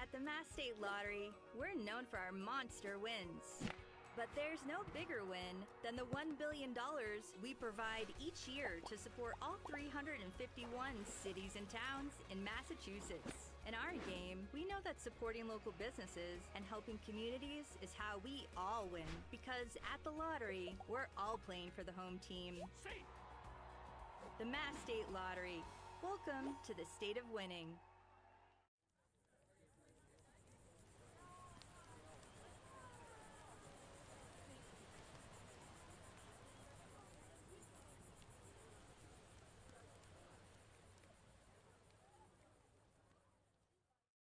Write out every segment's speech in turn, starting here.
At the Mass State Lottery, we're known for our monster wins. But there's no bigger win than the $1 billion we provide each year to support all 351 cities and towns in Massachusetts. In our game, we know that supporting local businesses and helping communities is how we all win. Because at the lottery, we're all playing for the home team. The Mass State Lottery. Welcome to the state of winning.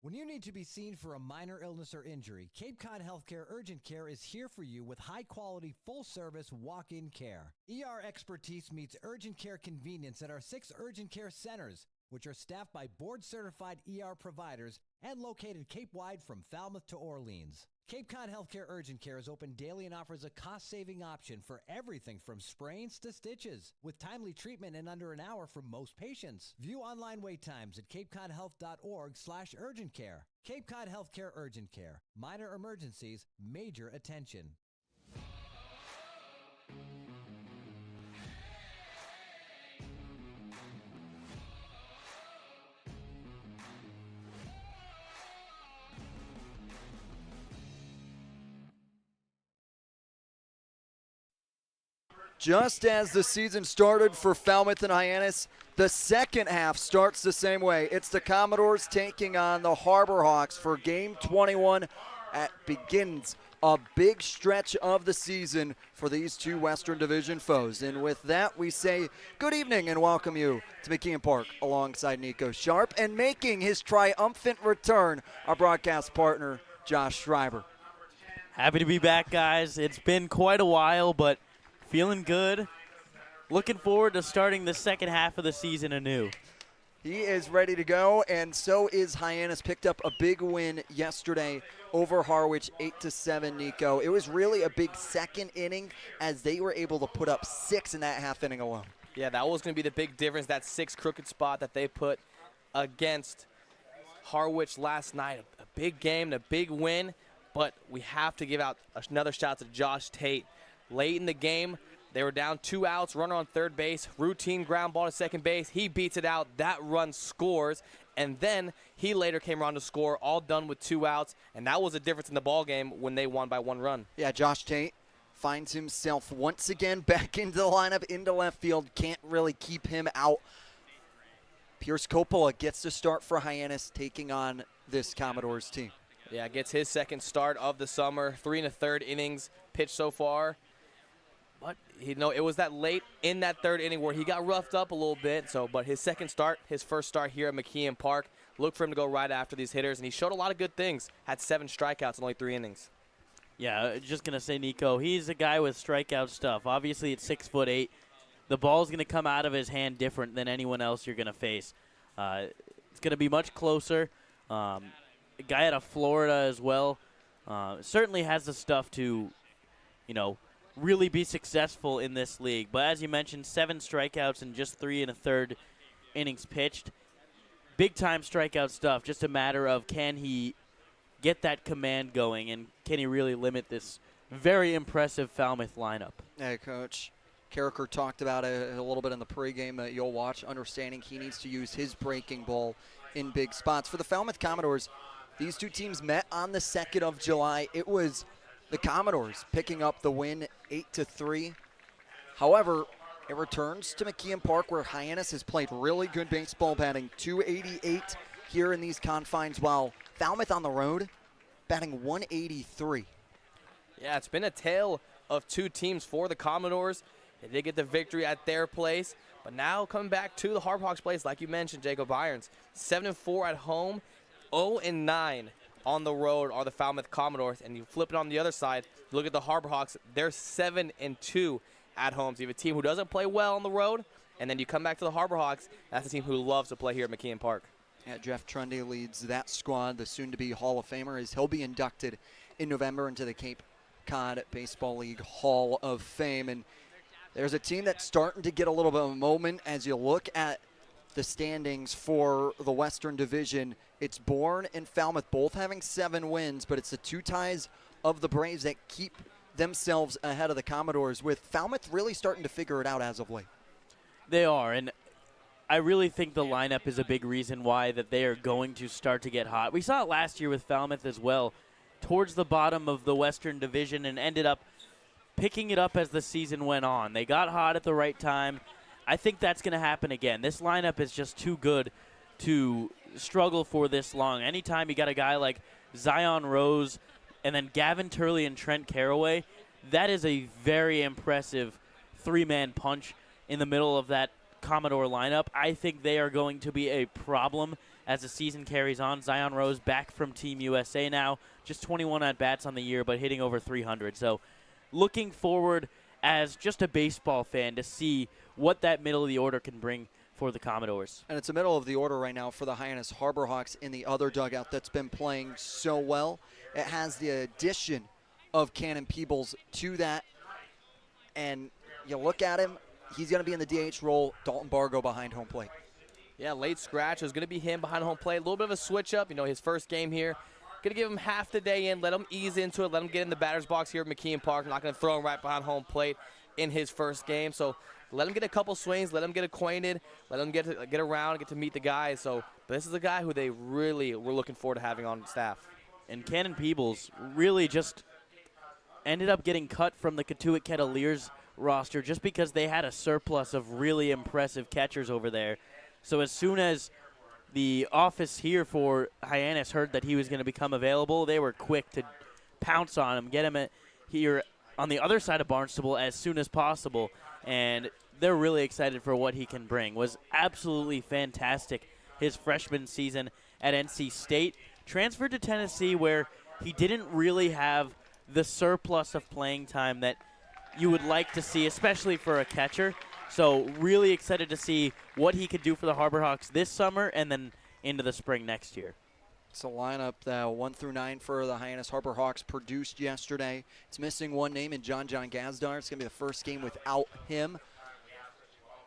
When you need to be seen for a minor illness or injury, Cape Cod Healthcare Urgent Care is here for you with high-quality, full-service walk-in care. ER expertise meets urgent care convenience at our 6 urgent care centers, which are staffed by board-certified ER providers and located Cape-wide from Falmouth to Orleans. Cape Cod Healthcare Urgent Care is open daily and offers a cost-saving option for everything from sprains to stitches, with timely treatment in under an hour for most patients. View online wait times at capecodhealth.org/urgent care. Cape Cod Healthcare Urgent Care. Minor emergencies, major attention. Just as the season started for Falmouth and Hyannis, the second half starts the same way. It's the Commodores taking on the Harbor Hawks for Game 21. Begins a big stretch of the season for these two Western Division foes. And with that, we say good evening and welcome you to McKeon Park alongside Nico Sharp, and making his triumphant return, our broadcast partner, Josh Schreiber. Happy to be back, guys. It's been quite a while, but feeling good. Looking forward to starting the second half of the season anew. He is ready to go, and so is Hyannis. Picked up a big win yesterday over Harwich, 8-7, Nico. It was really a big second inning as they were able to put up 6 in that half inning alone. Yeah, that was going to be the big difference, that 6 crooked spot that they put against Harwich last night. A big game, a big win, but we have to give out another shout to Josh Tate. Late in the game, they were down 2 outs, runner on third base, routine ground ball to second base. He beats it out. That run scores, and then he later came around to score, all done with 2 outs, and that was the difference in the ball game when they won by 1 run. Yeah, Josh Tate finds himself once again back into the lineup, into left field. Can't really keep him out. Pierce Coppola gets to start for Hyannis, taking on this Commodores team. Yeah, gets his second start of the summer. 3 1/3 innings pitched so far. But it was that late in that third inning where he got roughed up a little bit. But his second start, his first start here at McKeon Park, look for him to go right after these hitters, and he showed a lot of good things. Had 7 strikeouts in only 3 innings. Yeah, just gonna say, Nico, he's a guy with strikeout stuff. Obviously, at 6'8", the ball's gonna come out of his hand different than anyone else you're gonna face. It's gonna be much closer. A guy out of Florida as well. Certainly has the stuff to, really be successful in this league. But as you mentioned, 7 strikeouts in just 3 1/3 innings pitched. Big-time strikeout stuff. Just a matter of, can he get that command going, and can he really limit this very impressive Falmouth lineup? Hey, Coach. Carricker talked about it a little bit in the pregame that you'll watch, understanding he needs to use his breaking ball in big spots. For the Falmouth Commodores, these two teams met on the 2nd of July. It was the Commodores picking up the win 8-3. However, it returns to McKeon Park, where Hyannis has played really good baseball, batting .288 here in these confines, while Falmouth on the road batting .183. Yeah, it's been a tale of 2 teams for the Commodores. They did get the victory at their place, but now coming back to the Harbor Hawks place, like you mentioned, Jacob Irons, 7-4 at home, 0-9 on the road are the Falmouth Commodores. And you flip it on the other side, you look at the Harbor Hawks, they're 7-2 at home. So you have a team who doesn't play well on the road, and then you come back to the Harbor Hawks, that's a team who loves to play here at McKeon Park. Yeah, Jeff Trundy leads that squad, the soon-to-be Hall of Famer, as he'll be inducted in November into the Cape Cod Baseball League Hall of Fame. And there's a team that's starting to get a little bit of a moment as you look at the standings for the Western Division. It's Bourne and Falmouth both having 7 wins, but it's the 2 ties of the Braves that keep themselves ahead of the Commodores, with Falmouth really starting to figure it out as of late. They are, and I really think the lineup is a big reason why that they are going to start to get hot. We saw it last year with Falmouth as well, towards the bottom of the Western Division, and ended up picking it up as the season went on. They got hot at the right time. I think that's going to happen again. This lineup is just too good to struggle for this long. Anytime you got a guy like Zion Rose and then Gavin Turley and Trent Caraway, that is a very impressive 3-man punch in the middle of that Commodore lineup. I think they are going to be a problem as the season carries on. Zion Rose back from Team USA now, just 21 at-bats on the year, but hitting over 300. So looking forward as just a baseball fan to see what that middle of the order can bring for the Commodores. And it's the middle of the order right now for the Hyannis Harbor Hawks in the other dugout that's been playing so well. It has the addition of Cannon Peebles to that. And you look at him, he's going to be in the DH role. Dalton Bargo behind home plate. Yeah, late scratch. It was going to be him behind home plate. A little bit of a switch up, his first game here. Going to give him half the day in, let him ease into it, let him get in the batter's box here at McKeon Park. Not going to throw him right behind home plate in his first game. So let him get a couple swings, let him get acquainted, let him get around, get to meet the guys. So but this is a guy who they really were looking forward to having on staff. And Cannon Peebles really just ended up getting cut from the Katuitt Kettleers roster just because they had a surplus of really impressive catchers over there. So as soon as the office here for Hyannis heard that he was going to become available, they were quick to pounce on him, get him here on the other side of Barnstable as soon as possible. And they're really excited for what he can bring. Was absolutely fantastic his freshman season at NC State. Transferred to Tennessee where he didn't really have the surplus of playing time that you would like to see, especially for a catcher. So really excited to see what he could do for the Harbor Hawks this summer and then into the spring next year. It's a lineup that 1 through 9 for the Hyannis Harbor Hawks produced yesterday. It's missing one name in John Gazdar. It's going to be the first game without him.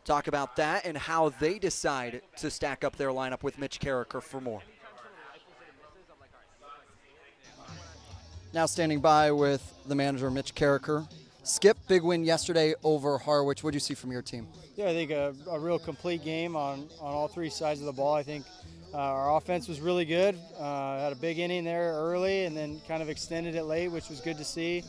Talk about that and how they decide to stack up their lineup with Mitch Carricker for more. Now standing by with the manager, Mitch Carricker. Skip, big win yesterday over Harwich. What did you see from your team? Yeah, I think a real complete game on all 3 sides of the ball. I think our offense was really good. Had a big inning there early and then kind of extended it late, which was good to see.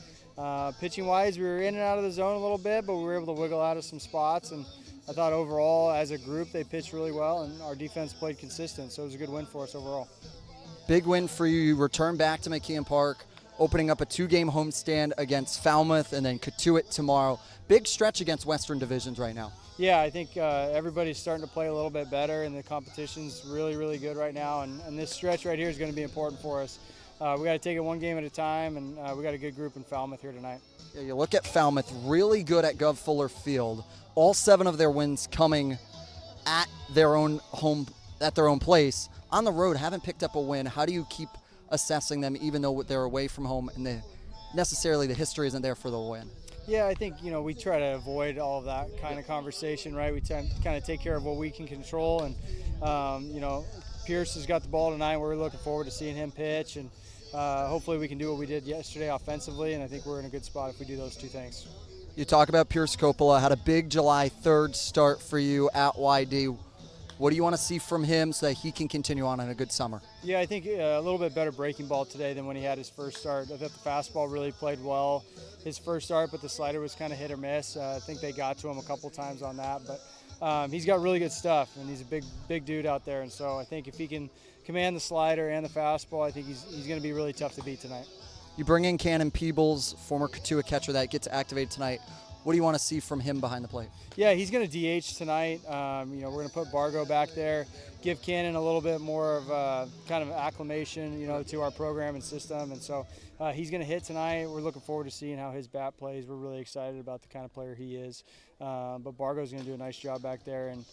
Pitching-wise, we were in and out of the zone a little bit, but we were able to wiggle out of some spots. And I thought overall, as a group, they pitched really well, and our defense played consistent. So it was a good win for us overall. Big win for you. You return back to McKeon Park, opening up a 2-game homestand against Falmouth and then Katuitt tomorrow. Big stretch against Western Divisions right now. Yeah, I think everybody's starting to play a little bit better, and the competition's really, really good right now. And this stretch right here is going to be important for us. We got to take it one game at a time, and we got a good group in Falmouth here tonight. Yeah, you look at Falmouth, really good at Gov Fuller Field. All 7 of their wins coming at their own home, at their own place. On the road, haven't picked up a win. How do you keep assessing them, even though they're away from home and necessarily the history isn't there for the win? Yeah, I think, we try to avoid all of that kind of conversation, right? We kind of take care of what we can control. And, Pierce has got the ball tonight. We're looking forward to seeing him pitch. And hopefully we can do what we did yesterday offensively. And I think we're in a good spot if we do those 2 things. You talk about Pierce Coppola, had a big July 3rd start for you at YD. What do you want to see from him so that he can continue on in a good summer? Yeah, I think a little bit better breaking ball today than when he had his first start. I thought the fastball really played well his first start, but the slider was kind of hit or miss. I think they got to him a couple times on that, but he's got really good stuff, and he's a big dude out there. And so I think if he can command the slider and the fastball, I think he's going to be really tough to beat tonight. You bring in Cannon Peebles, former Katuitt catcher that gets activated tonight. What do you want to see from him behind the plate? Yeah, he's going to DH tonight. We're going to put Bargo back there, give Cannon a little bit more of kind of acclimation, to our program and system. And so he's going to hit tonight. We're looking forward to seeing how his bat plays. We're really excited about the kind of player he is. But Bargo's going to do a nice job back there. And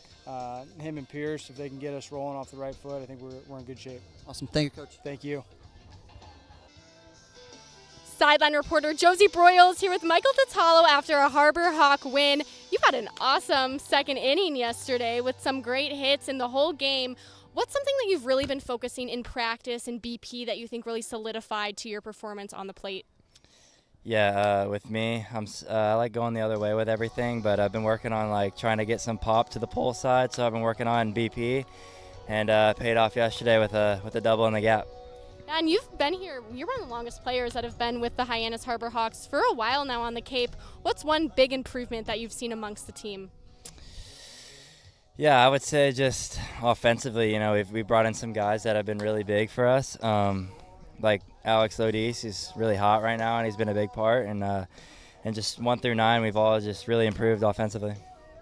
him and Pierce, if they can get us rolling off the right foot, I think we're in good shape. Awesome. Thank you, Coach. Thank you. Sideline reporter Josie Broyles here with Michael Tatalo after a Harbor Hawk win. You had an awesome second inning yesterday with some great hits in the whole game. What's something that you've really been focusing in practice and BP that you think really solidified to your performance on the plate? Yeah, with me, I like going the other way with everything, but I've been working on like trying to get some pop to the pull side, so I've been working on BP, and paid off yesterday with a double in the gap. And you've been here, you're one of the longest players that have been with the Hyannis Harbor Hawks for a while now on the Cape. What's one big improvement that you've seen amongst the team? Yeah, I would say just offensively, we brought in some guys that have been really big for us. Like Alex Lodis, he's really hot right now, and he's been a big part. And just 1 through 9, we've all just really improved offensively.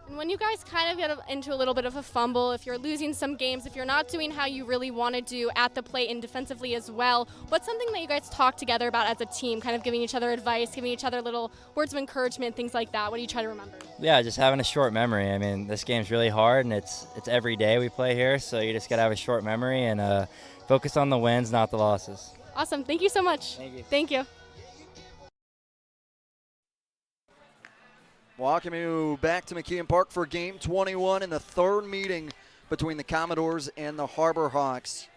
And when you guys kind of get into a little bit of a fumble, if you're losing some games, if you're not doing how you really want to do at the plate and defensively as well, what's something that you guys talk together about as a team, kind of giving each other advice, giving each other little words of encouragement, things like that? What do you try to remember? Yeah, just having a short memory. I mean, this game's really hard, and it's every day we play here, so you just got to have a short memory and focus on the wins, not the losses. Awesome. Thank you so much. Thank you. Thank you. Welcome you back to McKeon Park for Game 21 in the third meeting between the Commodores and the Harbor Hawks.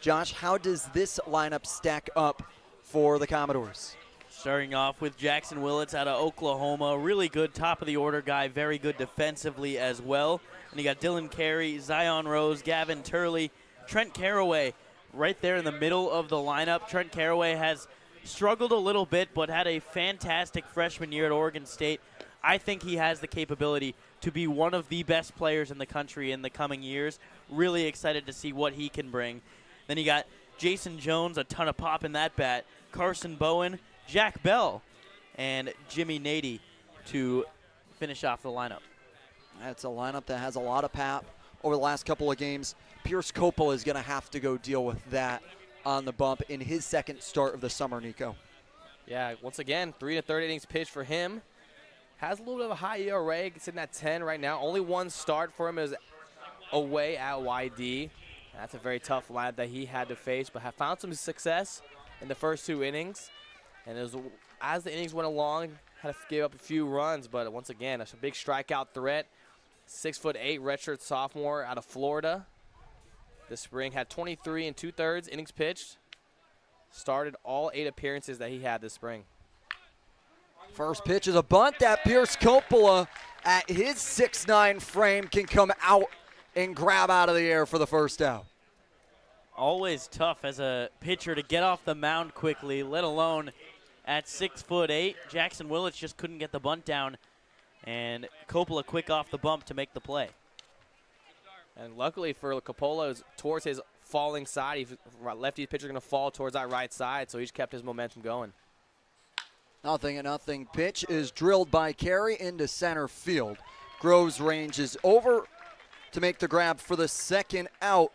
Josh, how does this lineup stack up for the Commodores? Starting off with Jackson Willits out of Oklahoma. Really good top-of-the-order guy, very good defensively as well. And you got Dylan Carey, Zion Rose, Gavin Turley, Trent Caraway right there in the middle of the lineup. Trent Caraway has struggled a little bit but had a fantastic freshman year at Oregon State. I think he has the capability to be one of the best players in the country in the coming years. Really excited to see what he can bring. Then you got Jason Jones, a ton of pop in that bat, Carson Bowen, Jack Bell, and Jimmy Nady to finish off the lineup. That's a lineup that has a lot of pap over the last couple of games. Pierce Coppola is going to have to go deal with that on the bump in his second start of the summer, Nico. Yeah, once again, 3 1/3 innings pitched for him. Has a little bit of a high ERA. It's in that 10 right now. Only one start for him is away at YD. That's a very tough lineup that he had to face, but have found some success in the first 2 innings. And as the innings went along, had to give up a few runs, but once again, a big strikeout threat. 6'8" redshirt sophomore out of Florida. This spring had 23 2/3 innings pitched. Started all 8 appearances that he had this spring. First pitch is a bunt that Pierce Coppola at his 6'9" frame can come out and grab out of the air for the first out. Always tough as a pitcher to get off the mound quickly, let alone at 6'8". Jackson Willits just couldn't get the bunt down, and Coppola quick off the bump to make the play. And luckily for Coppola, it was towards his falling side. Lefty pitcher going to fall towards that right side, so he's kept his momentum going. 0-0 pitch is drilled by Carey into center field. Groves ranges over to make the grab for the second out.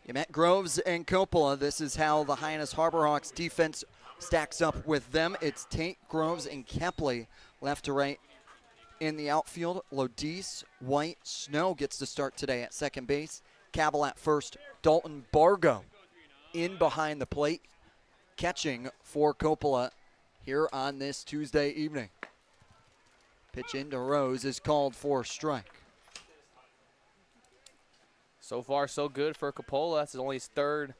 You met Groves and Coppola. This is how the Hyannis Harbor Hawks defense stacks up with them. It's Tate, Groves, and Kepley left to right in the outfield. Lodis, White, Snow gets to start today at second base. Cabell at first. Dalton Bargo in behind the plate, catching for Coppola here on this Tuesday evening. Pitch into Rose is called for a strike. So far, so good for Coppola. That's only his 3rd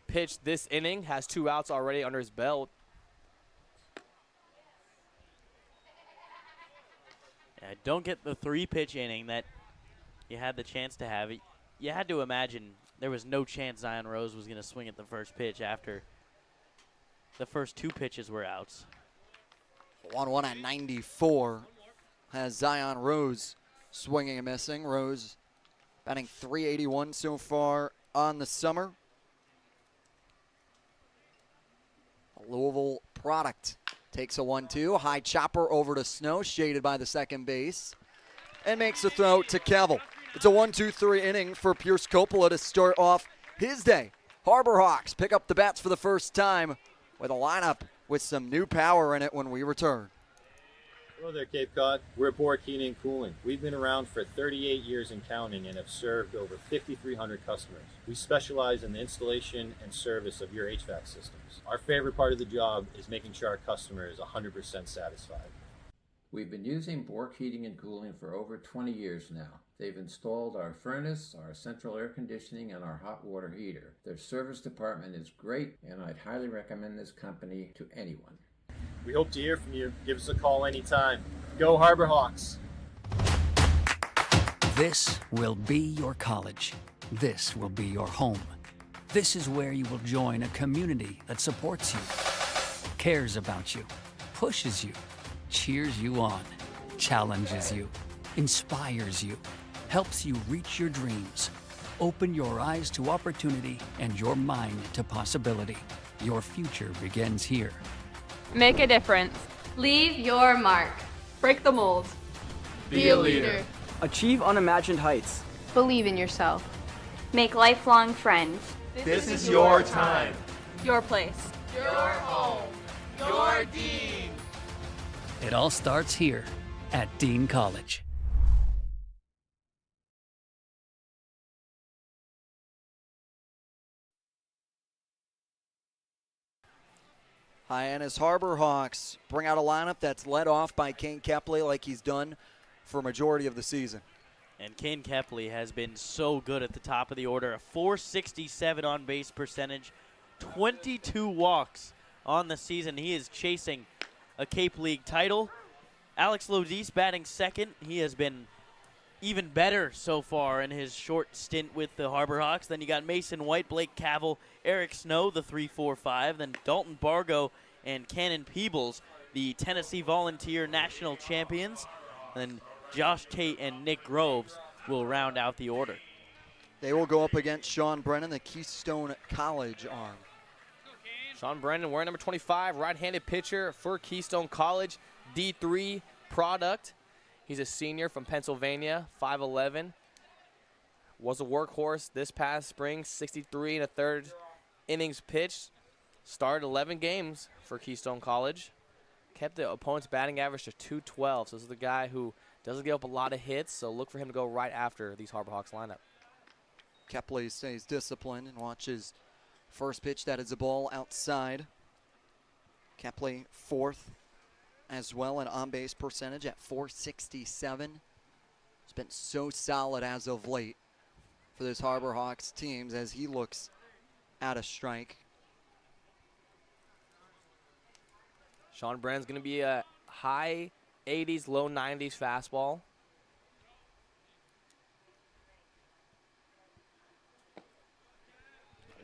pitch this inning. Has 2 outs already under his belt. Yeah, don't get the 3-pitch inning that you had the chance to have. You had to imagine there was no chance Zion Rose was going to swing at the first pitch after the first 2 pitches were outs. 1-1 at 94 has Zion Rose swinging and missing. Rose batting .381 so far on the summer. A Louisville product. Takes a 1-2. High chopper over to Snow, shaded by the second base, and makes the throw to Cavill. It's a 1-2-3 inning for Pierce Coppola to start off his day. Harbor Hawks pick up the bats for the first time with a lineup with some new power in it when we return. Hello there, Cape Cod. We're aboard Heating and Cooling. We've been around for 38 years and counting and have served over 5,300 customers. We specialize in the installation and service of your HVAC systems. Our favorite part of the job is making sure our customer is 100% satisfied. We've been using Bork Heating and Cooling for over 20 years now. They've installed our furnace, our central air conditioning, and our hot water heater. Their service department is great, and I'd highly recommend this company to anyone. We hope to hear from you. Give us a call anytime. Go Harbor Hawks! This will be your college. This will be your home. This is where you will join a community that supports you, cares about you, pushes you, cheers you on, challenges you, inspires you, helps you reach your dreams. Open your eyes to opportunity and your mind to possibility. Your future begins here. Make a difference. Leave your mark. Break the mold. Be a leader. Achieve unimagined heights. Believe in yourself. Make lifelong friends. This is your time. Your place. Your home. Your Dean. It all starts here at Dean College. Hyannis Harbor Hawks bring out a lineup that's led off by Kane Kepley like he's done for a majority of the season. And Kane Kepley has been so good at the top of the order. A .467 on-base percentage, 22 walks on the season. He is chasing a Cape League title. Alex Lodis batting second. He has been even better so far in his short stint with the Harbor Hawks. Then you got Mason White, Blake Cavell, Eric Snow, the 3-4-5. Then Dalton Bargo and Cannon Peebles, the Tennessee Volunteer National Champions. And Josh Tate and Nick Groves will round out the order. They will go up against Sean Brennan, the Keystone College arm. Sean Brennan wearing number 25, right-handed pitcher for Keystone College, D3 product. He's a senior from Pennsylvania, 5'11". Was a workhorse this past spring, 63 and a third innings pitched. Started 11 games for Keystone College. Kept the opponent's batting average to .212. So this is the guy who doesn't give up a lot of hits, so look for him to go right after these Harbor Hawks lineup. Kepley stays disciplined and watches first pitch. That is a ball outside. Kepley fourth as well in on-base percentage at .467. It's been so solid as of late for this Harbor Hawks teams as he looks at a strike. Sean Brennan's going to be a high 80s, low 90s fastball.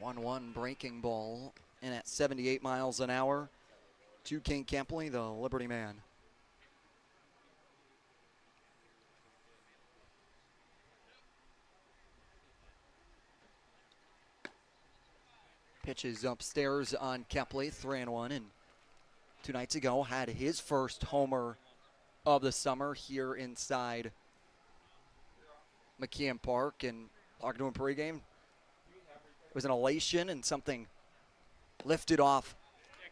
One breaking ball in at 78 miles an hour to Kane Kepley, the Liberty man. Pitches upstairs on Kepley, 3-1, and 2 nights ago had his first homer of the summer here inside McKeon Park. And talking to him pregame, it was an elation and something lifted off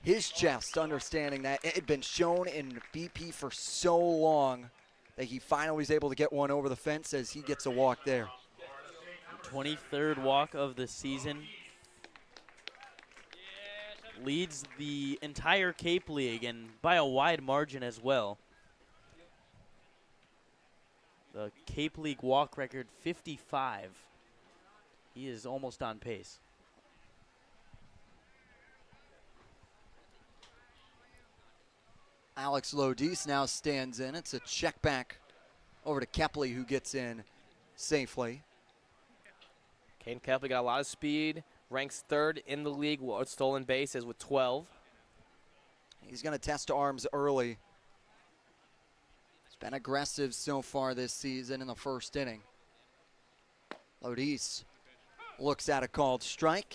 his chest, understanding that it had been shown in BP for so long that he finally was able to get one over the fence as he gets a walk there. 23rd walk of the season. Leads the entire Cape League and by a wide margin as well. The Cape League walk record, 55. He is almost on pace. Alex Lodis now stands in. It's a check back over to Kepley, who gets in safely. Kane Kepley got a lot of speed, ranks third in the league with stolen bases with 12. He's going to test arms early. He's been aggressive so far this season in the first inning. Lodis looks at a called strike.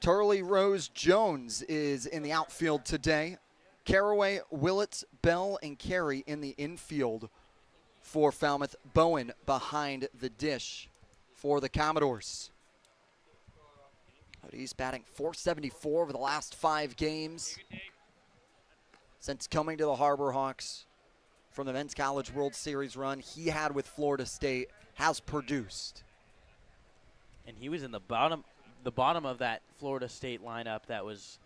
Turley Rose Jones is in the outfield today. Caraway, Willits, Bell, and Carey in the infield for Falmouth. Bowen behind the dish for the Commodores. He's batting .474 over the last 5 games. Since coming to the Harbor Hawks from the Men's College World Series run he had with Florida State, has produced. And he was in the bottom of that Florida State lineup that was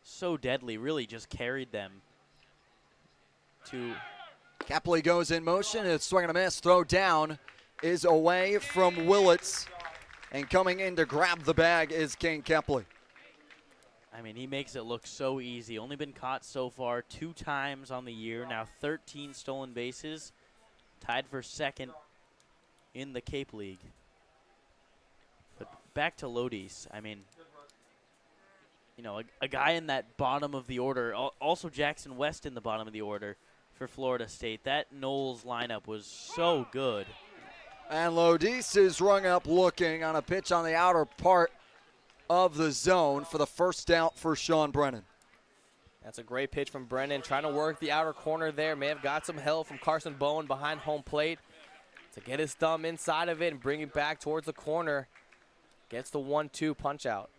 so deadly, really just carried them. to Kepley goes in motion. It's swing and a miss. Throw down is away from Willits. And coming in to grab the bag is Kane Kepley. I mean, he makes it look so easy. Only been caught so far 2 times on the year. Now 13 stolen bases. Tied for second in the Cape League. But back to Lodis. I mean, you know, a guy in that bottom of the order. Also Jackson West in the bottom of the order for Florida State. That Knowles lineup was so good. And Lodis is rung up looking on a pitch on the outer part of the zone for the first out for Sean Brennan. That's a great pitch from Brennan, trying to work the outer corner there. May have got some help from Carson Bowen behind home plate to get his thumb inside of it and bring it back towards the corner. Gets the 1-2 punch out.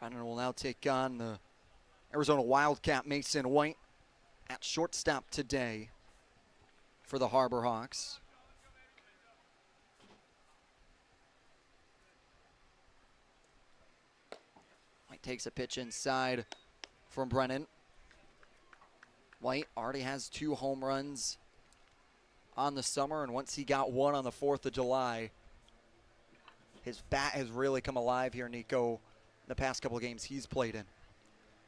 Brennan will now take on the Arizona Wildcat Mason White at shortstop today for the Harbor Hawks. White takes a pitch inside from Brennan. White already has 2 home runs on the summer, and once he got 1 on the 4th of July, his bat has really come alive here, Nico, in the past couple of games he's played in.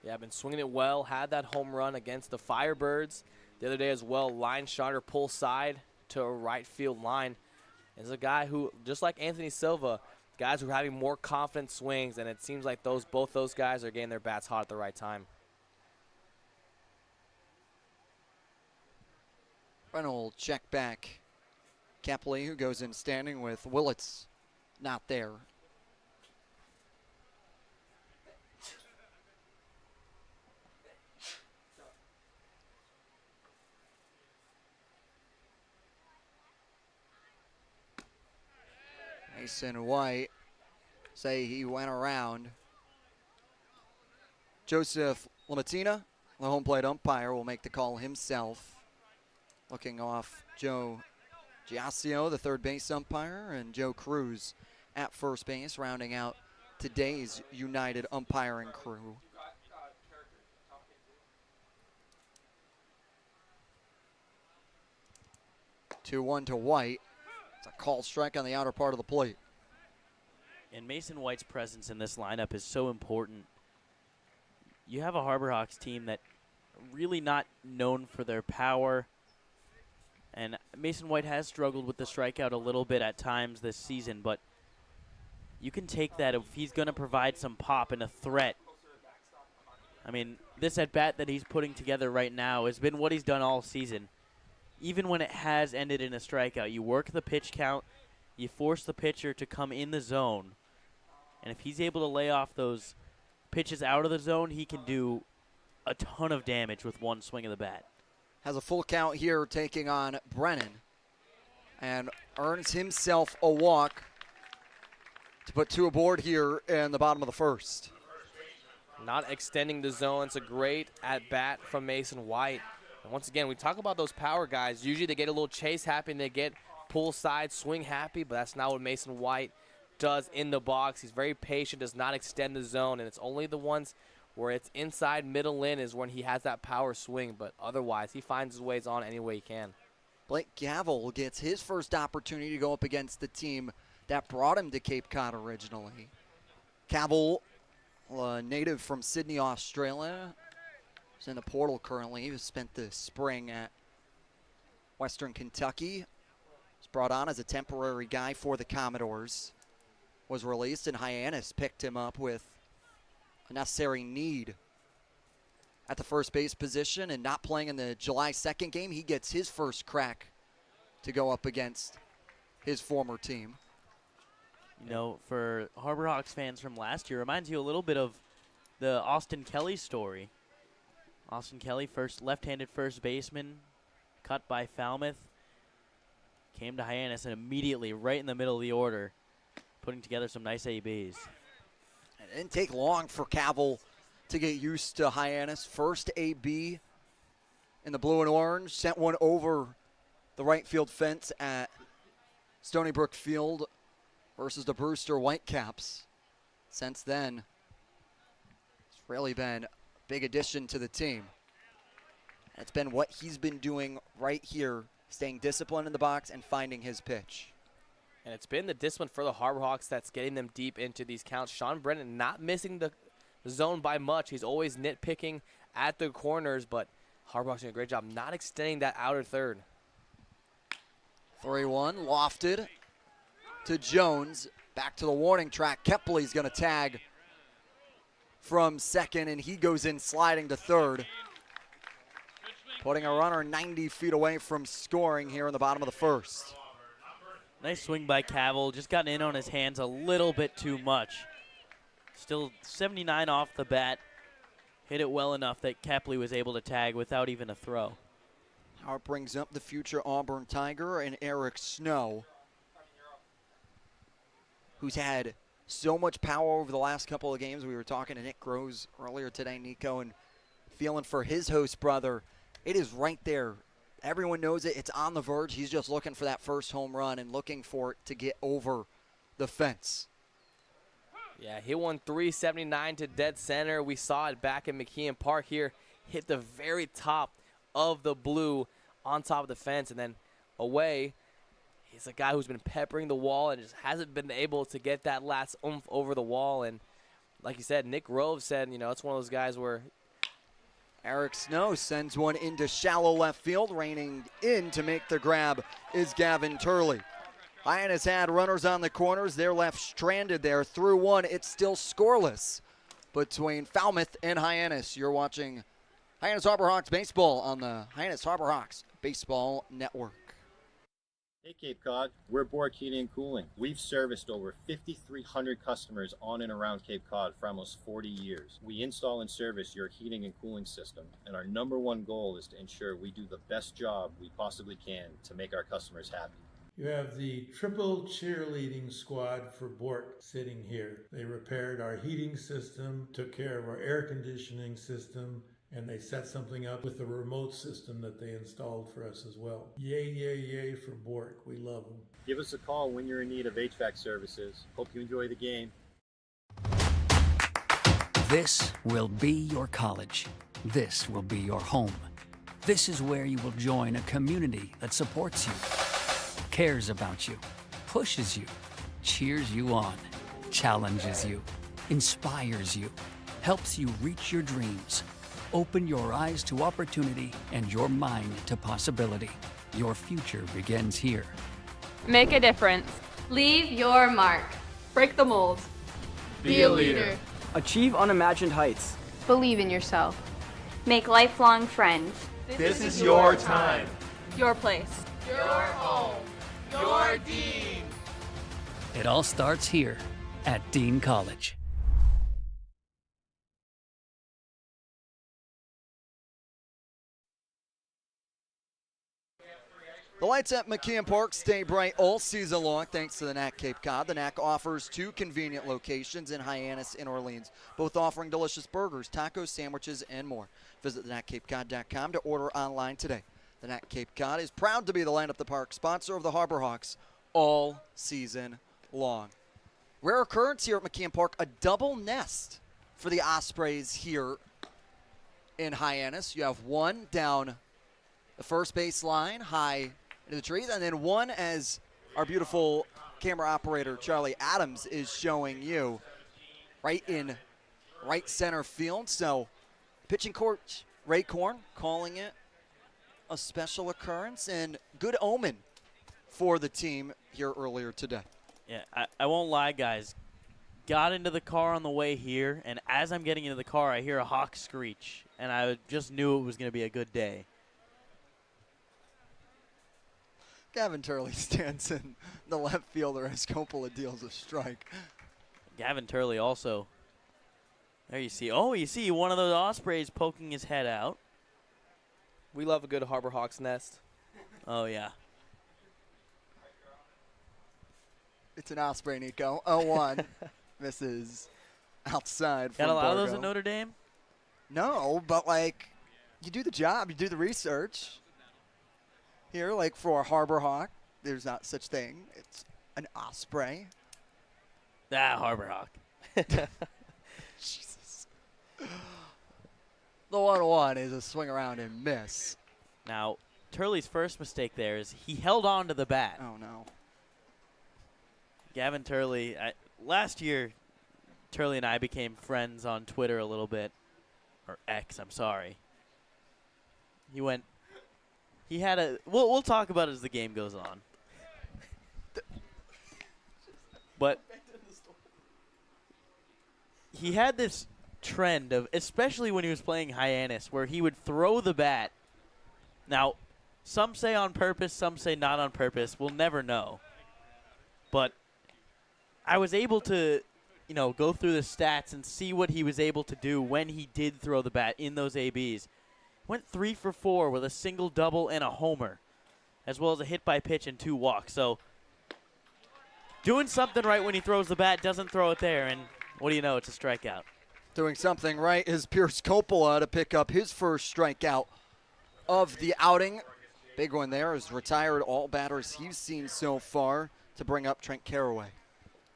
Yeah, been swinging it well. Had that home run against the Firebirds the other day as well. Line shotter, pull side to a right field line. Is a guy who, just like Anthony Silva, guys who are having more confident swings, and it seems like both those guys are getting their bats hot at the right time. Brennan will check back Kepley, who goes in standing with Willits not there. Mason White say he went around. Joseph Lamatina, the home plate umpire, will make the call himself. Looking off Joe Giasio, the third base umpire, and Joe Cruz at first base, rounding out today's United umpiring crew. Two-one to White. It's a call strike on the outer part of the plate. And Mason White's presence in this lineup is so important. You have a Harbor Hawks team that really not known for their power. And Mason White has struggled with the strikeout a little bit at times this season, but you can take that if he's going to provide some pop and a threat. I mean, this at-bat that he's putting together right now has been what he's done all season. Even when it has ended in a strikeout, you work the pitch count, you force the pitcher to come in the zone, and if he's able to lay off those pitches out of the zone, he can do a ton of damage with one swing of the bat. Has a full count here taking on Brennan and earns himself a walk to put 2 aboard here in the bottom of the first. Not extending the zone. It's a great at-bat from Mason White. And once again, we talk about those power guys. Usually they get a little chase happy and they get pull side, swing happy, but that's not what Mason White does in the box. He's very patient, does not extend the zone, and it's only the ones where it's inside, middle in is when he has that power swing, but otherwise he finds his ways on any way he can. Blake Gavel gets his first opportunity to go up against the team that brought him to Cape Cod originally. Gavel, native from Sydney, Australia, is in the portal currently. He spent the spring at Western Kentucky. Was brought on as a temporary guy for the Commodores. Was released, and Hyannis picked him up with a necessary need at the first base position, and not playing in the July 2nd game, he gets his first crack to go up against his former team. You know, for Harbor Hawks fans from last year, reminds you a little bit of the Austin Kelly story. Austin Kelly, left-handed first baseman, cut by Falmouth, came to Hyannis and immediately right in the middle of the order, putting together some nice ABs. It didn't take long for Gavel to get used to Hyannis. First AB in the blue and orange, sent one over the right field fence at Stony Brook Field versus the Brewster Whitecaps. Since then, it's really been a big addition to the team. It's been what he's been doing right here, staying disciplined in the box and finding his pitch. And it's been the discipline for the Harbor Hawks that's getting them deep into these counts. Sean Brennan not missing the zone by much. He's always nitpicking at the corners, but Harbor Hawks doing a great job not extending that outer third. 3-1, lofted to Jones. Back to the warning track. Kepley's going to tag from second, and he goes in sliding to third. Putting a runner 90 feet away from scoring here in the bottom of the first. Nice swing by Cavill. Just gotten in on his hands a little bit too much. Still 79 off the bat. Hit it well enough that Kepley was able to tag without even a throw. Howard brings up the future Auburn Tiger and Eric Snow, who's had so much power over the last couple of games. We were talking to Nick Groves earlier today, Nico, and feeling for his host brother. It is right there. Everyone knows it. It's on the verge. He's just looking for that first home run and looking for it to get over the fence. Yeah, he won 379 to dead center. We saw it back in McKeon Park here. Hit the very top of the blue on top of the fence and then away. He's a guy who's been peppering the wall and just hasn't been able to get that last oomph over the wall. And like you said, Nick Groves said, you know, it's one of those guys where Eric Snow sends one into shallow left field. Reining in to make the grab is Gavin Turley. Hyannis had runners on the corners. They're left stranded there. Through one, it's still scoreless between Falmouth and Hyannis. You're watching Hyannis Harbor Hawks baseball on the Hyannis Harbor Hawks Baseball Network. Hey Cape Cod, we're Bork Heating and Cooling. We've serviced over 5,300 customers on and around Cape Cod for almost 40 years. We install and service your heating and cooling system, and our #1 goal is to ensure we do the best job we possibly can to make our customers happy. You have the triple cheerleading squad for Bork sitting here. They repaired our heating system, took care of our air conditioning system, and they set something up with the remote system that they installed for us as well. Yay, yay, yay for Bork. We love them. Give us a call when you're in need of HVAC services. Hope you enjoy the game. This will be your college. This will be your home. This is where you will join a community that supports you, cares about you, pushes you, cheers you on, challenges you, inspires you, helps you reach your dreams. Open your eyes to opportunity and your mind to possibility. Your future begins here. Make a difference. Leave your mark. Break the mold. Be a leader. Achieve unimagined heights. Believe in yourself. Make lifelong friends. This is your time. Your place. Your home. Your Dean. It all starts here at Dean College. The lights at McKeon Park stay bright all season long thanks to the NAC Cape Cod. The NAC offers 2 convenient locations in Hyannis and Orleans, both offering delicious burgers, tacos, sandwiches, and more. Visit thenacapecod.com to order online today. The NAC Cape Cod is proud to be the Light Up the Park sponsor of the Harbor Hawks all season long. Rare occurrence here at McKeon Park, a double nest for the Ospreys here in Hyannis. You have one down the first base line, high into the trees, and then one, as our beautiful camera operator Charlie Adams is showing you, right in right center field. So pitching coach Ray Korn calling it a special occurrence and good omen for the team here earlier today. Yeah, I won't lie, guys. Got into the car on the way here, and as I'm getting into the car, I hear a hawk screech, and I just knew it was going to be a good day. Gavin Turley stands in the left fielder as Coppola deals a strike. Gavin Turley also. There you see. Oh, you see one of those Ospreys poking his head out. we love a good Harbor Hawks nest. Oh, yeah. It's an Osprey, Nico. 0-1. Misses outside from Got a lot Borgo. of those at Notre Dame? No, but, like, you do the job. You do the research. Here, like, for a Harbor Hawk, there's not such thing. It's an Osprey. Ah, Harbor Hawk. Jesus. The 1-1 is a swing around and miss. Now, Turley's first mistake there is he held on to the bat. Oh, no. Gavin Turley, last year, Turley and I became friends on Twitter a little bit. Or X, I'm sorry. He had a, we'll talk about it as the game goes on. But he had this trend of, especially when he was playing Hyannis, where he would throw the bat. Now, some say on purpose, some say not on purpose. We'll never know. But I was able to, go through the stats and see what he was able to do when he did throw the bat in those ABs. Went 3 for 4 with a single, double, and a homer, as well as a hit by pitch and 2 walks. So doing something right when he throws the bat, doesn't throw it there, and what do you know, it's a strikeout. Doing something right is Pierce Coppola to pick up his first strikeout of the outing. Big one there is retired all batters he's seen so far to bring up Trent Caraway.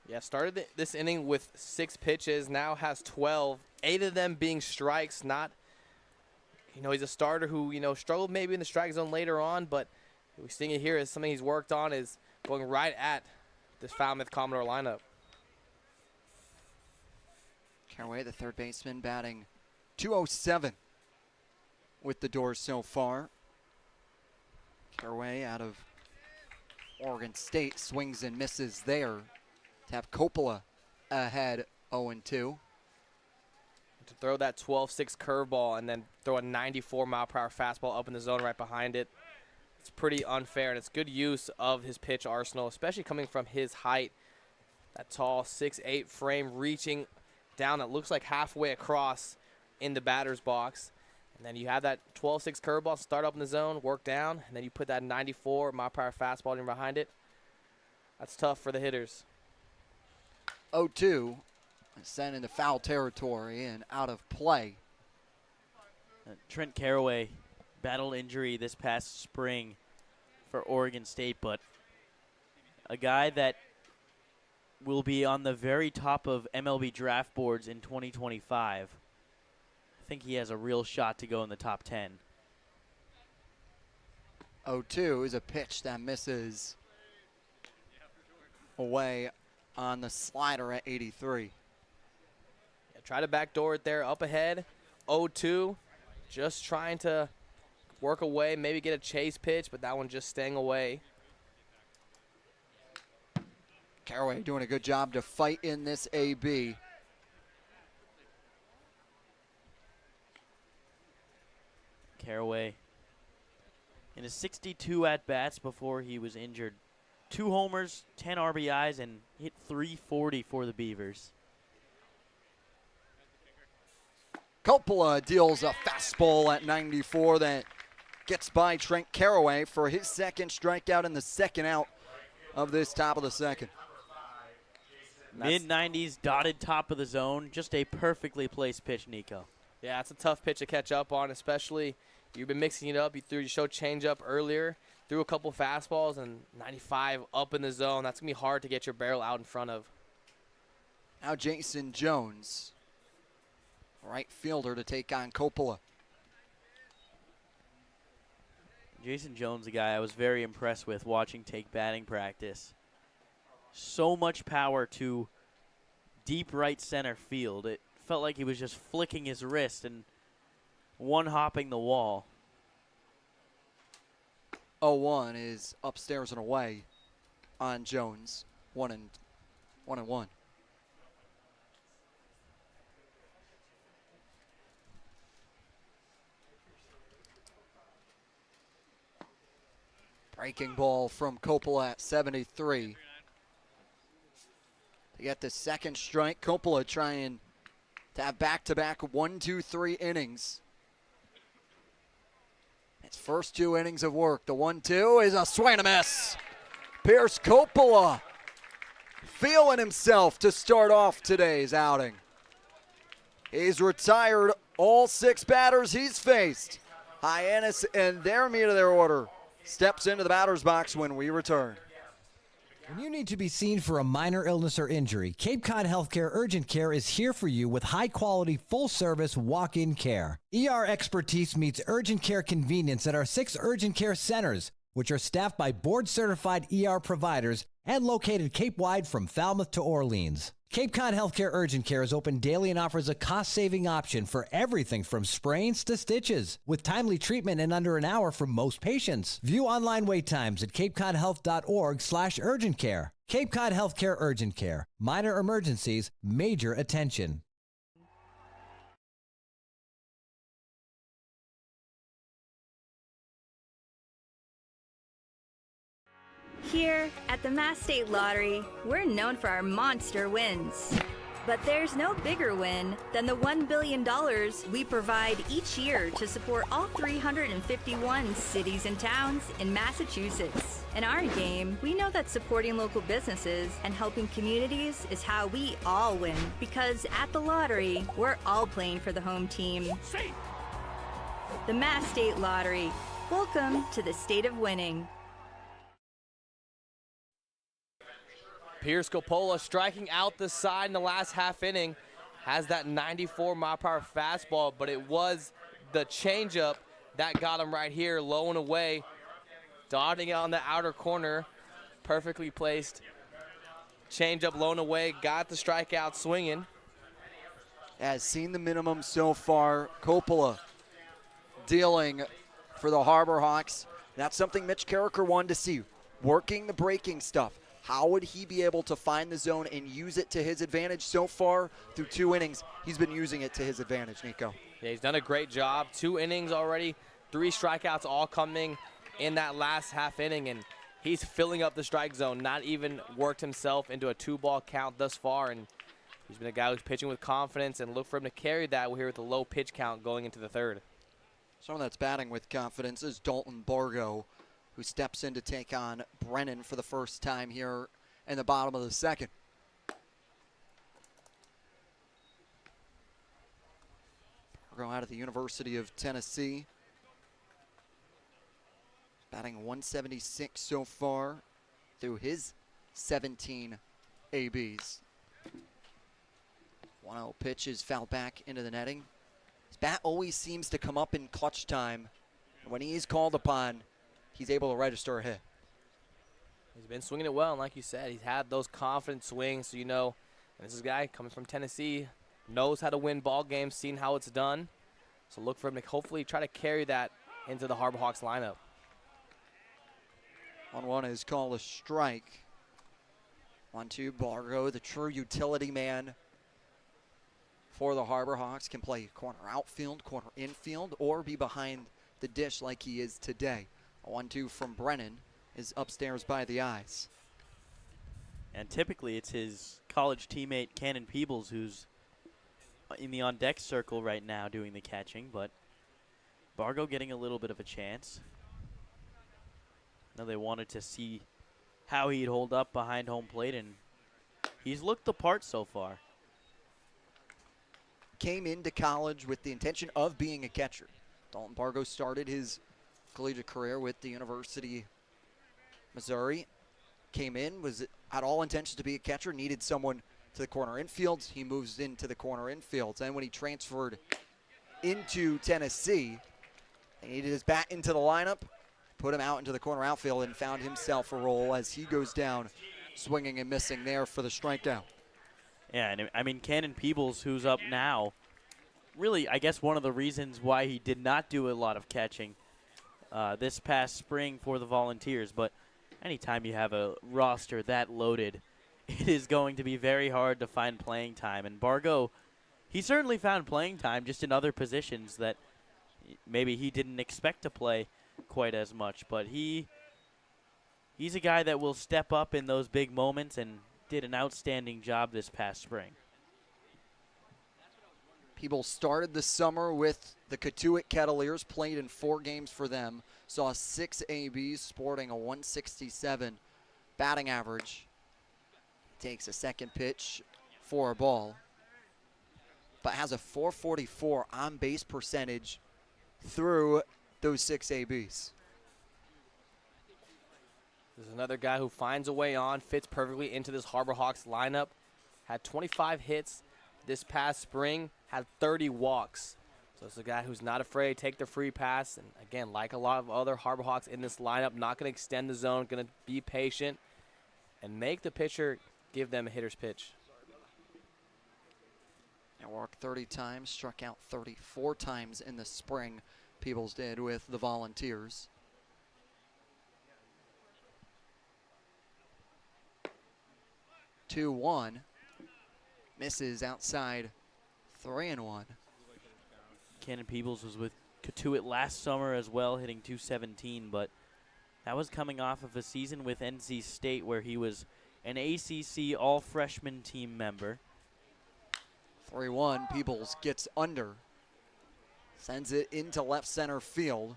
Yeah, started this inning with 6 pitches, now has 12, 8 of them being strikes. Not, he's a starter who, struggled maybe in the strike zone later on, but we're seeing it here as something he's worked on is going right at this Falmouth Commodore lineup. Caraway, the third baseman, batting .207 with the Doors so far. Caraway out of Oregon State swings and misses there to have Coppola ahead 0-2. To throw that 12-6 curveball and then throw a 94-mile-per-hour fastball up in the zone right behind it, it's pretty unfair, and it's good use of his pitch arsenal, especially coming from his height. That tall 6'8" frame reaching down, it looks like halfway across in the batter's box. And then you have that 12-6 curveball, start up in the zone, work down, and then you put that 94-mile-per-hour fastball in behind it. That's tough for the hitters. 0-2, sent into foul territory and out of play. Trent Caraway battled injury this past spring for Oregon State, but a guy that will be on the very top of MLB draft boards in 2025. I think he has a real shot to go in the top 10. 0-2 is a pitch that misses away on the slider at 83. Yeah, try to backdoor it there, up ahead, 0-2. Just trying to work away, maybe get a chase pitch, but that one just staying away. Caraway doing a good job to fight in this AB. Caraway in his 62 at-bats before he was injured. 2 homers, 10 RBIs, and hit .340 for the Beavers. Coppola deals a fastball at 94 that gets by Trent Caraway for his second strikeout and the second out of this top of the second. Mid-90s, dotted top of the zone. Just a perfectly placed pitch, Nico. Yeah, it's a tough pitch to catch up on, especially you've been mixing it up. You threw your show changeup earlier, threw a couple fastballs, and 95 up in the zone. That's going to be hard to get your barrel out in front of. Now Jason Jones, right fielder, to take on Coppola. Jason Jones, a guy I was very impressed with watching take batting practice. So much power to deep right center field. It felt like he was just flicking his wrist and one-hopping the wall. 0-1 is upstairs and away on Jones. 1-1. Breaking ball from Coppola at 73. To get the second strike, Coppola trying to have back-to-back 1-2-3 innings. His first 2 innings of work. The 1-2 is a swing and a miss. Pierce Coppola feeling himself to start off today's outing. He's retired all 6 batters he's faced. Hyannis and their meat of their order steps into the batter's box when we return. When you need to be seen for a minor illness or injury, Cape Cod Healthcare Urgent Care is here for you with high-quality, full-service walk-in care. ER expertise meets urgent care convenience at our 6 urgent care centers, which are staffed by board-certified ER providers and located Cape-wide from Falmouth to Orleans. Cape Cod Healthcare Urgent Care is open daily and offers a cost-saving option for everything from sprains to stitches, with timely treatment in under an hour for most patients. View online wait times at capecodhealth.org/urgent care. Cape Cod Healthcare Urgent Care. Minor emergencies, major attention. Here at the Mass State Lottery, we're known for our monster wins. But there's no bigger win than the $1 billion we provide each year to support all 351 cities and towns in Massachusetts. In our game, we know that supporting local businesses and helping communities is how we all win. Because at the lottery, we're all playing for the home team. The Mass State Lottery. Welcome to the state of winning. Pierce Coppola striking out the side in the last half inning. Has that 94-mile-per-hour fastball, but it was the changeup that got him right here, low and away. Dotting it on the outer corner. Perfectly placed. Changeup low and away. Got the strikeout swinging. Has seen the minimum so far. Coppola dealing for the Harbor Hawks. That's something Mitch Carricker wanted to see. Working the breaking stuff. How would he be able to find the zone and use it to his advantage? So far, through 2 innings, he's been using it to his advantage, Nico. Yeah, he's done a great job. 2 innings already, 3 strikeouts all coming in that last half inning, and he's filling up the strike zone, not even worked himself into a 2-ball count thus far, and he's been a guy who's pitching with confidence, and look for him to carry that here with a low pitch count going into the 3rd. Someone that's batting with confidence is Dalton Bargo, who steps in to take on Brennan for the first time here in the bottom of the 2nd. Bargo out of the University of Tennessee. Batting 176 so far through his 17 ABs. 1-0 pitch is fouled back into the netting. His bat always seems to come up in clutch time. And when he is called upon, he's able to register a hit. He's been swinging it well, and like you said, he's had those confident swings. So, you know, and this is a guy coming from Tennessee, knows how to win ball games, seen how it's done. So look for him to hopefully try to carry that into the Harbor Hawks lineup. 1-1 is called a strike. 1-2, Bargo, the true utility man for the Harbor Hawks, can play corner outfield, corner infield, or be behind the dish like he is today. A 1-2 from Brennan is upstairs by the eyes. And typically it's his college teammate Cannon Peebles who's in the on-deck circle right now doing the catching, but Bargo getting a little bit of a chance. Now they wanted to see how he'd hold up behind home plate, and he's looked the part so far. Came into college with the intention of being a catcher. Dalton Bargo started his collegiate career with the University of Missouri. Came in, was had all intentions to be a catcher, needed someone to the corner infield. He moves into the corner infield. And when he transferred into Tennessee, they needed his bat into the lineup, put him out into the corner outfield, and found himself a role as he goes down, swinging and missing there for the strikeout. Yeah, and I mean, Cannon Peebles, who's up now, really, I guess one of the reasons why he did not do a lot of catching this past spring for the Volunteers. But anytime you have a roster that loaded, it is going to be very hard to find playing time. And Bargo, he certainly found playing time, just in other positions that maybe he didn't expect to play quite as much. But he's a guy that will step up in those big moments and did an outstanding job this past spring. People started the summer with the Catuit Kettleers, played in 4 games for them, saw 6 ABs, sporting a 167 batting average. Takes a second pitch for a ball, but has a 444 on-base percentage through those 6 ABs. There's another guy who finds a way on, fits perfectly into this Harbor Hawks lineup. Had 25 hits this past spring, had 30 walks. So it's a guy who's not afraid to take the free pass. And again, like a lot of other Harbor Hawks in this lineup, not going to extend the zone, going to be patient and make the pitcher give them a hitter's pitch. Now walked 30 times, struck out 34 times in the spring. Peebles did with the Volunteers. Two one, misses outside. 3-1. Cannon Peebles was with Katuitt last summer as well, hitting .217, but that was coming off of a season with NC State where he was an ACC all-freshman team member. 3-1, Peebles gets under, sends it into left center field.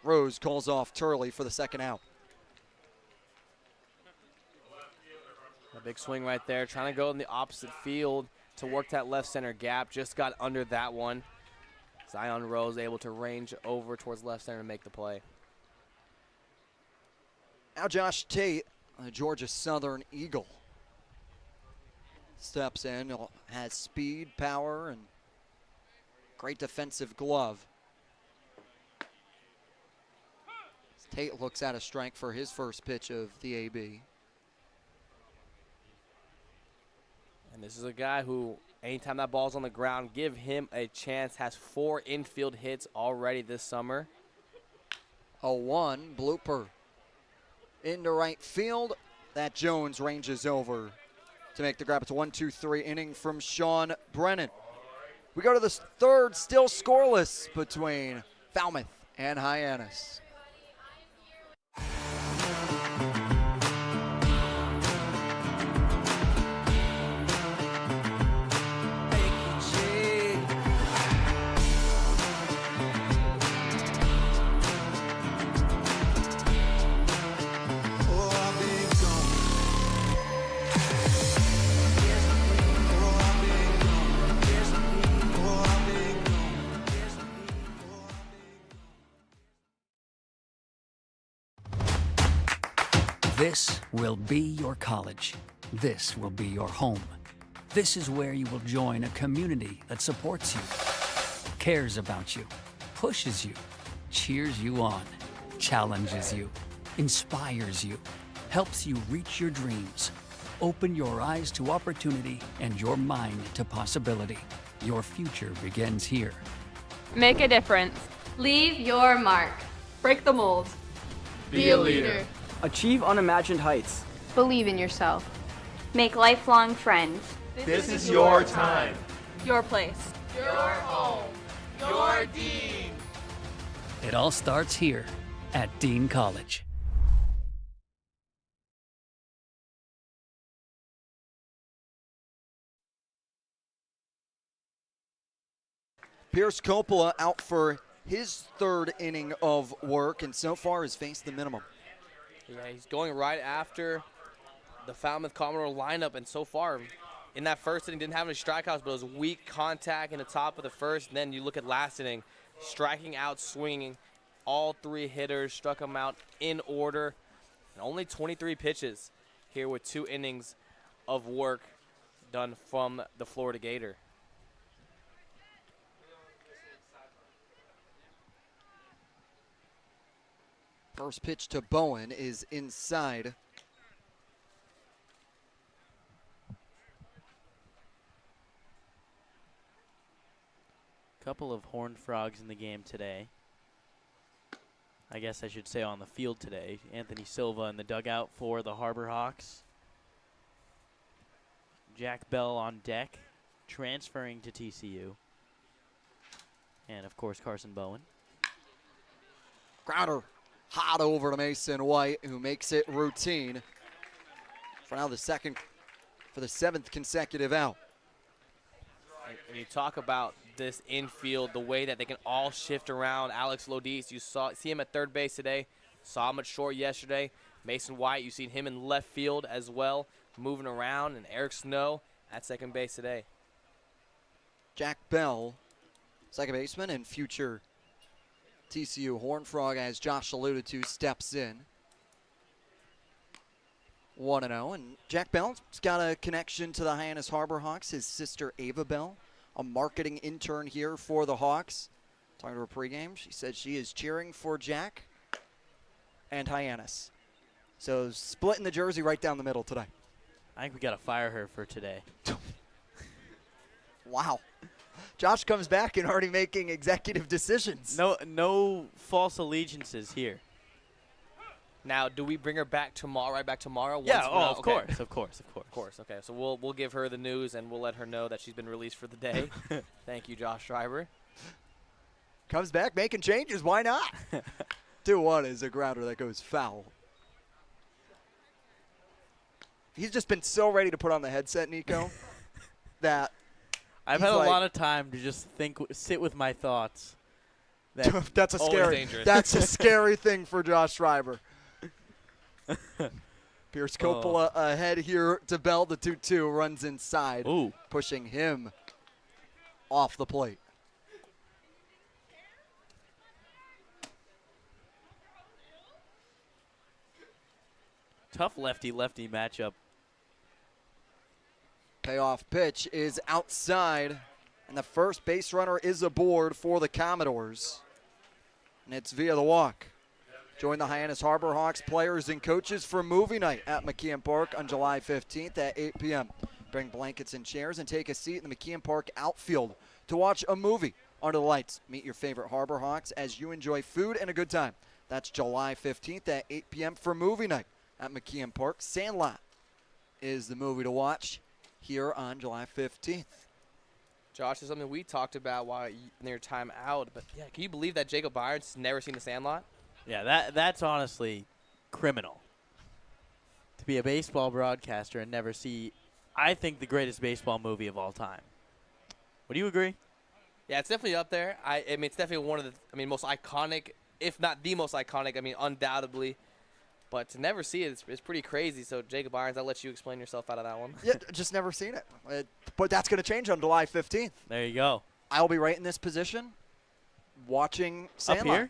Rose calls off Turley for the second out. A big swing right there, trying to go in the opposite field to work that left center gap. Just got under that one. Zion Rose able to range over towards left center and make the play. Now Josh Tate, a Georgia Southern Eagle, steps in, has speed, power, and great defensive glove. Tate looks at a strike for his first pitch of the AB. And this is a guy who, anytime that ball's on the ground, give him a chance. Has 4 infield hits already this summer. A 1 blooper into right field. That Jones ranges over to make the grab. It's a 1-2-3 inning from Sean Brennan. We go to the third, still scoreless between Falmouth and Hyannis. This will be your college. This will be your home. This is where you will join a community that supports you, cares about you, pushes you, cheers you on, challenges you, inspires you, helps you reach your dreams. Open your eyes to opportunity and your mind to possibility. Your future begins here. Make a difference. Leave your mark. Break the mold. Be a leader. Achieve unimagined heights. Believe in yourself. Make lifelong friends. This is your time. Your place. Your home. Your Dean. It all starts here at Dean College. Pierce Coppola out for his third inning of work, and so far has faced the minimum. Yeah, he's going right after the Falmouth Commodore lineup, and so far in that first inning didn't have any strikeouts, but it was weak contact in the top of the first. And then you look at last inning, striking out, swinging. All 3 hitters struck him out in order. And only 23 pitches here with 2 innings of work done from the Florida Gator. First pitch to Bowen is inside. Couple of horned frogs in the game today. I guess I should say on the field today. Anthony Silva in the dugout for the Harbor Hawks. Jack Bell on deck, transferring to TCU. And, of course, Carson Bowen. Grounder hot over to Mason White, who makes it routine for now the 7th consecutive out. And you talk about this infield, the way that they can all shift around. Alex Lodis, you see him at third base today, saw him at short yesterday. Mason White, you've seen him in left field as well, moving around, and Eric Snow at second base today. Jack Bell, second baseman, and future TCU Horned Frog, as Josh alluded to, steps in. 1-0. And Jack Bell's got a connection to the Hyannis Harbor Hawks. His sister Ava Bell, a marketing intern here for the Hawks. Talking to her pregame, she said she is cheering for Jack and Hyannis. So splitting the jersey right down the middle today. I think we got to fire her for today. Wow. Josh comes back and already making executive decisions. No false allegiances here. Now, do we bring her back tomorrow? Right back tomorrow? Yeah. Once Of course. Of course. Okay, so we'll give her the news and we'll let her know that she's been released for the day. Thank you, Josh Schreiber. Comes back making changes. Why not? 2-1 is a grounder that goes foul. He's just been so ready to put on the headset, Nico, that I've had a lot of time to just sit with my thoughts. That's a scary thing for Josh Schreiber. Pierce Coppola ahead here to Bell. The 2-2 runs inside, pushing him off the plate. Tough lefty-lefty matchup. Payoff pitch is outside, and the first base runner is aboard for the Commodores. And it's via the walk. Join the Hyannis Harbor Hawks players and coaches for movie night at McKeon Park on July 15th at 8 p.m. Bring blankets and chairs and take a seat in the McKeon Park outfield to watch a movie under the lights. Meet your favorite Harbor Hawks as you enjoy food and a good time. That's July 15th at 8 p.m. for movie night at McKeon Park. Sandlot is the movie to watch here on July 15th. Josh, is something we talked about while in your time out, but yeah, can you believe that Jacob Irons has never seen The Sandlot? Yeah, that's honestly criminal. To be a baseball broadcaster and never see, I think, the greatest baseball movie of all time. Would you agree? Yeah, it's definitely up there. I mean, it's definitely one of the, most iconic, if not the most iconic, undoubtedly. But to never see it, it's pretty crazy. So, Jacob Irons, I'll let you explain yourself out of that one. Yeah, just never seen it. But that's going to change on July 15th. There you go. I'll be right in this position watching Sandlot. Up here?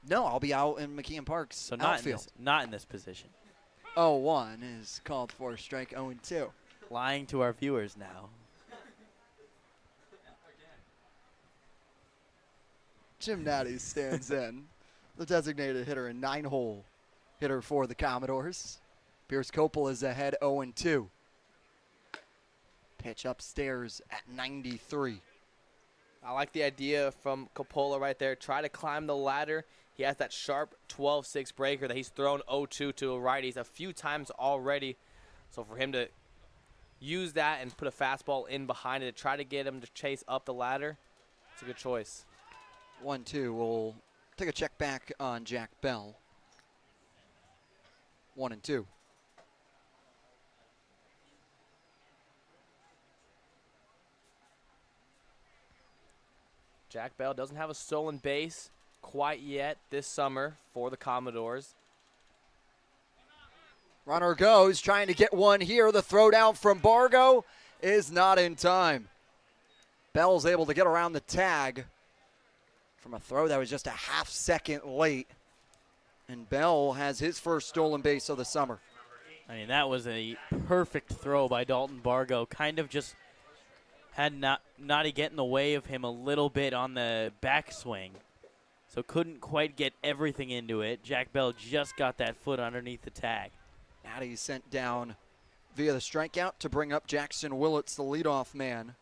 No, I'll be out in McKeon Park's so outfield. Not in this position. 0-1 is called for strike 0-2. Lying to our viewers now. Jim Natty stands in. The designated hitter, a 9-hole hitter for the Commodores. Pierce Coppola is ahead 0-2. Pitch upstairs at 93. I like the idea from Coppola right there. Try to climb the ladder. He has that sharp 12-6 breaker that he's thrown 0-2 to righties a few times already. So for him to use that and put a fastball in behind it to try to get him to chase up the ladder, it's a good choice. 1-2. We'll take a check back on Jack Bell. 1-2. Jack Bell doesn't have a stolen base quite yet this summer for the Commodores. Runner goes, trying to get one here. The throw down from Bargo is not in time. Bell's able to get around the tag from a throw that was just a half second late. And Bell has his first stolen base of the summer. I mean, that was a perfect throw by Dalton Bargo. Kind of just had Nottie get in the way of him a little bit on the backswing. So couldn't quite get everything into it. Jack Bell just got that foot underneath the tag. Natty sent down via the strikeout to bring up Jackson Willits, the leadoff man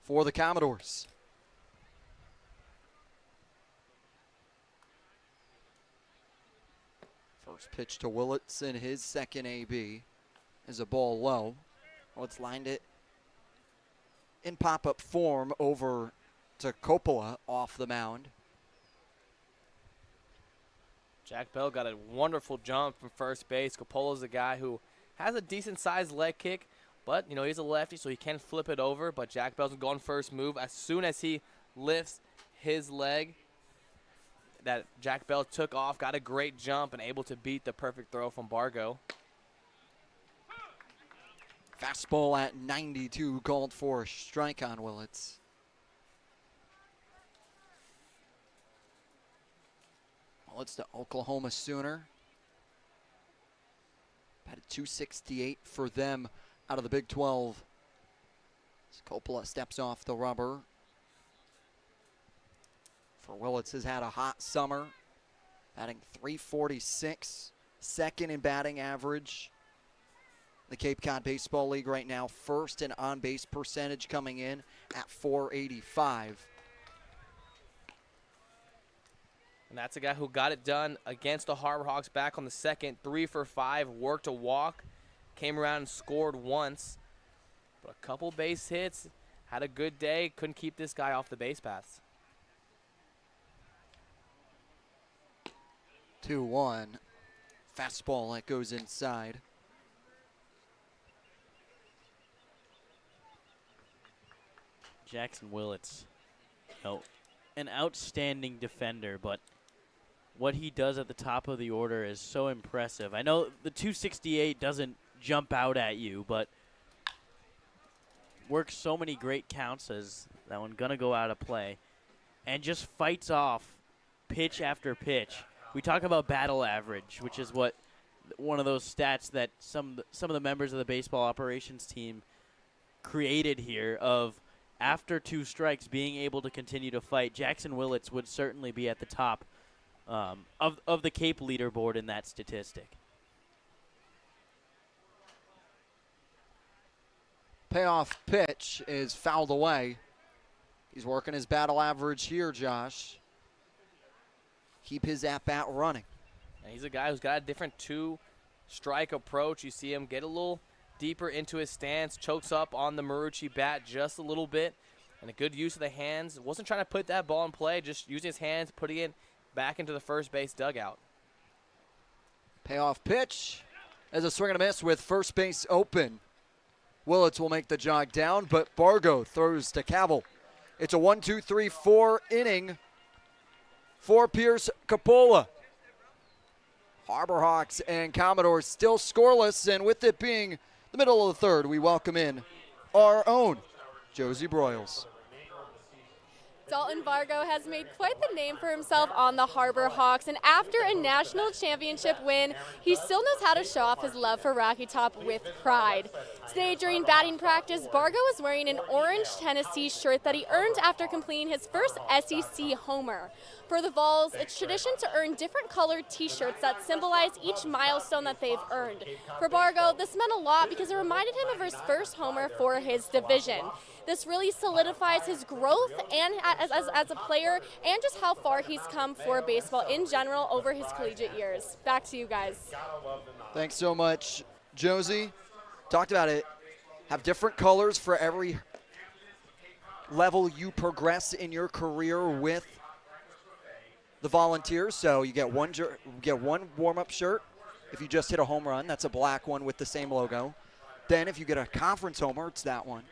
for the Commodores. First pitch to Willits in his second AB is a ball low. Willits lined it in pop-up form over to Coppola off the mound. Jack Bell got a wonderful jump from first base. Coppola's a guy who has a decent-sized leg kick, but, he's a lefty, so he can flip it over. But Jack Bell's going first move. As soon as he lifts his leg, that Jack Bell took off, got a great jump, and able to beat the perfect throw from Bargo. Fastball at 92 called for a strike on Willits. Willits, the Oklahoma Sooner. At a 268 for them out of the Big 12. As Coppola steps off the rubber. For Willits has had a hot summer, batting .346, second in batting average. The Cape Cod Baseball League right now, first in on-base percentage coming in at .485. And that's a guy who got it done against the Harbor Hawks back on the second. 3 for 5, worked a walk, came around and scored once. But a couple base hits, had a good day, couldn't keep this guy off the base paths. 2-1. Fastball that goes inside. Jackson Willits, an outstanding defender, but what he does at the top of the order is so impressive. I know the 268 doesn't jump out at you, but works so many great counts as that one gonna go out of play, and just fights off pitch after pitch. We talk about battle average, which is what one of those stats that some of the members of the baseball operations team created here of after 2 strikes being able to continue to fight. Jackson Willits would certainly be at the top of the Cape leaderboard in that statistic. Payoff pitch is fouled away. He's working his battle average here, Josh. Keep his at-bat running. And he's a guy who's got a different 2-strike approach. You see him get a little deeper into his stance, chokes up on the Marucci bat just a little bit, and a good use of the hands. Wasn't trying to put that ball in play, just using his hands, putting it back into the first base dugout. Payoff pitch as a swing and a miss with first base open. Willits will make the jog down, but Bargo throws to Cavill. It's a 1-2-3-4 inning for Pierce Coppola. Harbor Hawks and Commodores still scoreless, and with it being the middle of the third, we welcome in our own Josie Broyles. Dalton Vargo has made quite the name for himself on the Harbor Hawks, and after a national championship win, he still knows how to show off his love for Rocky Top with pride. Today during batting practice, Vargo was wearing an orange Tennessee shirt that he earned after completing his first SEC homer. For the Vols, it's tradition to earn different colored t-shirts that symbolize each milestone that they've earned. For Vargo, this meant a lot because it reminded him of his first homer for his division. This really solidifies his growth and as a player and just how far he's come for baseball in general over his collegiate years. Back to you guys. Thanks so much, Josie. Talked about it. Have different colors for every level you progress in your career with the Volunteers. So you get one warm-up shirt. If you just hit a home run, that's a black one with the same logo. Then if you get a conference homer, it's that one.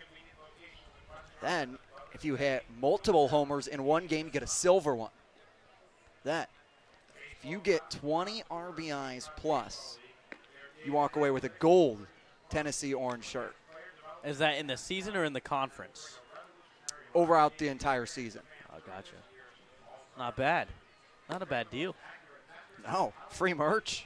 Then if you hit multiple homers in one game, you get a silver one. Then if you get 20 RBIs plus, you walk away with a gold Tennessee orange shirt. Is that in the season or in the conference? Over the entire season. Oh, gotcha. Not bad. Not a bad deal. No, free merch.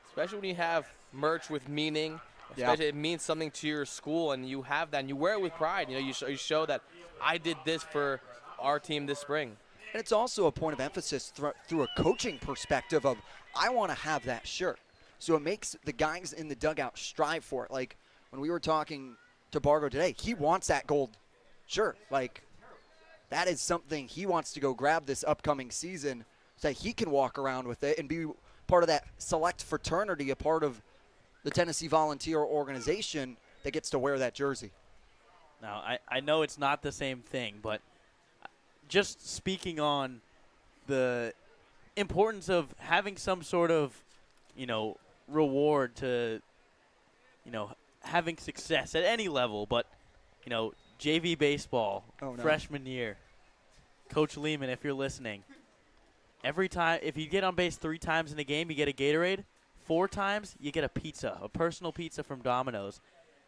Especially when you have merch with meaning. Especially it means something to your school, and you have that, and you wear it with pride. You know, you show that I did this for our team this spring. And it's also a point of emphasis through a coaching perspective of, I want to have that shirt. So it makes the guys in the dugout strive for it. Like when we were talking to Bargo today, he wants that gold shirt. Like that is something he wants to go grab this upcoming season so that he can walk around with it and be part of that select fraternity, a part of the Tennessee Volunteer organization that gets to wear that jersey. Now, I know it's not the same thing, but just speaking on the importance of having some sort of, reward to, having success at any level, but, JV baseball, freshman year, Coach Lehman, if you're listening, every time, if you get on base 3 times in a game, you get a Gatorade. 4 times, you get a pizza, a personal pizza from Domino's.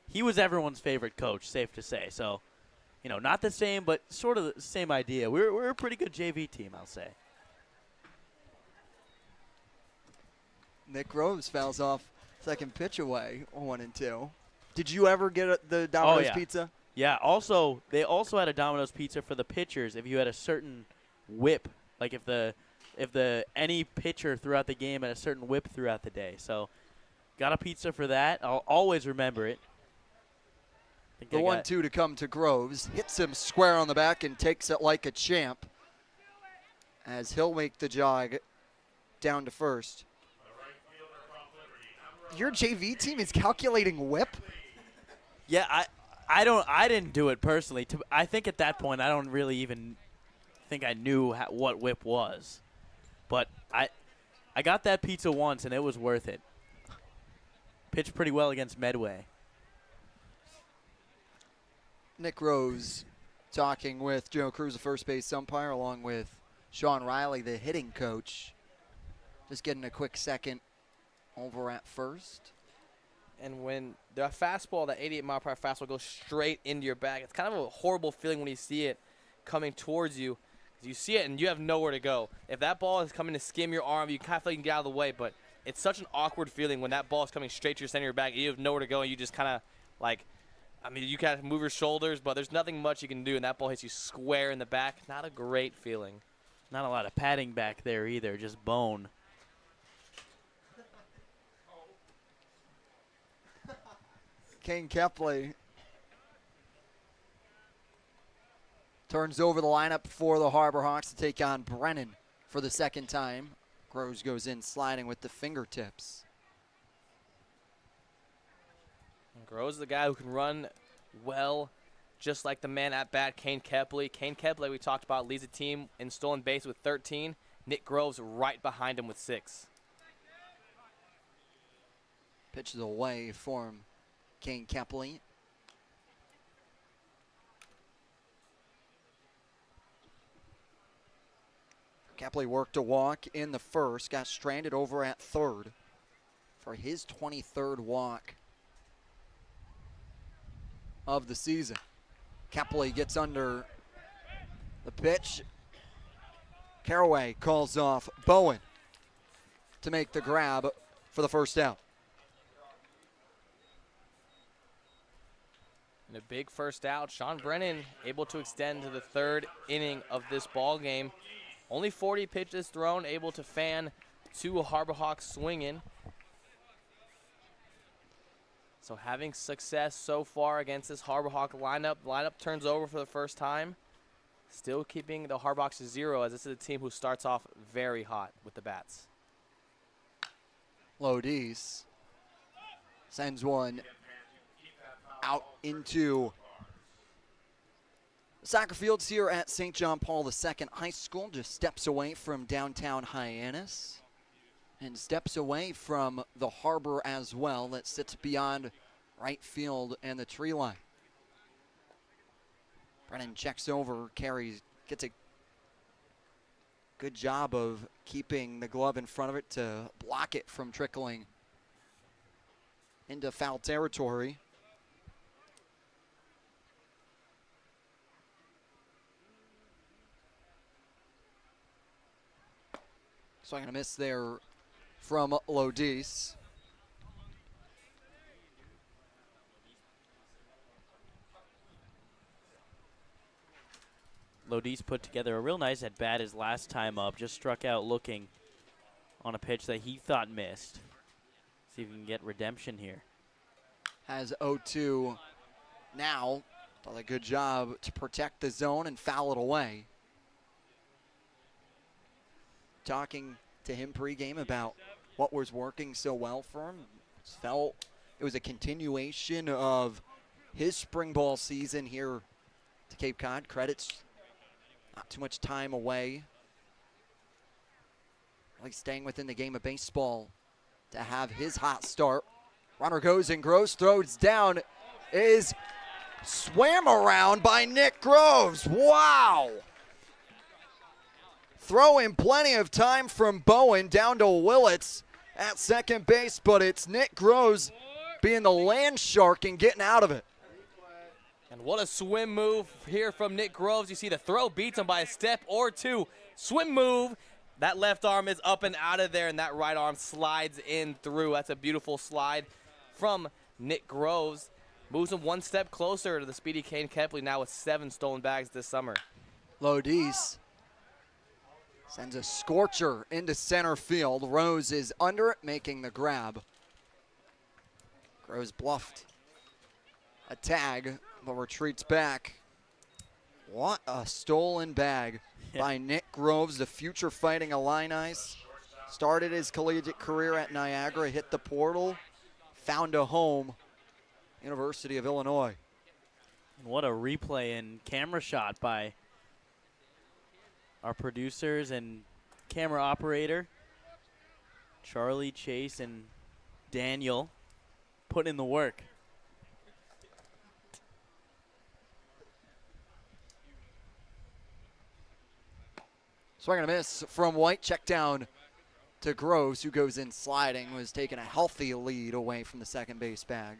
He was everyone's favorite coach, safe to say. So, not the same, but sort of the same idea. We're a pretty good JV team, I'll say. Nick Groves fouls off second pitch away, 1-2. Did you ever get the Domino's pizza? Yeah. Also, they also had a Domino's pizza for the pitchers if you had a certain whip, like if any pitcher throughout the game had a certain whip throughout the day. So, got a pizza for that. I'll always remember it. The 1-2 to come to Groves. Hits him square on the back and takes it like a champ as he'll make the jog down to first. Your JV team is calculating whip? Yeah, I didn't do it personally. I think at that point I don't really even think I knew what whip was. But I got that pizza once and it was worth it. Pitched pretty well against Medway. Nick Rose talking with Joe Cruz, the first base umpire, along with Sean Riley, the hitting coach. Just getting a quick second over at first. And when the fastball, that 88-mile-per-hour fastball, goes straight into your bag, it's kind of a horrible feeling when you see it coming towards you. You see it, and you have nowhere to go. If that ball is coming to skim your arm, you kind of feel like you can get out of the way, but it's such an awkward feeling when that ball is coming straight to your center of your bag, and you have nowhere to go, and you just kind of, like, I mean, you kind of move your shoulders, but there's nothing much you can do, and that ball hits you square in the back. Not a great feeling. Not a lot of padding back there either, just bone. Kane Kepley turns over the lineup for the Harbor Hawks to take on Brennan for the second time. Groves goes in sliding with the fingertips. And Groves is the guy who can run well, just like the man at bat, Kane Kepley. Kane Kepley, we talked about, leads the team in stolen base with 13. Nick Groves right behind him with 6. Pitches away for Kane Kepley. Kepley worked a walk in the first, got stranded over at third for his 23rd walk of the season. Kepley gets under the pitch. Caraway calls off Bowen to make the grab for the first out. And a big first out. Sean Brennan able to extend to the 3rd inning of this ball game. Only 40 pitches thrown, able to fan 2 Harbor Hawks swinging. So having success so far against this Harbor Hawk lineup. The lineup turns over for the first time. Still keeping the Harbor Hawks to 0, as this is a team who starts off very hot with the bats. Lodice sends one out into soccer fields here at St. John Paul II High School, just steps away from downtown Hyannis and steps away from the harbor as well that sits beyond right field and the tree line. Brennan checks over, carries, gets a good job of keeping the glove in front of it to block it from trickling into foul territory. So I'm going to miss there from Lodice. Lodice put together a real nice at bat his last time up. Just struck out looking on a pitch that he thought missed. See if we can get redemption here. Has 0-2 now. Does a good job to protect the zone and foul it away. Talking to him pregame about what was working so well for him. Felt it was a continuation of his spring ball season here to Cape Cod. Credits, not too much time away. Really staying within the game of baseball to have his hot start. Runner goes and Groves throws down. Is swam around by Nick Groves. Wow! Throw in plenty of time from Bowen down to Willits at second base, but it's Nick Groves being the land shark and getting out of it. And what a swim move here from Nick Groves. You see the throw beats him by a step or two. Swim move, That left arm is up and out of there, and that right arm slides in through. That's a beautiful slide from Nick Groves. Moves him one step closer to the speedy Kane Kepley, now with 7 stolen bags this summer. Lodice sends a scorcher into center field. Rose is under it, making the grab. Groves bluffed a tag, but retreats back. What a stolen bag by Nick Groves, the future Fighting Illini. Started his collegiate career at Niagara, hit the portal, found a home, University of Illinois. And what a replay and camera shot by our producers and camera operator, Charlie, Chase, and Daniel, put in the work. Swing and a miss from White. Check down to Groves, who goes in sliding, was taking a healthy lead away from the second base bag.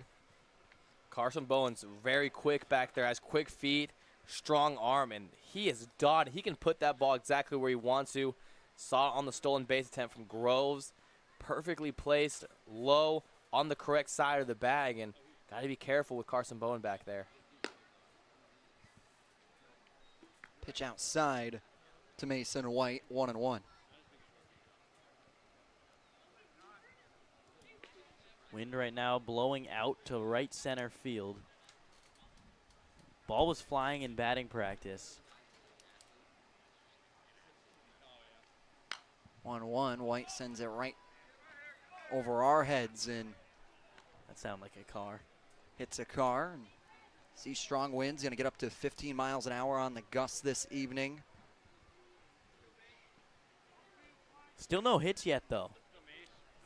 Carson Bowen's very quick back there, has quick feet, strong arm, and he is dotted. He can put that ball exactly where he wants to. Saw it on the stolen base attempt from Groves. Perfectly placed, low, on the correct side of the bag, and got to be careful with Carson Bowen back there. Pitch outside to Mason White, 1-1. Wind right now blowing out to right center field. Ball was flying in batting practice. 1-1. White sends it right over our heads and that sounded like a car. Hits a car. And see strong winds, going to get up to 15 miles an hour on the gust this evening. Still no hits yet, though,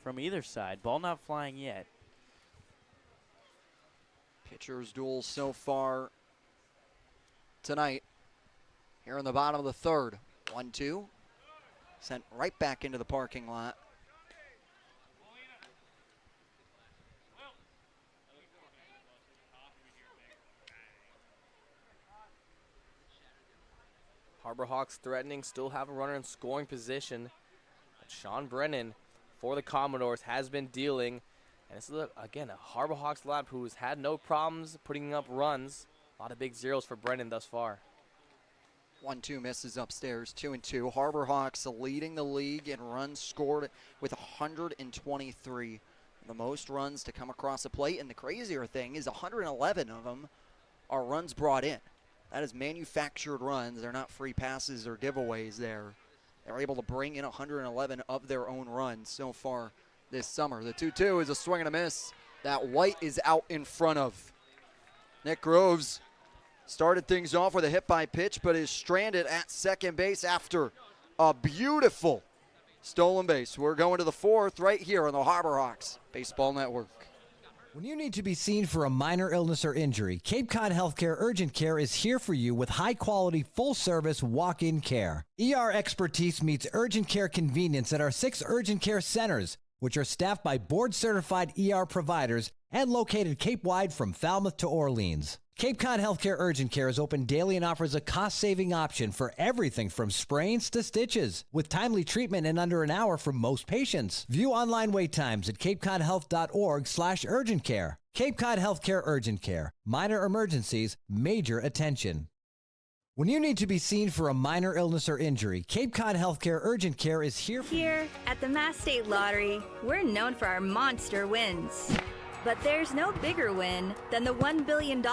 from either side. Ball not flying yet. Pitchers duel so far tonight. Here in the bottom of the third. 1-2. Sent right back into the parking lot. Harbor Hawks threatening, still have a runner in scoring position. But Sean Brennan for the Commodores has been dealing. And this is, again, a Harbor Hawks lineup who's had no problems putting up runs. A lot of big zeros for Brennan thus far. 1-2 misses upstairs, 2-2. Harbor Hawks leading the league in runs scored with 123. The most runs to come across the plate. And the crazier thing is 111 of them are runs brought in. That is manufactured runs. They're not free passes or giveaways there. They're able to bring in 111 of their own runs so far this summer. The 2-2 is a swing and a miss that White is out in front of. Nick Groves started things off with a hit by pitch, but is stranded at second base after a beautiful stolen base. We're going to the fourth right here on the Harbor Hawks Baseball Network. When you need to be seen for a minor illness or injury, Cape Cod Healthcare Urgent Care is here for you with high-quality, full-service walk-in care. ER expertise meets urgent care convenience at our 6 urgent care centers, which are staffed by board-certified ER providers and located Cape-wide from Falmouth to Orleans. Cape Cod Healthcare Urgent Care is open daily and offers a cost-saving option for everything from sprains to stitches, with timely treatment in under an hour for most patients. View online wait times at capecodhealth.org/urgent care. Cape Cod Healthcare Urgent Care. Minor emergencies, major attention. When you need to be seen for a minor illness or injury, Cape Cod Healthcare Urgent Care is here for you. Here at the Mass State Lottery, we're known for our monster wins. But there's no bigger win than the $1 billion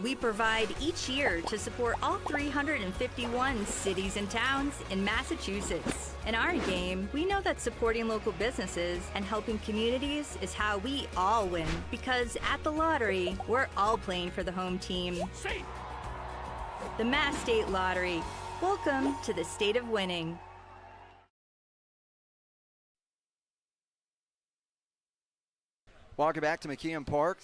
we provide each year to support all 351 cities and towns in Massachusetts. In our game, we know that supporting local businesses and helping communities is how we all win. Because at the lottery, we're all playing for the home team. The Mass State Lottery. Welcome to the state of winning. Welcome back to McKeon Park.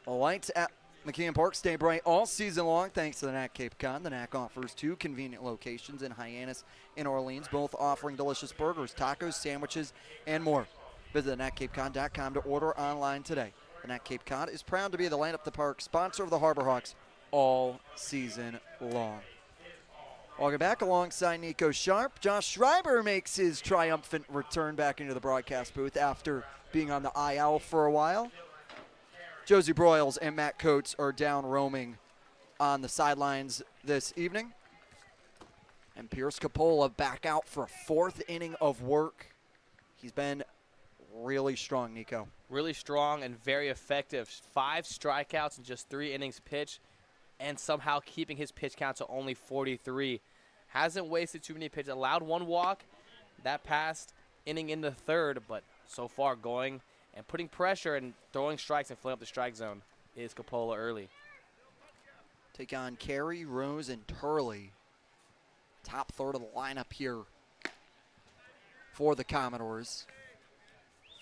The lights at McKeon Park stay bright all season long thanks to the NAC Cape Cod. The NAC offers 2 convenient locations in Hyannis and Orleans, both offering delicious burgers, tacos, sandwiches, and more. Visit thenacapecod.com to order online today. The NAC Cape Cod is proud to be the Light Up the Park sponsor of the Harbor Hawks all season long. Welcome back alongside Nico Sharp. Josh Schreiber makes his triumphant return back into the broadcast booth after being on the IL for a while. Josie Broyles and Matt Coates are down roaming on the sidelines this evening. And Pierce Coppola back out for a fourth inning of work. He's been really strong, Nico. Really strong and very effective. 5 strikeouts in just 3 innings pitched, and somehow keeping his pitch count to only 43. Hasn't wasted too many pitches. Allowed 1 walk. That past inning in the 3rd, but so far going and putting pressure and throwing strikes and filling up the strike zone is Coppola early. Take on Carey, Rose, and Turley. Top third of the lineup here for the Commodores.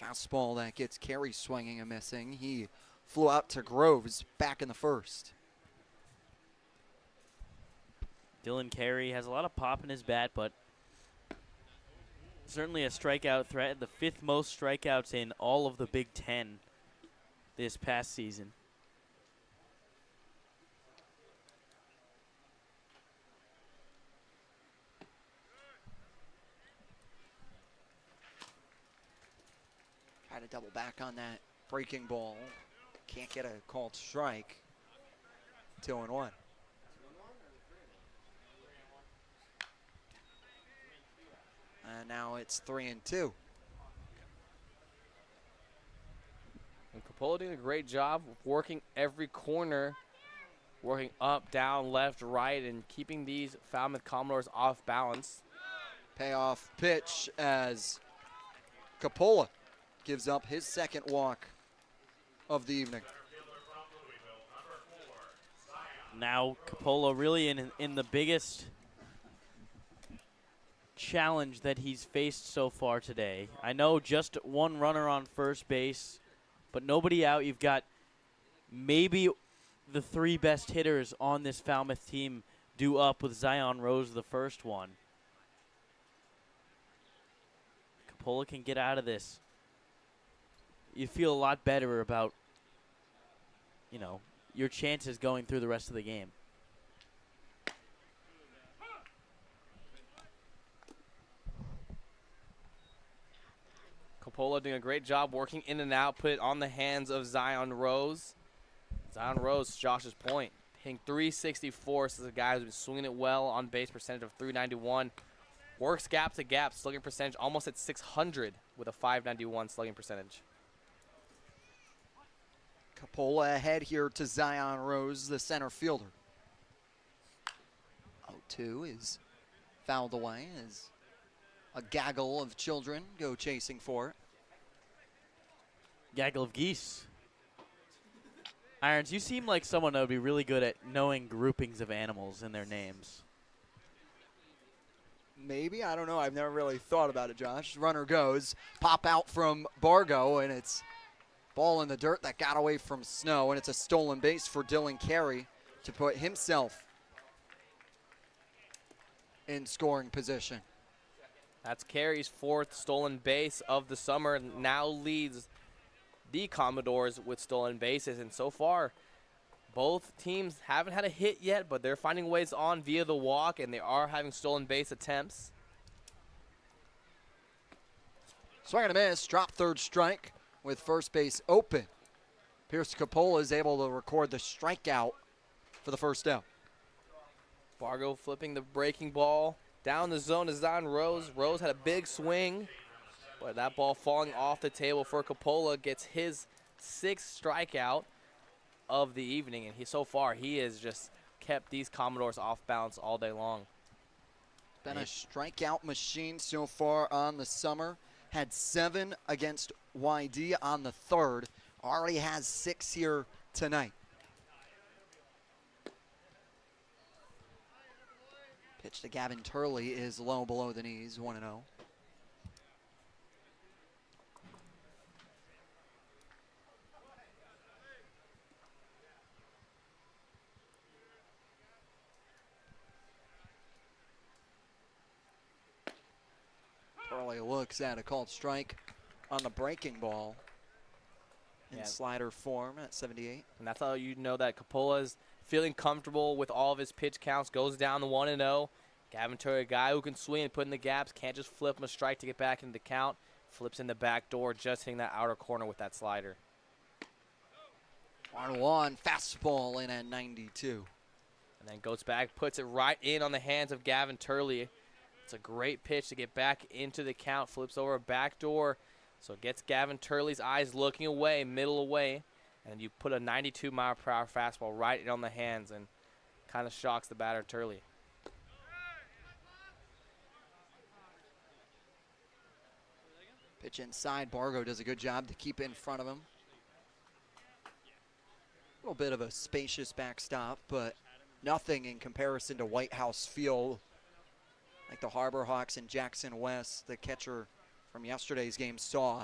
Fastball that gets Carey swinging and missing. He flew out to Groves back in the 1st. Dylan Carey has a lot of pop in his bat, but certainly a strikeout threat. The 5th most strikeouts in all of the Big Ten this past season. Try to double back on that breaking ball. Can't get a called strike. 2-1. And now it's 3-2. And Coppola doing a great job of working every corner, working up, down, left, right, and keeping these Falmouth Commodores off balance. Payoff pitch as Coppola gives up his 2nd walk of the evening. Now Coppola really in the biggest challenge that he's faced so far today. I know just 1 runner on first base, but nobody out. You've got maybe the 3 best hitters on this Falmouth team due up with Zion Rose, the first one. Coppola can get out of this. You feel a lot better about, your chances going through the rest of the game. Coppola doing a great job working in and out, put it on the hands of Zion Rose. Zion Rose, Josh's point, hitting .364. This is a guy who's been swinging it well, on base percentage of .391. Works gap to gap, slugging percentage almost at .600 with a .591 slugging percentage. Coppola ahead here to Zion Rose, the center fielder. 0-2 is fouled away as a gaggle of children go chasing for it. Gaggle of geese. Irons, you seem like someone that would be really good at knowing groupings of animals in their names. Maybe, I don't know. I've never really thought about it, Josh. Runner goes, pop out from Bargo, and it's ball in the dirt that got away from Snow, and it's a stolen base for Dylan Carey to put himself in scoring position. That's Carey's 4th stolen base of the summer, now leads the Commodores with stolen bases. And so far, both teams haven't had a hit yet, but they're finding ways on via the walk, and they are having stolen base attempts. Swing and a miss, drop 3rd strike with first base open. Pierce Coppola is able to record the strikeout for the 1st out. Bargo flipping the breaking ball down the zone to Zion Rose. Rose had a big swing, but that ball falling off the table for Coppola gets his 6th strikeout of the evening, and so far he has just kept these Commodores off balance all day long. Been a strikeout machine so far on the summer. Had 7 against YD on the 3rd. Already has 6 here tonight. Pitch to Gavin Turley is low below the knees, 1-0. Turley looks at a called strike on the breaking ball in slider form at 78. And that's how you know that Coppola's feeling comfortable with all of his pitch counts, goes down the 1-0, Gavin Turley, a guy who can swing and put in the gaps, can't just flip him a strike to get back into the count. Flips in the back door, just hitting that outer corner with that slider. 1-1, fastball in at 92. And then goes back, puts it right in on the hands of Gavin Turley. It's a great pitch to get back into the count. Flips over a back door. So it gets Gavin Turley's eyes looking away, middle away. And you put a 92-mile-per-hour fastball right in on the hands and kind of shocks the batter, Turley. Pitch inside. Bargo does a good job to keep it in front of him. A little bit of a spacious backstop, but nothing in comparison to White House Field. Like the Harbor Hawks and Jackson West, the catcher from yesterday's game, saw.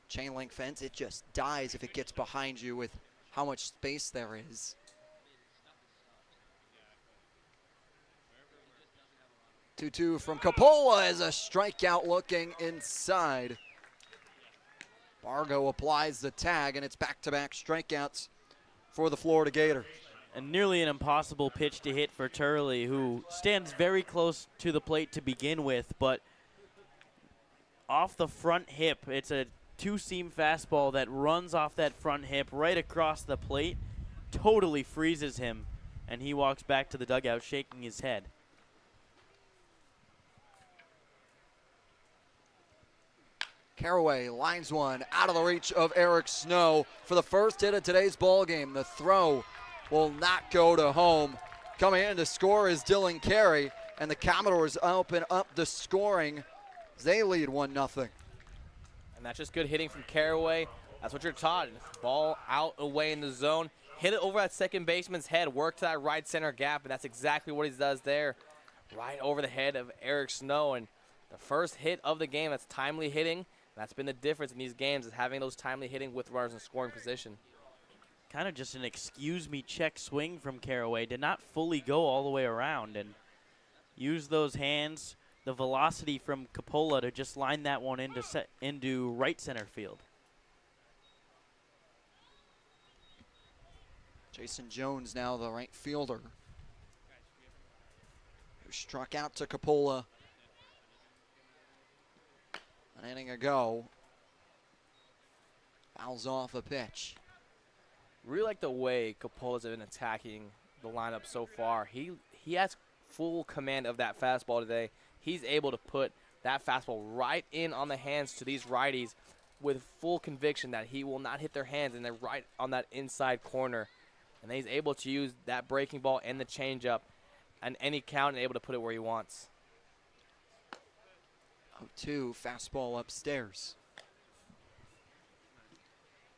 Chain link fence, it just dies if it gets behind you with how much space there is. Two from Coppola is a strikeout looking inside. Bargo applies the tag, and it's back-to-back strikeouts for the Florida Gator. And nearly an impossible pitch to hit for Turley, who stands very close to the plate to begin with, but off the front hip, it's a two-seam fastball that runs off that front hip right across the plate, totally freezes him, and he walks back to the dugout shaking his head. Caraway lines one out of the reach of Eric Snow for the first hit of today's ball game. The throw will not go to home. Coming in to score is Dylan Carey, and the Commodores open up the scoring as they lead 1-0. And that's just good hitting from Caraway. That's what you're taught. Ball out, away in the zone. Hit it over that second baseman's head. Work to that right center gap, and that's exactly what he does there. Right over the head of Eric Snow. And the first hit of the game, that's timely hitting. That's been the difference in these games, is having those timely hitting with runners in scoring position. Kind of just an excuse-me check swing from Caraway. Did not fully go all the way around and use those hands, the velocity from Coppola to just line that one into right center field. Jason Jones now the right fielder, who struck out to Coppola an inning ago. Fouls off a pitch. Really like the way Coppola's been attacking the lineup so far. He has full command of that fastball today. He's able to put that fastball right in on the hands to these righties with full conviction that he will not hit their hands, and they're right on that inside corner. And then he's able to use that breaking ball and the changeup and any count and able to put it where he wants. 0-2, fastball upstairs.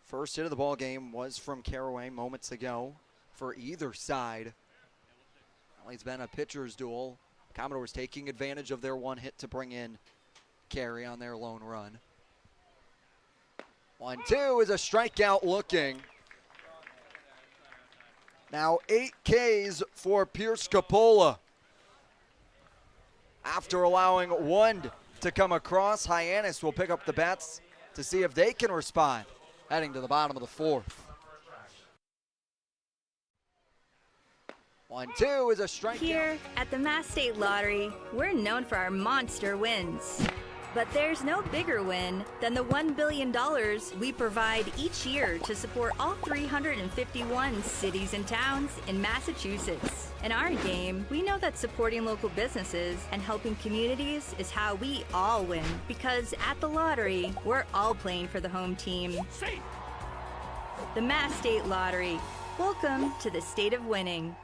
First hit of the ball game was from Caraway moments ago for either side. Well, it's been a pitcher's duel. Commodores taking advantage of their one hit to bring in Carey on their lone run. 1-2 is a strikeout looking. Now 8 Ks for Pierce Coppola. After allowing one to come across, Hyannis will pick up the bats to see if they can respond, heading to the bottom of the fourth. 1-2 is a strikeout. Here at the Mass State Lottery, we're known for our monster wins. But there's no bigger win than the $1 billion we provide each year to support all 351 cities and towns in Massachusetts. In our game, we know that supporting local businesses and helping communities is how we all win. Because at the lottery, we're all playing for the home team. The Mass State Lottery. Welcome to the state of winning.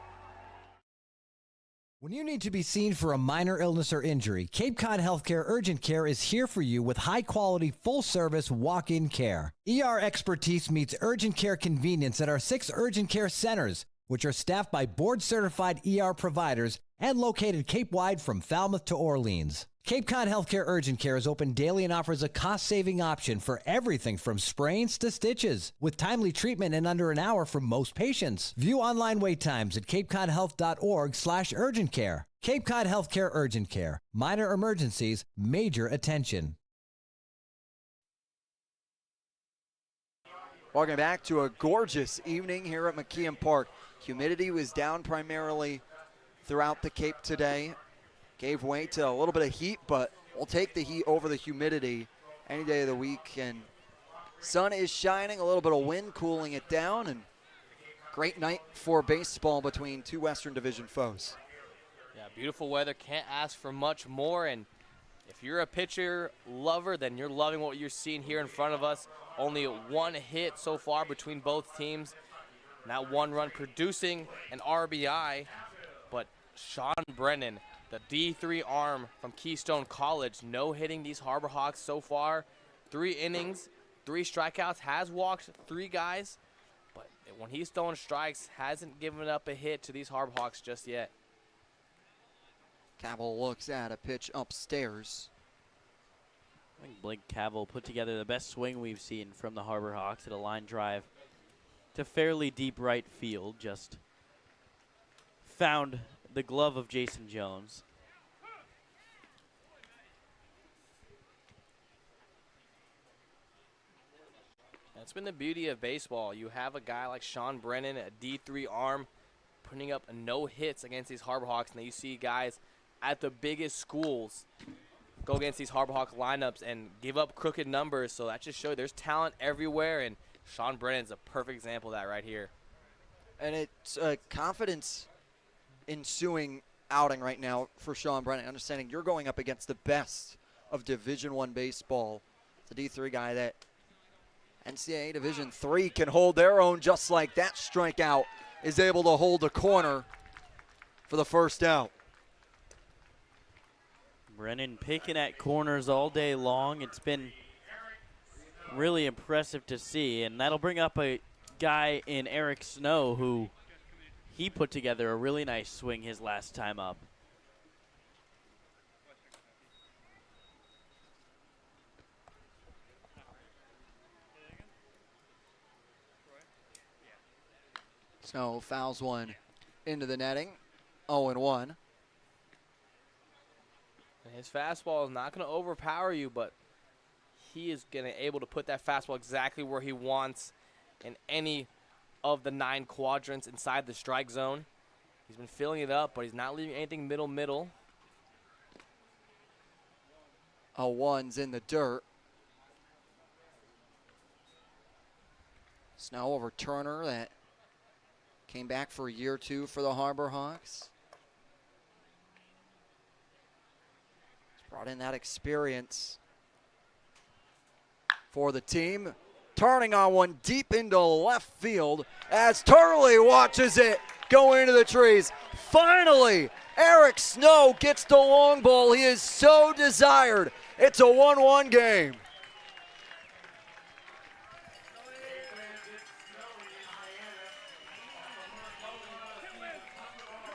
When you need to be seen for a minor illness or injury, Cape Cod Healthcare Urgent Care is here for you with high-quality, full-service walk-in care. ER expertise meets urgent care convenience at our 6 urgent care centers, which are staffed by board-certified ER providers and located Cape-wide from Falmouth to Orleans. Cape Cod Healthcare Urgent Care is open daily and offers a cost-saving option for everything from sprains to stitches, with timely treatment in under an hour for most patients. View online wait times at capecodhealth.org/urgent care. Cape Cod Healthcare Urgent Care. Minor emergencies, major attention. Welcome back to a gorgeous evening here at McKeon Park. Humidity was down primarily throughout the Cape today. gave way to a little bit of heat, but we'll take the heat over the humidity any day of the week. And sun is shining, a little bit of wind cooling it down, and great night for baseball between two Western Division foes. Yeah, beautiful weather. Can't ask for much more. And if you're a pitcher lover, then you're loving what you're seeing here in front of us. Only one hit so far between both teams. That one run producing an RBI. But Sean Brennan, the D3 arm from Keystone College, no hitting these Harbor Hawks so far. 3 innings, 3 strikeouts, has walked 3 guys. But when he's throwing strikes, hasn't given up a hit to these Harbor Hawks just yet. Cavill looks at a pitch upstairs. I think Blake Cavill put together the best swing we've seen from the Harbor Hawks at a line drive to fairly deep right field. Just found the glove of Jason Jones. That's been the beauty of baseball. You have a guy like Sean Brennan, a D3 arm, putting up no hits against these Harbor Hawks, and then you see guys at the biggest schools go against these Harbor Hawk lineups and give up crooked numbers. So that just shows there's talent everywhere, and Sean Brennan's a perfect example of that right here. And it's a confidence ensuing outing right now for Sean Brennan, understanding you're going up against the best of Division I baseball. It's a D3 guy that NCAA Division III can hold their own, just like that strikeout is able to hold a corner for the first out. Brennan picking at corners all day long. It's been really impressive to see, and that'll bring up a guy in Eric Snow who he put together a really nice swing his last time up. Snow fouls one into the netting, 0-1. His fastball is not going to overpower you, but he is going to able to put that fastball exactly where he wants in any of the 9 quadrants inside the strike zone. He's been filling it up, but he's not leaving anything middle. 0-1's in the dirt. Snow over Turner, that came back for a year or two for the Harbor Hawks. Brought in that experience for the team. Turning on one deep into left field as Turley watches it go into the trees. Finally, Eric Snow gets the long ball he is so desired. It's a 1-1 game.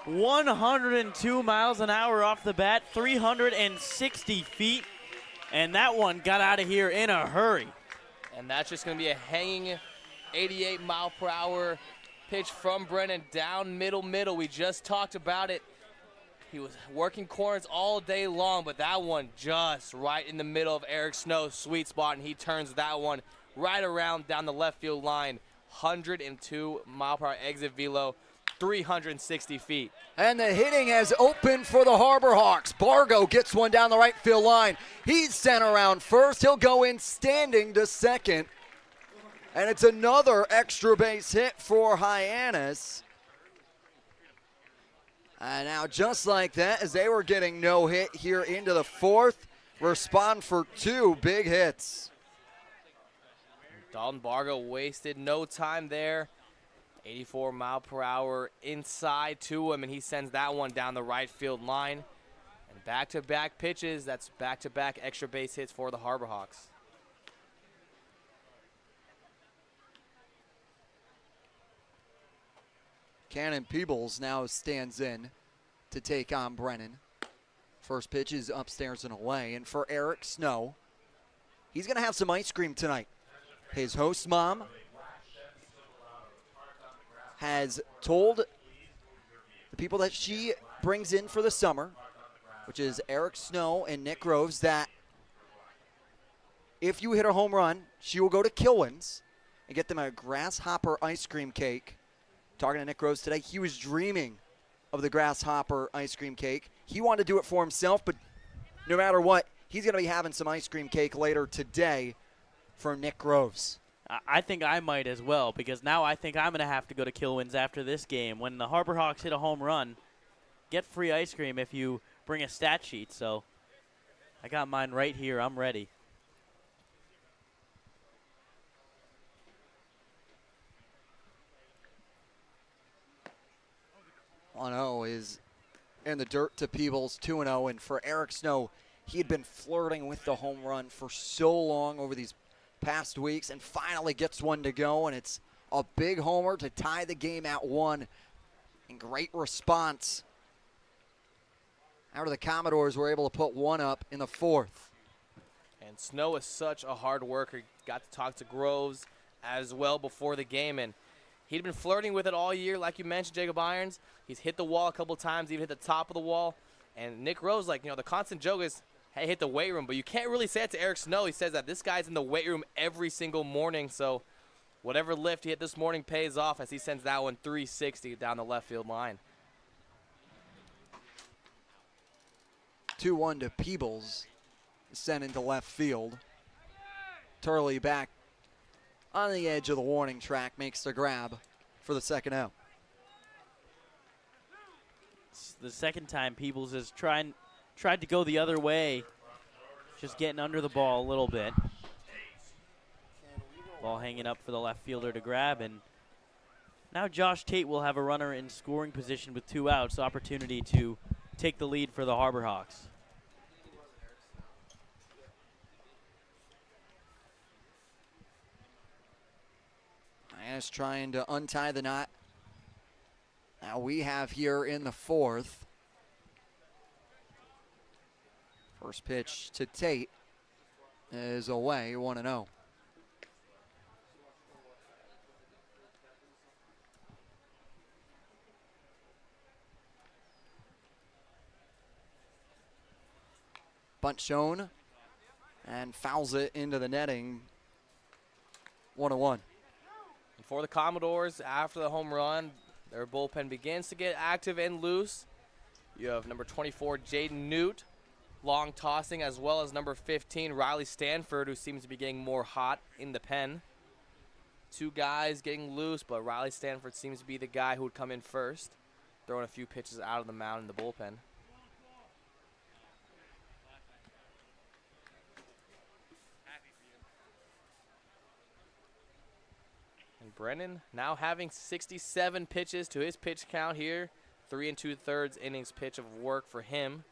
.102 miles an hour off the bat, 360 feet, and that one got out of here in a hurry. And that's just going to be a hanging 88-mile-per-hour pitch from Brennan down middle. We just talked about it. He was working corners all day long, but that one just right in the middle of Eric Snow's sweet spot, and he turns that one right around down the left field line. 102-mile-per-hour exit velo. 360 feet. And the hitting has opened for the Harbor Hawks. Bargo gets one down the right field line. He's sent around first. He'll go in standing to second. And it's another extra base hit for Hyannis. And now just like that, as they were getting no hit here into the 4th, respond for 2 big hits. Dalton Bargo wasted no time there. 84-mile-per-hour inside to him, and he sends that one down the right field line. And back-to-back pitches, that's back-to-back extra base hits for the Harbor Hawks. Cannon Peebles now stands in to take on Brennan. First pitch is upstairs and away, and for Eric Snow, he's going to have some ice cream tonight. His host mom has told the people that she brings in for the summer, which is Eric Snow and Nick Groves, that if you hit a home run, she will go to Kilwins and get them a grasshopper ice cream cake. Talking to Nick Groves today, he was dreaming of the grasshopper ice cream cake. He wanted to do it for himself, but no matter what, he's going to be having some ice cream cake later today from Nick Groves. I think I might as well, because now I think I'm going to have to go to Kilwins after this game. When the Harbor Hawks hit a home run, get free ice cream if you bring a stat sheet. So I got mine right here. I'm ready. Is in the dirt to Peebles, 2-0. And for Eric Snow, he had been flirting with the home run for so long over these past weeks and finally gets one to go. And it's a big homer to tie the game at 1. And great response after the Commodores were able to put one up in the 4th. And Snow is such a hard worker. Got to talk to Groves as well before the game. And he'd been flirting with it all year, like you mentioned, Jacob Irons. He's hit the wall a couple times, even hit the top of the wall. And Nick Rose, the constant joke is, hey, hit the weight room. But you can't really say it to Eric Snow. He says that this guy's in the weight room every single morning. So whatever lift he hit this morning pays off as he sends that one 360 down the left field line. 2-1 to Peebles, sent into left field. Turley back on the edge of the warning track, makes the grab for the second out. It's the second time Peebles has tried to go the other way, just getting under the ball a little bit. Ball hanging up for the left fielder to grab, and now Josh Tate will have a runner in scoring position with 2 outs, opportunity to take the lead for the Harbor Hawks. Hyannis trying to untie the knot. Now we have here in the 4th. First pitch to Tate is away, 1-0. Bunt shown and fouls it into the netting. 1-1. And for the Commodores, after the home run, their bullpen begins to get active and loose. You have number 24, Jaden Newt, long tossing, as well as number 15, Riley Stanford, who seems to be getting more hot in the pen. 2 guys getting loose, but Riley Stanford seems to be the guy who would come in first, throwing a few pitches out of the mound in the bullpen. And Brennan now having 67 pitches to his pitch count here. 3 2/3 innings pitch of work for him.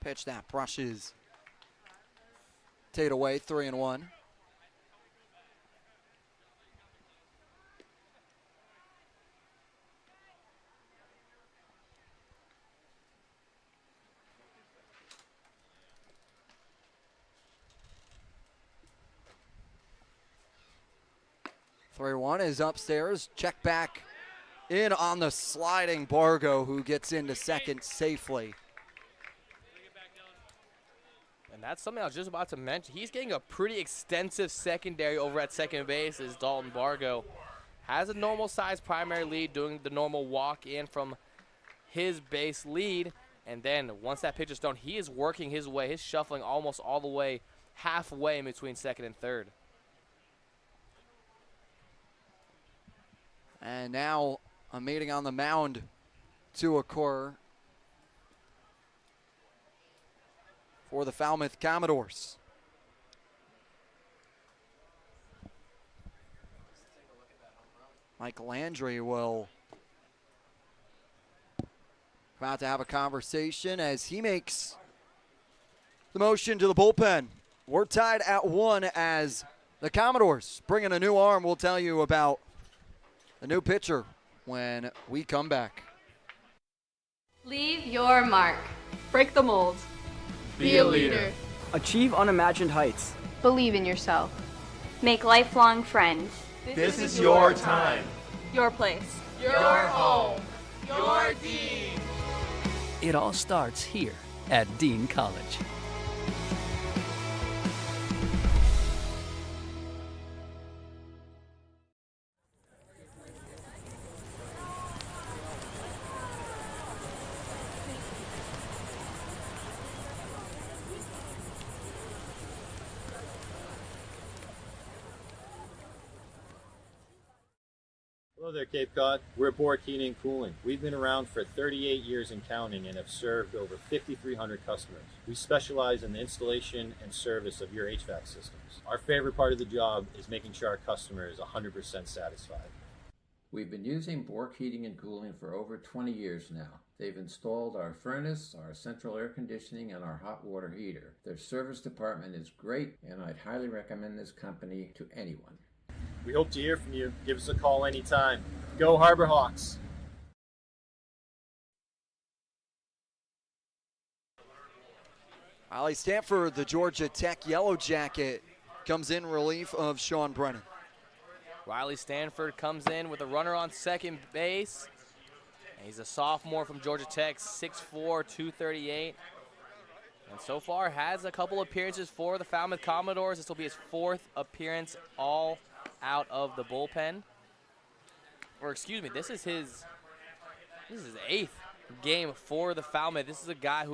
Pitch that brushes Tate away, 3-1. One is upstairs. Check back in on the sliding Bargo, who gets into second safely. And that's something I was just about to mention. He's getting a pretty extensive secondary over at second base as Dalton Bargo has a normal size primary lead, doing the normal walk in from his base lead. And then once that pitch is thrown, he is working his way. He's shuffling almost all the way halfway in between second and third. And now a meeting on the mound to occur for the Falmouth Commodores. Mike Landry will come out to have a conversation as he makes the motion to the bullpen. We're tied at 1 as the Commodores bring in a new arm. We'll tell you about the new pitcher when we come back. Leave your mark. Break the mold. Be a leader. Achieve unimagined heights. Believe in yourself. Make lifelong friends. This is your time. Your place. Your home. Your Dean. It all starts here at Dean College. Hello there, Cape Cod. We're Bork Heating and Cooling. We've been around for 38 years and counting and have served over 5,300 customers. We specialize in the installation and service of your HVAC systems. Our favorite part of the job is making sure our customer is 100% satisfied. We've been using Bork Heating and Cooling for over 20 years now. They've installed our furnace, our central air conditioning, and our hot water heater. Their service department is great, and I'd highly recommend this company to anyone. We hope to hear from you. Give us a call anytime. Go Harbor Hawks! Riley Stanford, the Georgia Tech Yellow Jacket, comes in relief of Sean Brennan. Riley Stanford comes in with a runner on second base. And he's a sophomore from Georgia Tech, 6'4", 238. And so far has a couple appearances for the Falmouth Commodores. This will be his 4th appearance all out of the bullpen. Or excuse me, this is his 8th game for the Falmouth. This is a guy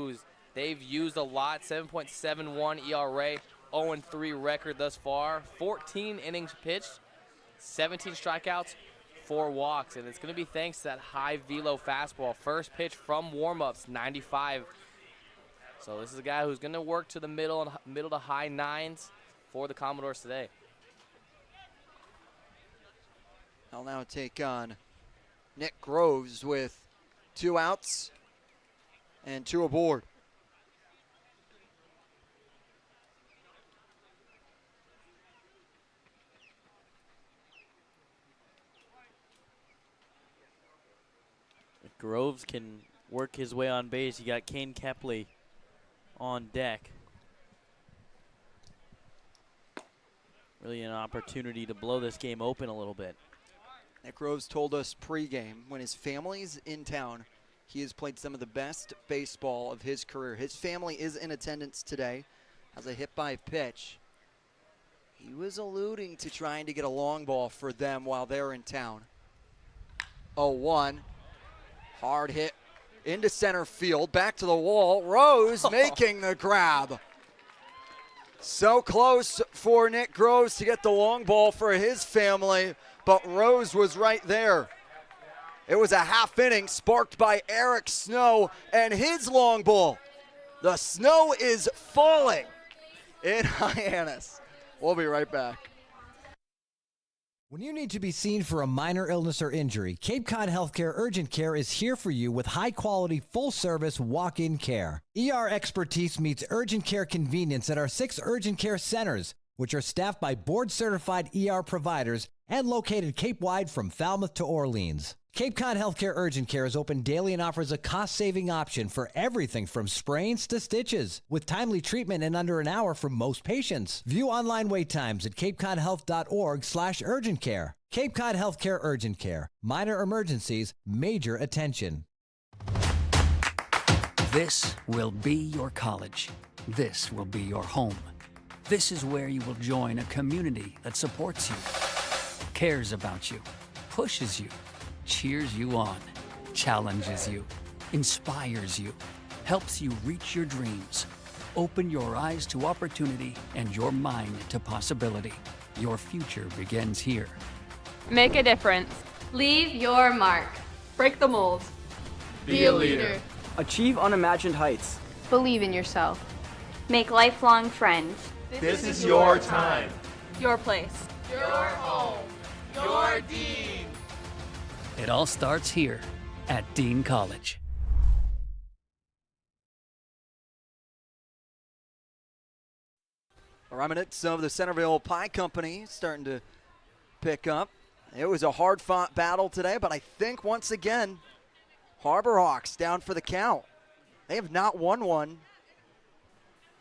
they've used a lot, 7.71 ERA, 0-3 record thus far, 14 innings pitched, 17 strikeouts, 4 walks, and it's going to be thanks to that high velo fastball. First pitch from warm-ups, 95. So this is a guy who's going to work to the middle to high 9s for the Commodores today. I'll now take on Nick Groves with 2 outs and 2 aboard. If Groves can work his way on base, you got Kane Kepley on deck. Really an opportunity to blow this game open a little bit. Nick Groves told us pregame when his family's in town, he has played some of the best baseball of his career. His family is in attendance today as a hit by pitch. He was alluding to trying to get a long ball for them while they're in town. 0-1, hard hit into center field, back to the wall. Rose making the grab. So close for Nick Groves to get the long ball for his family, but Rose was right there. It was a half inning sparked by Eric Snow and his long ball. The snow is falling in Hyannis. We'll be right back. When you need to be seen for a minor illness or injury, Cape Cod Healthcare Urgent Care is here for you with high-quality, full-service walk-in care. ER expertise meets urgent care convenience at our 6 urgent care centers, which are staffed by board-certified ER providers and located Cape-wide from Falmouth to Orleans. Cape Cod Healthcare Urgent Care is open daily and offers a cost-saving option for everything from sprains to stitches, with timely treatment in under an hour for most patients. View online wait times at capecodhealth.org/urgent care. Cape Cod Healthcare Urgent Care. Minor emergencies, major attention. This will be your college. This will be your home. This is where you will join a community that supports you, cares about you, pushes you, cheers you on, challenges you, inspires you, helps you reach your dreams. Open your eyes to opportunity and your mind to possibility. Your future begins here. Make a difference. Leave your mark. Break the mold. Be a leader. Achieve unimagined heights. Believe in yourself. Make lifelong friends. This is your time. Your place. Your home. Your Dean. It all starts here at Dean College. The remnants of the Centerville Pie Company starting to pick up. It was a hard-fought battle today, but I think once again, Harbor Hawks down for the count. They have not won one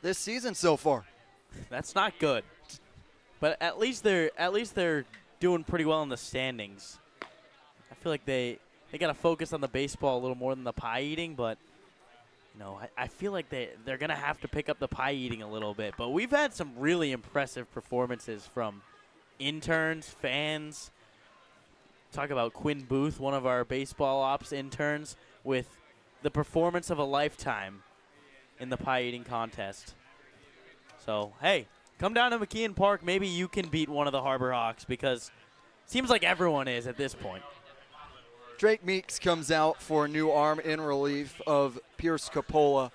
this season so far. That's not good. But at least they're doing pretty well in the standings. I feel like they got to focus on the baseball a little more than the pie eating, but you know, I feel like they're going to have to pick up the pie eating a little bit. But we've had some really impressive performances from interns, fans. Talk about Quinn Booth, one of our baseball ops interns, with the performance of a lifetime in the pie eating contest. So, hey, come down to McKeon Park. Maybe you can beat one of the Harbor Hawks, because it seems like everyone is at this point. Drake Meeks comes out for a new arm in relief of Pierce Capola.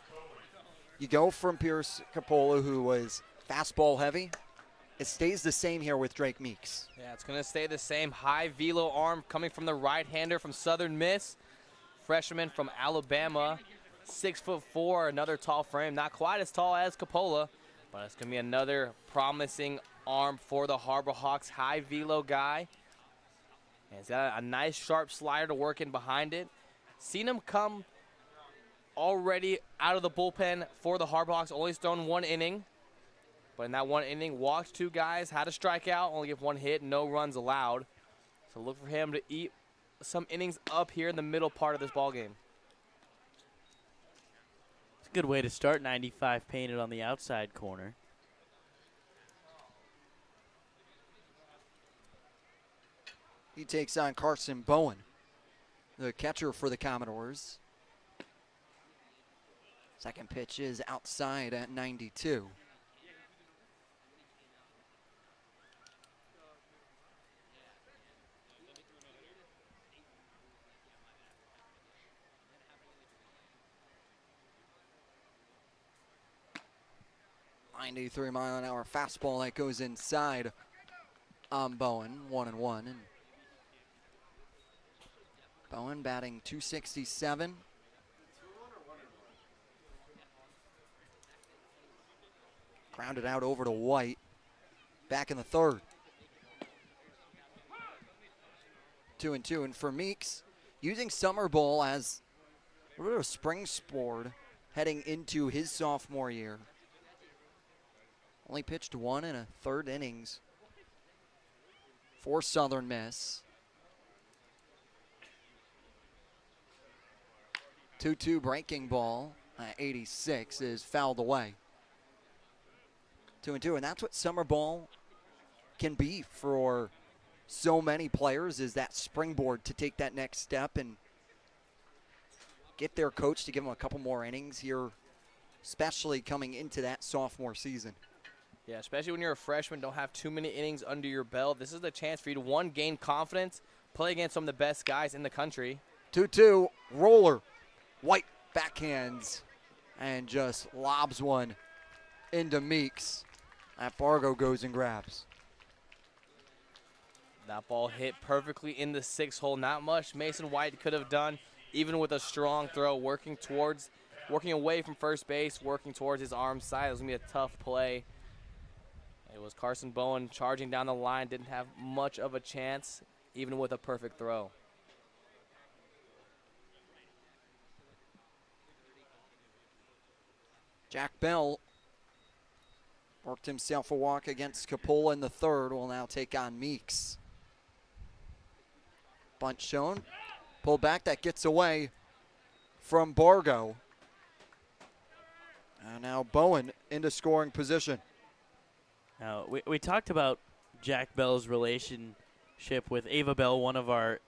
You go from Pierce Capola, who was fastball heavy. It stays the same here with Drake Meeks. Yeah, it's going to stay the same. High velo arm coming from the right-hander from Southern Miss. Freshman from Alabama, 6'4", another tall frame. Not quite as tall as Capola, but it's going to be another promising arm for the Harbor Hawks. High velo guy. And he's got a nice sharp slider to work in behind it. Seen him come already out of the bullpen for the Harbor Hawks. Only thrown 1 inning. But in that 1 inning, walked 2 guys, had a strikeout, only give 1 hit, no runs allowed. So look for him to eat some innings up here in the middle part of this ball game. It's a good way to start. 95 painted on the outside corner. He takes on Carson Bowen, the catcher for the Commodores. Second pitch is outside at 92. .93-mile-an-hour fastball that goes inside on Bowen, 1-1. And Bowen batting .267. Grounded out over to White. Back in the third. 2-2. And for Meeks, using summer ball as a little bit of spring sport heading into his sophomore year. Only pitched 1 1/3 innings for Southern Miss. 2-2 breaking ball at 86 is fouled away. 2-2, and that's what summer ball can be for so many players, is that springboard to take that next step and get their coach to give them a couple more innings here, especially coming into that sophomore season. Yeah, especially when you're a freshman, don't have too many innings under your belt. This is the chance for you to, 1, gain confidence, play against some of the best guys in the country. 2-2, roller. White backhands and just lobs one into Meeks. That Bargo goes and grabs. That ball hit perfectly in the 6 hole. Not much Mason White could have done, even with a strong throw, working away from first base, working towards his arm side. It was going to be a tough play. It was Carson Bowen charging down the line, didn't have much of a chance, even with a perfect throw. Jack Bell worked himself a walk against Capola in the third. Will now take on Meeks. Bunt shown. Pull back, that gets away from Bargo. And now Bowen into scoring position. Now, we talked about Jack Bell's relationship with Ava Bell, one of our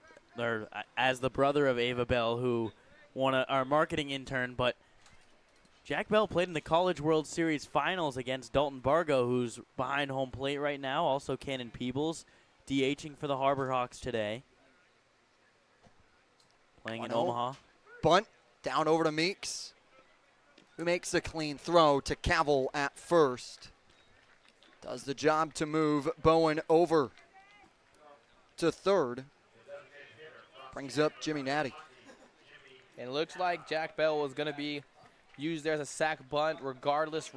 as the brother of Ava Bell, who our marketing intern, but Jack Bell played in the College World Series Finals against Dalton Bargo, who's behind home plate right now. Also Cannon Peebles DHing for the Harbor Hawks today. Playing in Omaha. Bunt down over to Meeks, who makes a clean throw to Cavil at first. Does the job to move Bowen over to third. Brings up Jimmy Natty. And it looks like Jack Bell was going to be used there as a sack bunt regardless.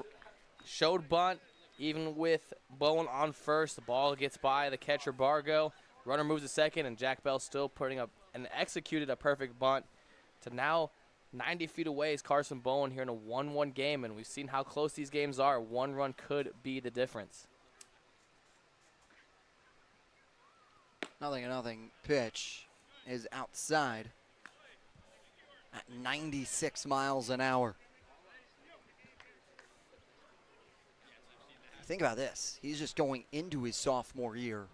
Showed bunt, even with Bowen on first. The ball gets by the catcher Bargo. Runner moves to second, and Jack Bell still putting up and executed a perfect bunt. To now 90 feet away is Carson Bowen here in a 1-1 game, and we've seen how close these games are. 1 run could be the difference. 0-0 pitch is outside at 96 miles an hour. Think about this. He's just going into his sophomore year,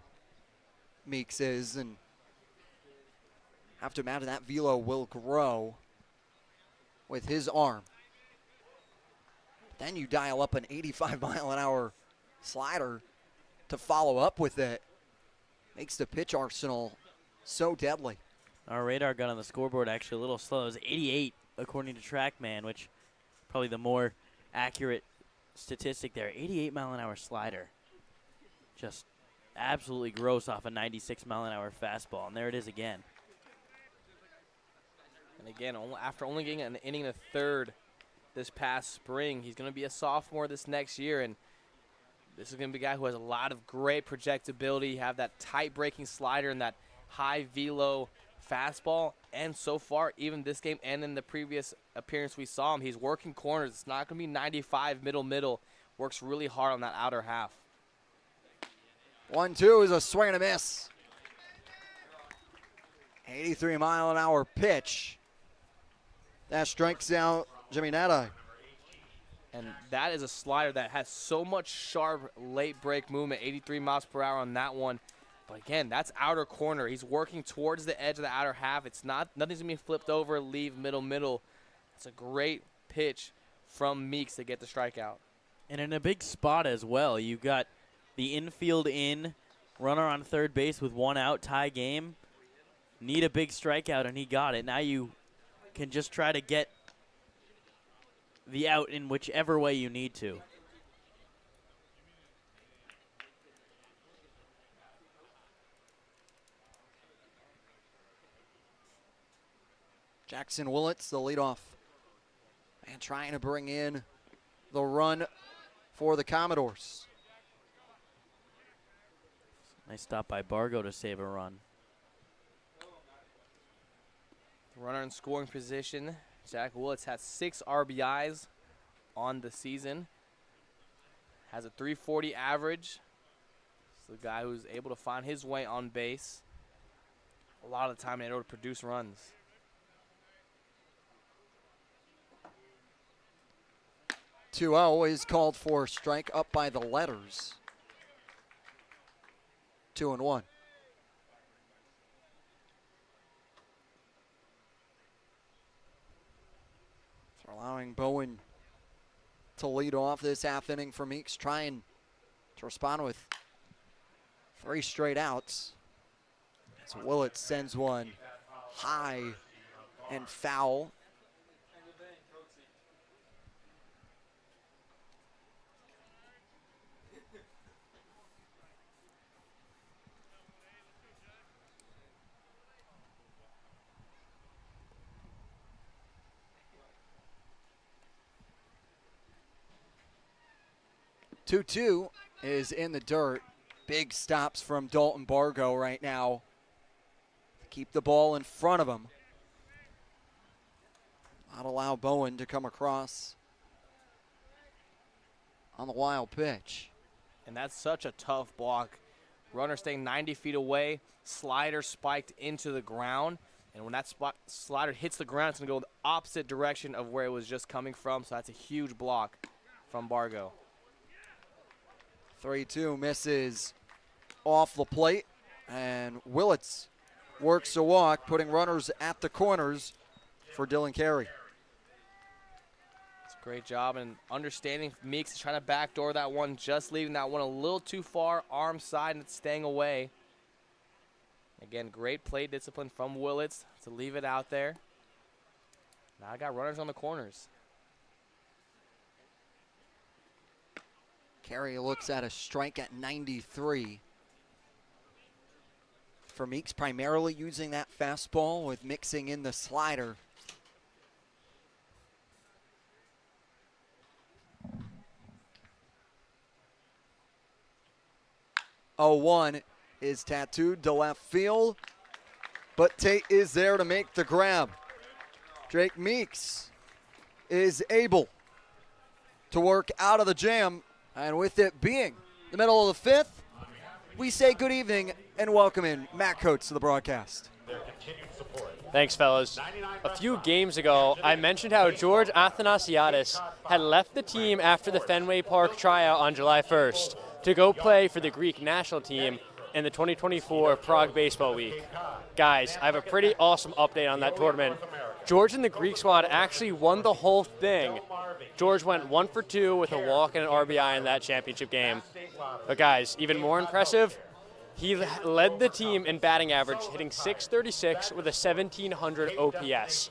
Meeks is, and have to imagine that velo will grow with his arm. Then you dial up an 85-mile-an-hour slider to follow up with it. Makes the pitch arsenal so deadly. Our radar gun on the scoreboard actually a little slow. It was 88 according to TrackMan, which probably the more accurate statistic there. 88-mile-an-hour slider. Just absolutely gross off a 96-mile-an-hour fastball, and there it is again. And again, after only getting an inning and a third this past spring, he's going to be a sophomore this next year, and this is going to be a guy who has a lot of great projectability, have that tight breaking slider and that high velo fastball. And so far, even this game and in the previous appearance we saw him, he's working corners. It's not going to be 95 middle. Works really hard on that outer half. 1-2 is a swing and a miss. 83-mile-an-hour pitch. That strikes out Jimmy Netta. And that is a slider that has so much sharp late break movement, 83 miles per hour on that one. But again, that's outer corner. He's working towards the edge of the outer half. It's not, nothing's gonna be flipped over, leave middle. It's a great pitch from Meeks to get the strikeout. And in a big spot as well. You got the infield in, runner on third base with 1 out, tie game. Need a big strikeout, and he got it. Now you can just try to get the out in whichever way you need to. Jackson Willits, the leadoff, and trying to bring in the run for the Commodores. Nice stop by Bargo to save a run. Runner in scoring position. Jack Willits has 6 RBIs on the season. Has a .340 average. He's the guy who's able to find his way on base a lot of the time and able to produce runs. .2-0 is called for, strike up by the letters. 2-1. Allowing Bowen to lead off this half inning for Meeks, trying to respond with 3 straight outs. As Willits sends one high and foul. Two is in the dirt. Big stops from Dalton Bargo right now. Keep the ball in front of him. Not allow Bowen to come across on the wild pitch. And that's such a tough block. Runner staying 90 feet away. Slider spiked into the ground. And when that slider hits the ground, it's going to go the opposite direction of where it was just coming from. So that's a huge block from Bargo. 3-2 misses off the plate, and Willits works a walk, putting runners at the corners for Dylan Carey. It's a great job, and understanding Meeks is trying to backdoor that one, just leaving that one a little too far, arm side, and it's staying away. Again, great plate discipline from Willits to leave it out there. Now I got runners on the corners. Carey looks at a strike at 93. For Meeks, primarily using that fastball with mixing in the slider. Oh, 1 is tattooed to left field, but Tate is there to make the grab. Drake Meeks is able to work out of the jam. And with it being the middle of the 5th, we say good evening and welcome in Matt Coates to the broadcast. Thanks, fellas. A few games ago, I mentioned how George Athanasiadis had left the team after the Fenway Park tryout on July 1st to go play for the Greek national team in the 2024 Prague Baseball League. Guys, I have a pretty awesome update on that tournament. George and the Greek squad actually won the whole thing. George went 1 for 2 with a walk and an RBI in that championship game. But guys, even more impressive, He led the team in batting average, hitting .636 with a 1,700 OPS.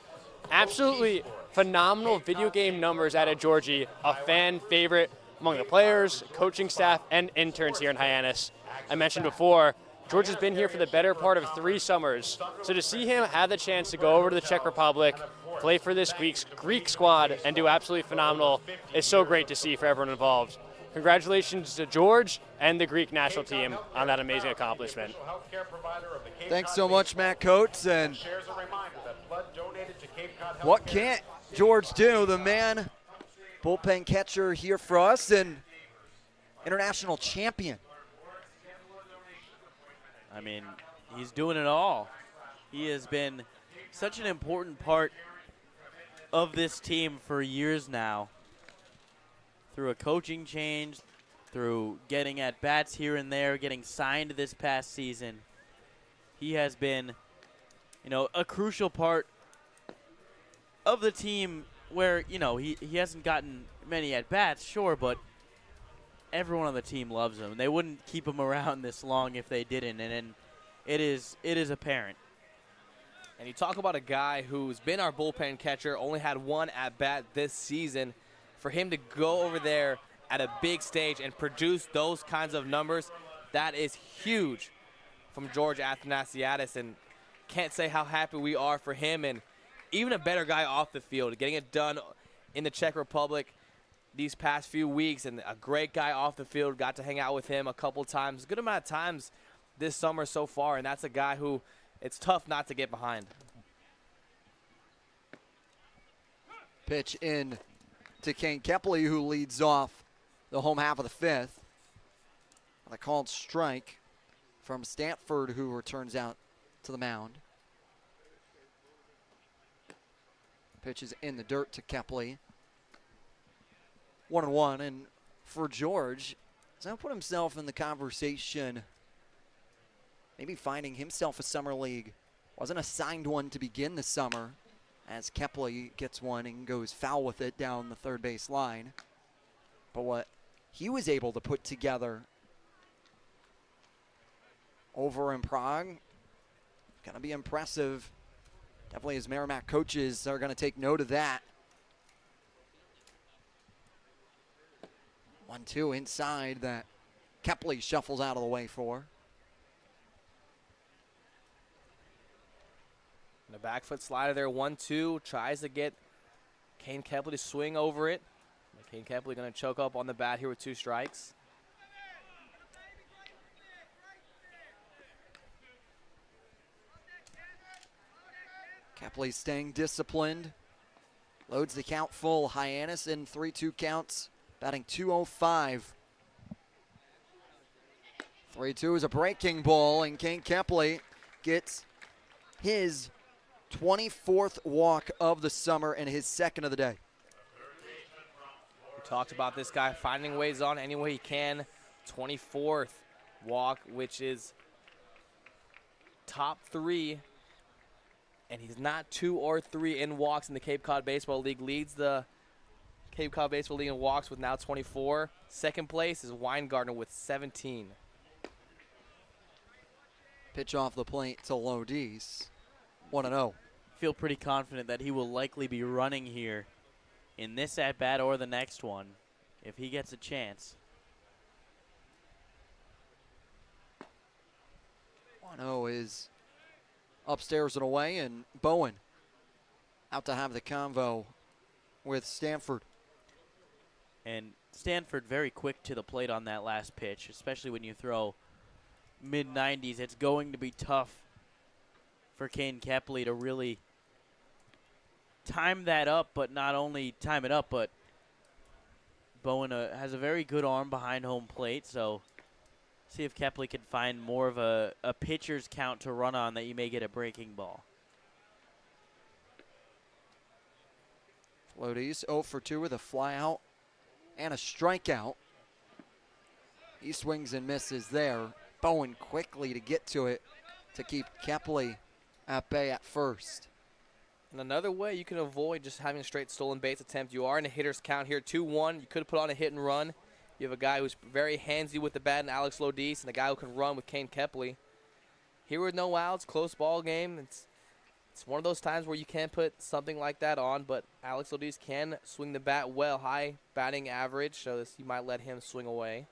Absolutely phenomenal video game numbers out of Georgie, a fan favorite among the players, coaching staff, and interns here in Hyannis. I mentioned before, George has been here for the better part of 3 summers, so to see him have the chance to go over to the Czech Republic, play for this Greek squad, and do absolutely phenomenal is so great to see for everyone involved. Congratulations to George and the Greek national team on that amazing accomplishment. Thanks so much, Matt Coates. And what can't George do? The man, bullpen catcher here for us and international champion. I mean, he's doing it all. He has been such an important part of this team for years now. Through a coaching change, through getting at bats here and there, getting signed this past season. He has been, a crucial part of the team where, he hasn't gotten many at bats, sure, but everyone on the team loves him. They wouldn't keep him around this long if they didn't, and it is apparent. And you talk about a guy who's been our bullpen catcher, only had 1 at bat this season. For him to go over there at a big stage and produce those kinds of numbers, that is huge from George Athanasiadis, and can't say how happy we are for him, and even a better guy off the field, getting it done in the Czech Republic these past few weeks, and a great guy off the field. Got to hang out with him a couple times, a good amount of times this summer so far, and that's a guy who it's tough not to get behind. Pitch in to Kane Kepley, who leads off the home half of the 5th. A called strike from Stanford, who returns out to the mound. Pitch is in the dirt to Kepley. 1-1, and for George, he's going to put himself in the conversation, maybe finding himself a summer league. Wasn't assigned one to begin the summer, as Kepley gets one and goes foul with it down the third base line. But what he was able to put together over in Prague, going to be impressive. Definitely his Merrimack coaches are going to take note of that. 1-2 inside that Kepley shuffles out of the way for. The back foot slider there, 1-2, tries to get Kane Kepley to swing over it. Kane Kepley going to choke up on the bat here with 2 strikes. Kepley staying disciplined. Loads the count full. Hyannis in 3-2 counts, batting .205. 3-2 is a breaking ball, and Kane Kepley gets his 24th walk of the summer and his 2nd of the day. We talked about this guy finding ways on any way he can. 24th walk, which is top 3. And he's not 2 or 3 in walks in the Cape Cod Baseball League. Leads the Cape Cod Baseball League in walks with now 24. Second place is Weingartner with 17. Pitch off the plate to Lodis. 1-0. Feel pretty confident that he will likely be running here in this at-bat or the next one if he gets a chance. 1-0 is upstairs and away, and Bowen out to have the convo with Stanford. And Stanford very quick to the plate on that last pitch, especially when you throw mid-90s. It's going to be tough for Kane Kepley to really time that up, but not only time it up, but Bowen has a very good arm behind home plate, so see if Kepley can find more of a pitcher's count to run on that you may get a breaking ball. Lodis 0 for 2 with a fly out and a strikeout. He swings and misses there. Bowen quickly to get to it to keep Kepley at bay at first. And another way you can avoid just having a straight stolen base attempt, you are in a hitter's count here, 2-1. You could put on a hit and run. You have a guy who's very handsy with the bat in Alex Lodis and a guy who can run with Kane Kepley. Here with no outs, close ball game. It's one of those times where you can't put something like that on, but Alex Lodis can swing the bat well, high batting average, so you might let him swing away.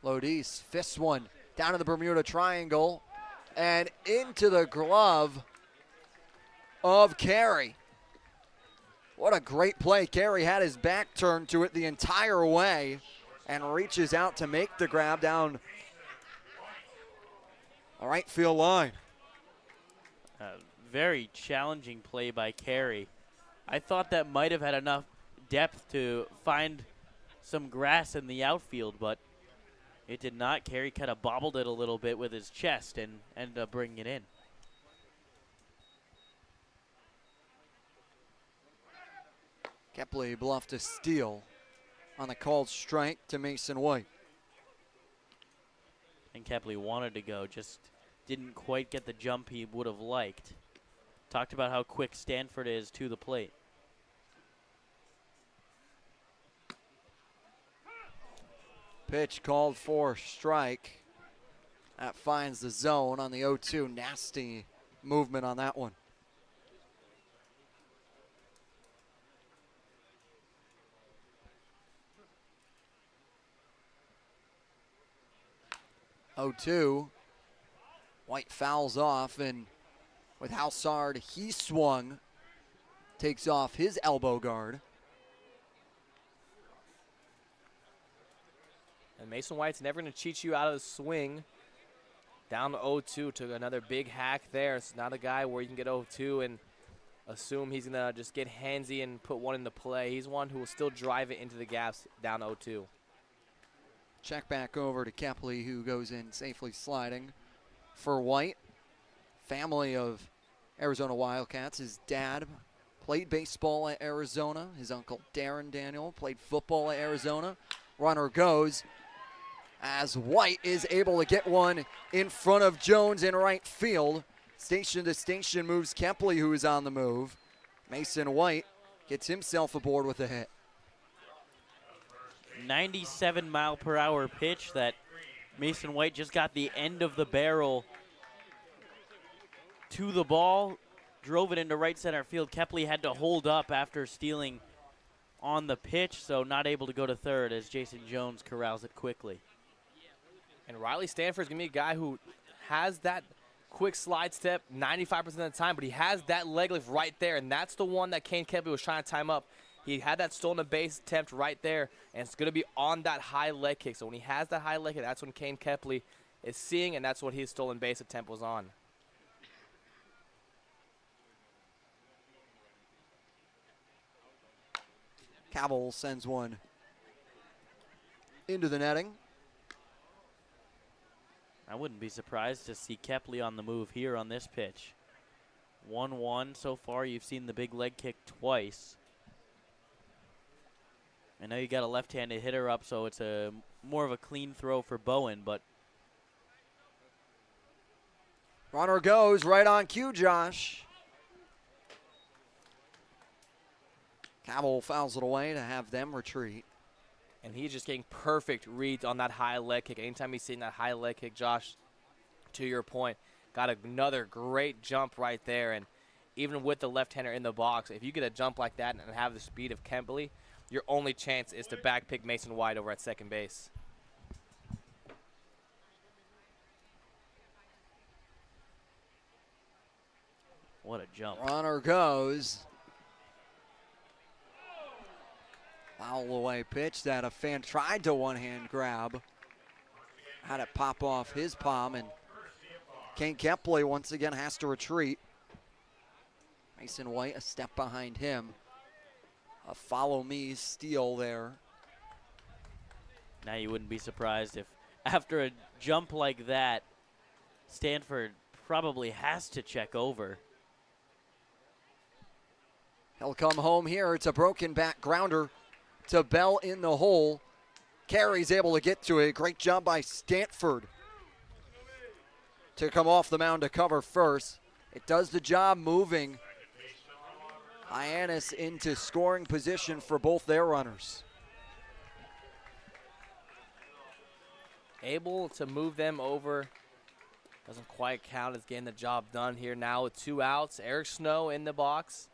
Lodis fists one down to the Bermuda Triangle and into the glove of Carey. What a great play. Carey had his back turned to it the entire way and reaches out to make the grab down the right field line. Very challenging play by Carey. I thought that might have had enough depth to find some grass in the outfield, but it did not. Carey kind of bobbled it a little bit with his chest and ended up bringing it in. Kepley bluffed a steal on the called strike to Mason White. And Kepley wanted to go, just didn't quite get the jump he would have liked. Talked about how quick Stanford is to the plate. Pitch called for strike. That finds the zone on the 0-2. Nasty movement on that one. White fouls off, and with Houssard, he swung, takes off his elbow guard. And Mason White's never going to cheat you out of the swing. Down to 0-2, took another big hack there. It's not a guy where you can get 0-2 and assume he's going to just get handsy and put one into play. He's one who will still drive it into the gaps down 0-2. Check back over to Kepley, who goes in safely sliding for White. Family of Arizona Wildcats. His dad played baseball at Arizona. His uncle Darren Daniel played football at Arizona. Runner goes as White is able to get one in front of Jones in right field. Station to station moves Kepley, who is on the move. Mason White gets himself aboard with a hit. 97-mile-per-hour pitch that Mason White just got the end of the barrel to the ball, drove it into right center field. Kepley had to hold up after stealing on the pitch, so not able to go to third as Jason Jones corrals it quickly. And Riley Stanford's going to be a guy who has that quick slide step 95% of the time, but he has that leg lift right there, and that's the one that Kane Kepley was trying to time up. He had that stolen base attempt right there, and it's going to be on that high leg kick. So when he has that high leg kick, that's when Kane Kepley is seeing, and that's what his stolen base attempt was on. Cabell sends one into the netting. I wouldn't be surprised to see Kepley on the move here on this pitch. 1-1 so far. You've seen the big leg kick twice. I know you got a left-handed hitter up, so it's a more of a clean throw for Bowen, but runner goes right on cue, Josh. Cabell fouls it away to have them retreat. And he's just getting perfect reads on that high leg kick. Anytime he's seeing that high leg kick, Josh, to your point, got another great jump right there. And even with the left-hander in the box, if you get a jump like that and have the speed of Kepley, your only chance is to back pick Mason White over at second base. what a jump. Runner goes. Foul away pitch that a fan tried to one-hand grab. Had it pop off his palm, and Kane Kepley once again has to retreat. Mason White a step behind him. A follow-me steal there. Now you wouldn't be surprised if after a jump like that, Stanford probably has to check over. He'll come home here. It's a broken back grounder to Bell in the hole. Carey's able to get to it. Great job by Stanford to come off the mound to cover first. It does the job moving Hyannis into scoring position for both their runners. able to move them over. Doesn't quite count as getting the job done here now with 2 outs. Eric Snow in the box.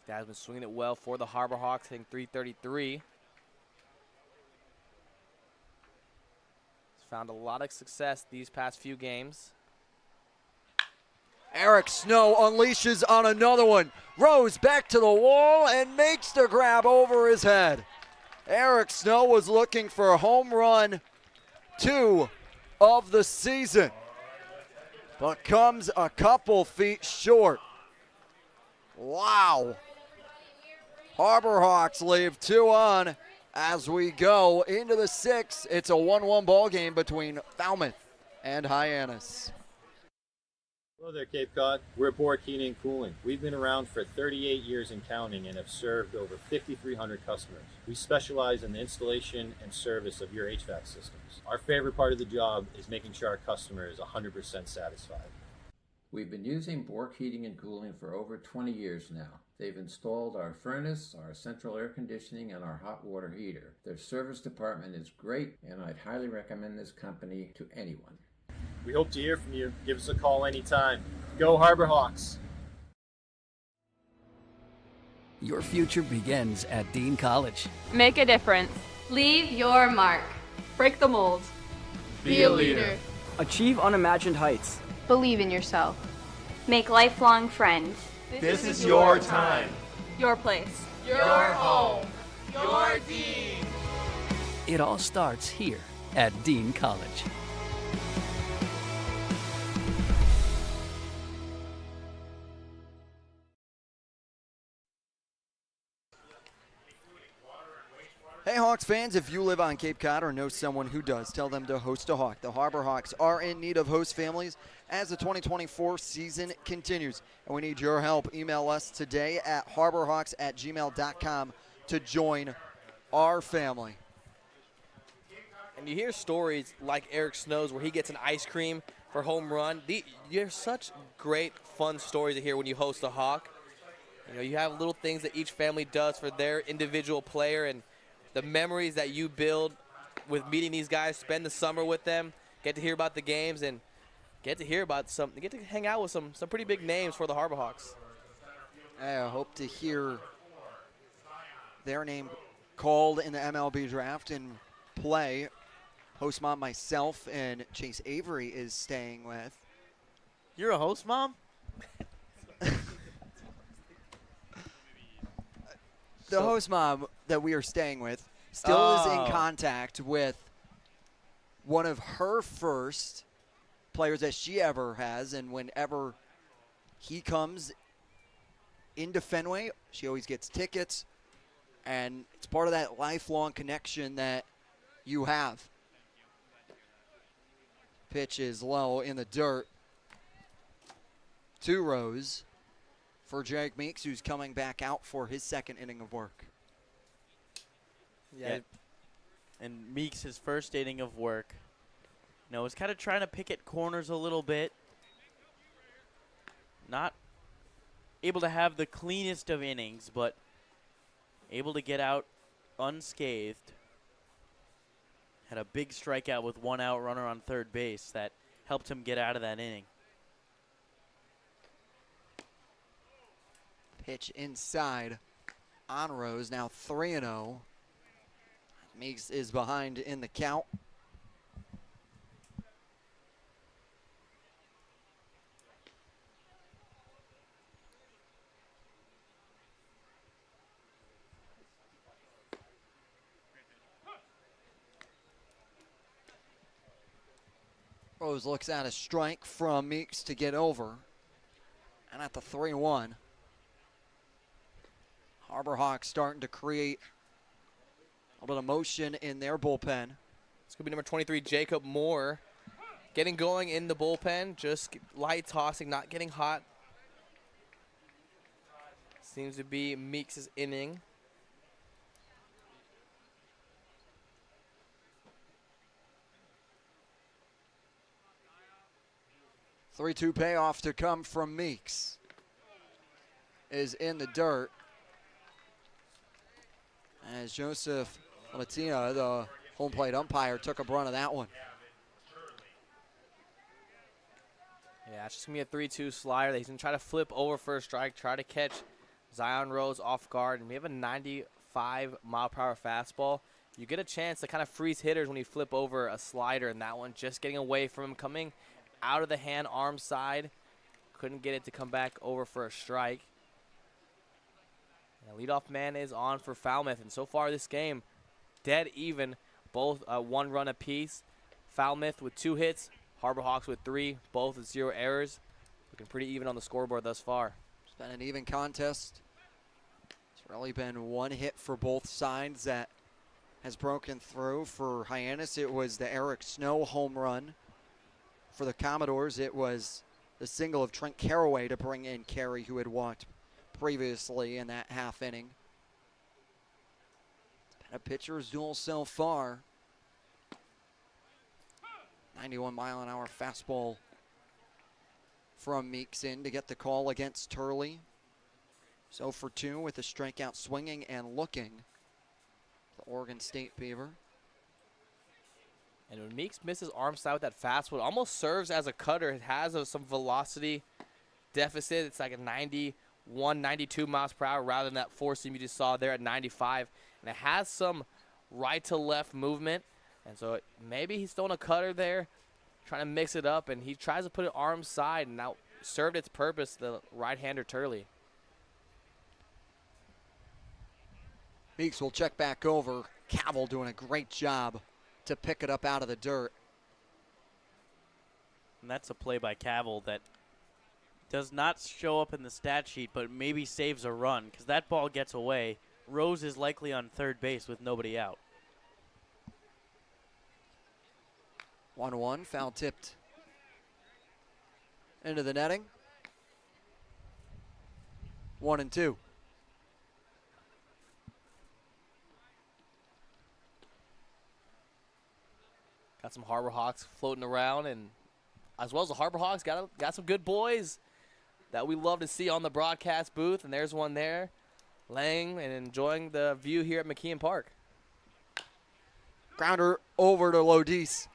Guy's been swinging it well for the Harbor Hawks, hitting .333. He's found a lot of success these past few games. Eric Snow unleashes on another one. Rose back to the wall and makes the grab over his head. Eric Snow was looking for a home run 2 of the season, but comes a couple feet short. Wow. Harbor Hawks leave 2 on as we go into the 6th. It's a 1-1 ball game between Falmouth and Hyannis. Hello there, Cape Cod. We're Bork Heating and Cooling. We've been around for 38 years and counting and have served over 5,300 customers. We specialize in the installation and service of your HVAC systems. Our favorite part of the job is making sure our customer is 100% satisfied. We've been using Bork Heating and Cooling for over 20 years now. They've installed our furnace, our central air conditioning, and our hot water heater. Their service department is great, and I'd highly recommend this company to anyone. We hope to hear from you. Give us a call anytime. Go Harbor Hawks! Your future begins at Dean College. Make a difference. Leave your mark. Break the mold. Be a leader. Achieve unimagined heights. Believe in yourself. Make lifelong friends. This is your time. Your place. Your home. Your Dean. It all starts here at Dean College. Hey Hawks fans, if you live on Cape Cod or know someone who does, tell them to host a Hawk. The Harbor Hawks are in need of host families as the 2024 season continues, and we need your help. Email us today at harborhawks@gmail.com to join our family. And you hear stories like Eric Snow's where he gets an ice cream for home run. You're such great, fun stories to hear when you host a Hawk. You know, you have little things that each family does for their individual player, and the memories that you build with meeting these guys, spend the summer with them, get to hear about the games, and get to hang out with some pretty big names for the Harbor Hawks. I hope to hear their name called in the MLB draft and play. Host mom myself and Chase Avery is staying with. You're a host mom? The host mom that we are staying with still is in contact with one of her first players that she ever has, and whenever he comes into Fenway, she always gets tickets, and it's part of that lifelong connection that you have. Pitch is low in the dirt. 2 rows for Jake Meeks, who's coming back out for his 2nd inning of work. Yeah. And Meeks, his first inning of work, was kind of trying to pick at corners a little bit. Not able to have the cleanest of innings, but able to get out unscathed. Had a big strikeout with 1 out, runner on third base that helped him get out of that inning. Pitch inside on Rose, now 3-0. Meeks is behind in the count. Rose looks at a strike from Meeks to get over. And at the 3-1. Harbor Hawks starting to create a little bit of motion in their bullpen. It's going to be number 23, Jacob Moore, getting going in the bullpen, just light tossing, not getting hot. Seems to be Meeks' inning. Three-two payoff to come from Meeks is in the dirt. As Joseph Latina, the home plate umpire, took a brunt of that one. Yeah, it's just going to be a 3-2 slider. He's going to try to flip over for a strike, try to catch Zion Rose off guard. And we have a 95-mile-per-hour fastball. You get a chance to kind of freeze hitters when you flip over a slider, and that one just getting away from him, coming out of the hand, arm side. Couldn't get it to come back over for a strike. And the leadoff man is on for Falmouth, and so far this game, dead even, both 1 run apiece. Falmouth with 2 hits, Harbor Hawks with 3, both with 0 errors. Looking pretty even on the scoreboard thus far. It's been an even contest. It's really been 1 hit for both sides that has broken through. For Hyannis, it was the Eric Snow home run. For the Commodores, it was the single of Trent Caraway to bring in Carey, who had walked previously in that half inning. It's been a pitcher's duel so far. 91-mile-an-hour fastball from Meeks in to get the call against Turley. So for 2 with a strikeout swinging and looking. The Oregon State Beaver. And when Meeks misses arm side with that fastball, it almost serves as a cutter. It has some velocity deficit. It's like a 91, 92 miles per hour rather than that 4-seam you just saw there at 95. And it has some right to left movement. And so maybe he's throwing a cutter there, trying to mix it up, and he tries to put it arm side, and now served its purpose, the right-hander Turley. Meeks will check back over. Cavill doing a great job to pick it up out of the dirt. And that's a play by Cavill that does not show up in the stat sheet, but maybe saves a run, because that ball gets away. Rose is likely on third base with nobody out. 1-1, foul tipped into the netting. 1-2. Got some Harbor Hawks floating around, and as well as the Harbor Hawks got some good boys that we love to see on the broadcast booth, and there's one there laying and enjoying the view here at McKeon Park. Grounder over to Lodis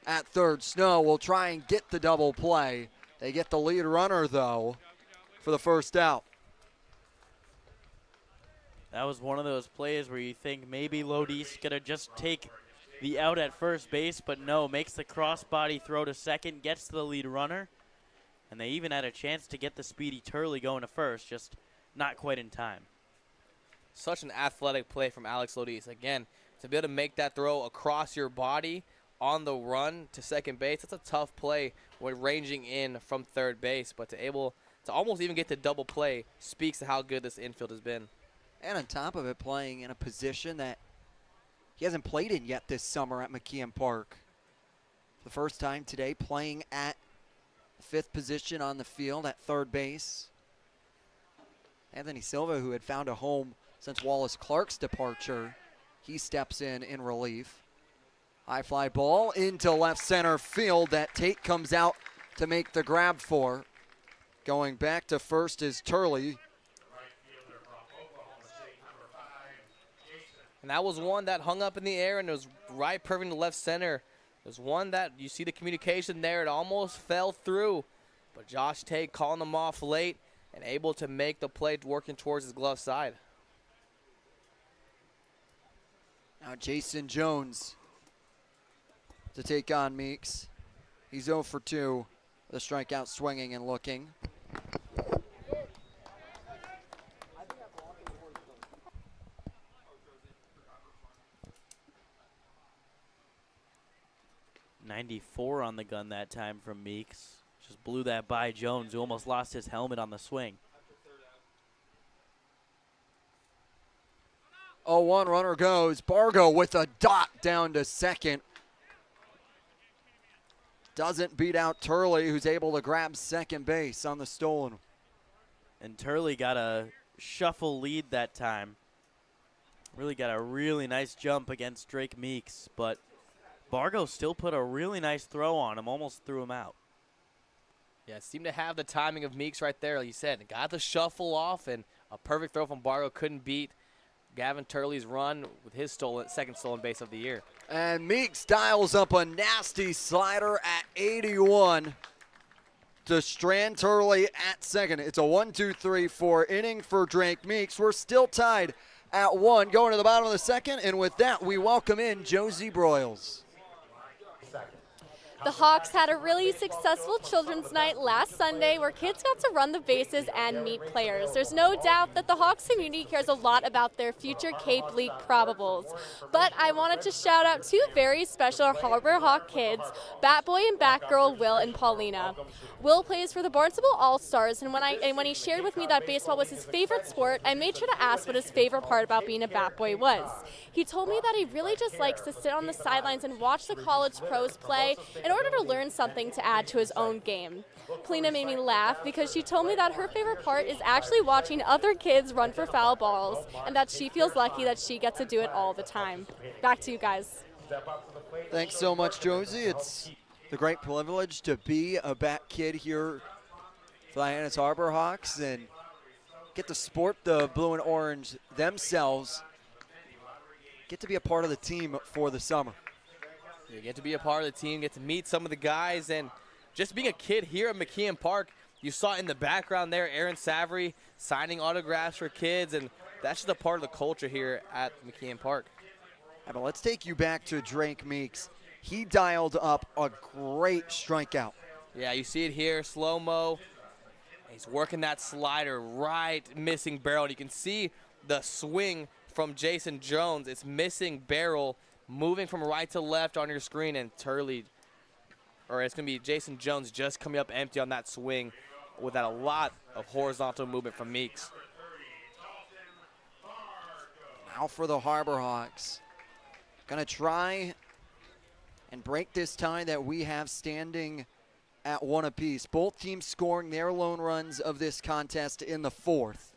at third. Snow will try and get the double play. They get the lead runner, though, for the first out. That was one of those plays where you think maybe Lodis going to just take the out at first base, but no, makes the crossbody throw to second, gets to the lead runner, and they even had a chance to get the speedy Turley going to first, just not quite in time. Such an athletic play from Alex Lodis. Again, to be able to make that throw across your body on the run to second base, that's a tough play when ranging in from third base, but to able to almost even get to double play speaks to how good this infield has been. And on top of it, playing in a position that he hasn't played in yet this summer at McKeon Park. The first time today, playing at the 5th position on the field at third base. Anthony Silva, who had found a home since Wallace Clark's departure, he steps in relief. High fly ball into left center field that Tate comes out to make the grab for. Going back to first is Turley. And that was one that hung up in the air and it was right perfect to left center. It was one that you see the communication there. It almost fell through. But Josh Tate calling them off late and able to make the play working towards his glove side. Now Jason Jones to take on Meeks. He's 0 for 2. The strikeout swinging and looking. .94 on the gun that time from Meeks. Just blew that by Jones, who almost lost his helmet on the swing. 0-1 runner goes. Bargo with a dot down to second. Doesn't beat out Turley, who's able to grab second base on the stolen. And Turley got a shuffle lead that time. Really got a really nice jump against Drake Meeks, but Bargo still put a really nice throw on him, almost threw him out. Yeah, seemed to have the timing of Meeks right there, like you said. Got the shuffle off, and a perfect throw from Bargo couldn't beat Gavin Turley's run with his second stolen base of the year. And Meeks dials up a nasty slider at 81. to Strand Turley at second. It's a 1-2-3-4 inning for Drake Meeks. We're still tied at 1, going to the bottom of the second, and with that, we welcome in Josie Broyles. The Hawks had a really successful children's night last Sunday where kids got to run the bases and meet players. There's no doubt that the Hawks community cares a lot about their future Cape League probables. But I wanted to shout out two very special Harbor Hawk kids, Bat Boy and Batgirl Will and Paulina. Will plays for the Barnstable All-Stars, and when he shared with me that baseball was his favorite sport, I made sure to ask what his favorite part about being a Bat Boy was. He told me that he really just likes to sit on the sidelines and watch the college pros play in order to learn something to add to his own game. Polina made me laugh because she told me that her favorite part is actually watching other kids run for foul balls and that she feels lucky that she gets to do it all the time. Back to you guys. Thanks so much, Josie. It's the great privilege to be a Bat kid here for the Hyannis Harbor Hawks and get to sport the blue and orange themselves, get to be a part of the team for the summer. You get to be a part of the team, get to meet some of the guys, and just being a kid here at McKeon Park, you saw in the background there Aaron Savory signing autographs for kids, and that's just a part of the culture here at McKeon Park. Yeah, but let's take you back to Drake Meeks. He dialed up a great strikeout. Yeah, you see it here, slow-mo. He's working that slider right, missing barrel. And you can see the swing from Jason Jones. It's missing barrel, moving from right to left on your screen, and Turley, or it's going to be Jason Jones just coming up empty on that swing without a lot of horizontal movement from Meeks. Now for the Harbor Hawks. Going to try and break this tie that we have standing at 1 apiece. Both teams scoring their lone runs of this contest in the 4th.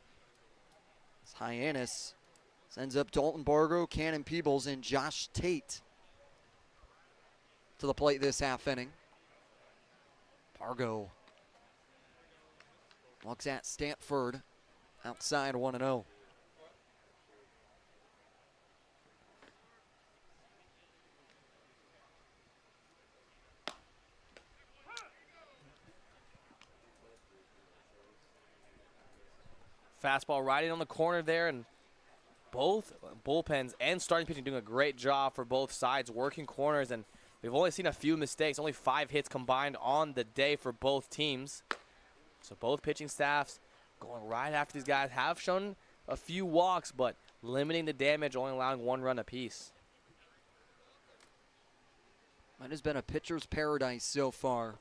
As Hyannis sends up Dalton Bargo, Cannon Peebles, and Josh Tate to the plate this half inning. Bargo looks at Stanford outside 1-0. Fastball right in on the corner there, and both bullpens and starting pitching doing a great job for both sides, working corners, and we've only seen a few mistakes, only 5 hits combined on the day for both teams. So both pitching staffs going right after these guys, have shown a few walks, but limiting the damage, only allowing 1 run apiece. Might has been a pitcher's paradise so far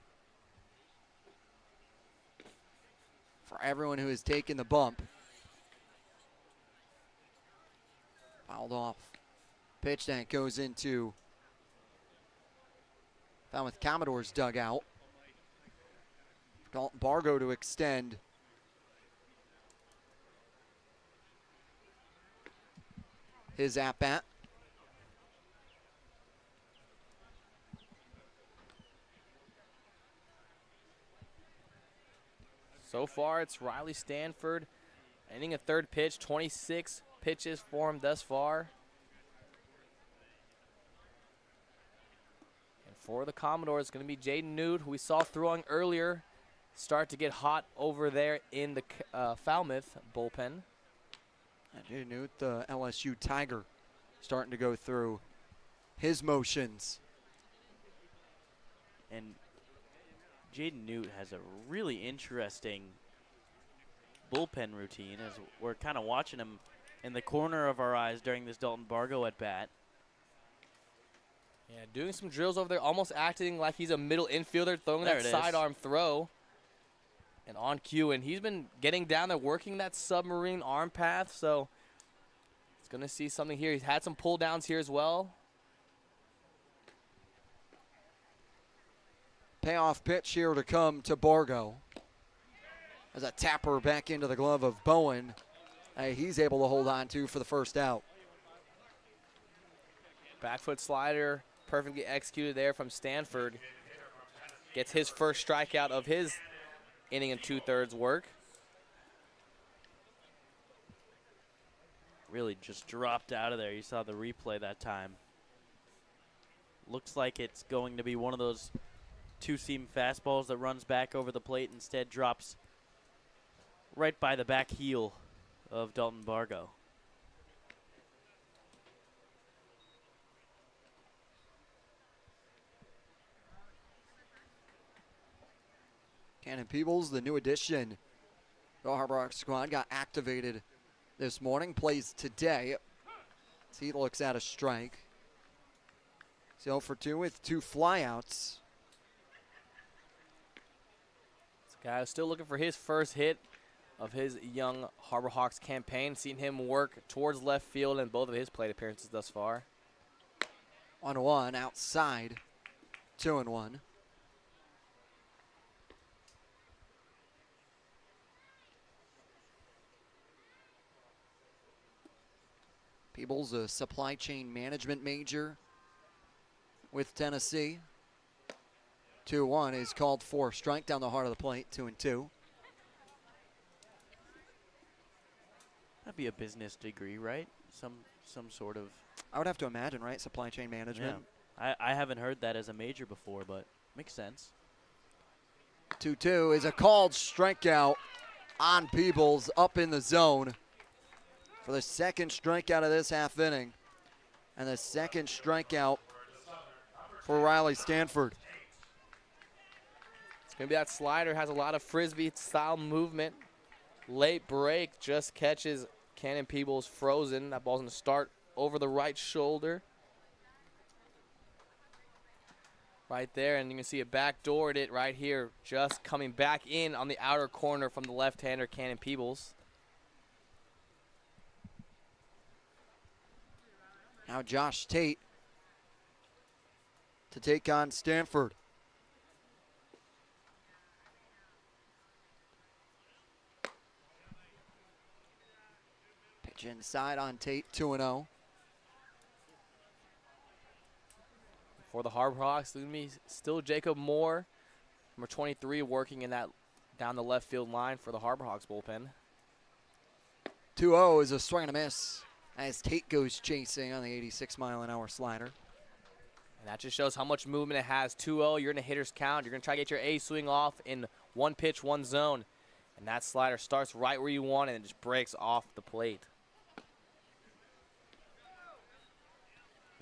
for everyone who has taken the bump. Fouled off. Pitch that goes into Falmouth Commodores dugout. Dalton Bargo to extend. His at-bat. So far, it's Riley Stanford ending a 3rd pitch, 26 pitches for him thus far. And for the Commodores, it's going to be Jaden Newt, who we saw throwing earlier, start to get hot over there in the Falmouth bullpen. Jaden Newt, the LSU Tiger, starting to go through his motions. And Jaden Newt has a really interesting bullpen routine as we're kind of watching him in the corner of our eyes during this Dalton Bargo at bat. Yeah, doing some drills over there, almost acting like he's a middle infielder, throwing that sidearm throw. And on cue, and he's been getting down there, working that submarine arm path, so he's going to see something here. He's had some pull downs here as well. Payoff pitch here to come to Bargo. As a tapper back into the glove of Bowen. He's able to hold on to for the first out. Back foot slider, perfectly executed there from Stanford. Gets his first strikeout of his inning and 2/3 work. Really just dropped out of there. You saw the replay that time. Looks like it's going to be one of those two-seam fastballs that runs back over the plate, instead drops right by the back heel of Dalton Bargo. Cannon Peebles, the new addition. The Harbor Hawks squad got activated this morning, plays today. As he looks at a strike. 0 for 2 with 2 flyouts. This guy is still looking for his first hit of his young Harbor Hawks campaign. Seen him work towards left field in both of his plate appearances thus far. 1-1 outside. 2-1. Peebles, a supply chain management major with Tennessee. 2-1 is called for. Strike down the heart of the plate, 2-2. That'd be a business degree, right? Some sort of. I would have to imagine, right? Supply chain management. Yeah. I haven't heard that as a major before, but makes sense. 2-2 is a called strikeout on Peebles up in the zone for the second strikeout of this half inning, and the second strikeout for Riley Stanford. It's going to be that slider, has a lot of Frisbee-style movement. Late break, just catches Cannon Peebles frozen. That ball's going to start over the right shoulder. Right there, and you can see it backdoored it right here, just coming back in on the outer corner from the left-hander, Cannon Peebles. Now Josh Tate to take on Stanford. Pitch inside on Tate, 2-0. For the Harbor Hawks, still Jacob Moore, number 23, working in that down the left field line for the Harbor Hawks bullpen. 2-0 is a swing and a miss as Tate goes chasing on the 86-mile-an-hour slider. And that just shows how much movement it has. 2-0, you're in a hitter's count. You're going to try to get your A swing off in one pitch, one zone. And that slider starts right where you want it and just breaks off the plate.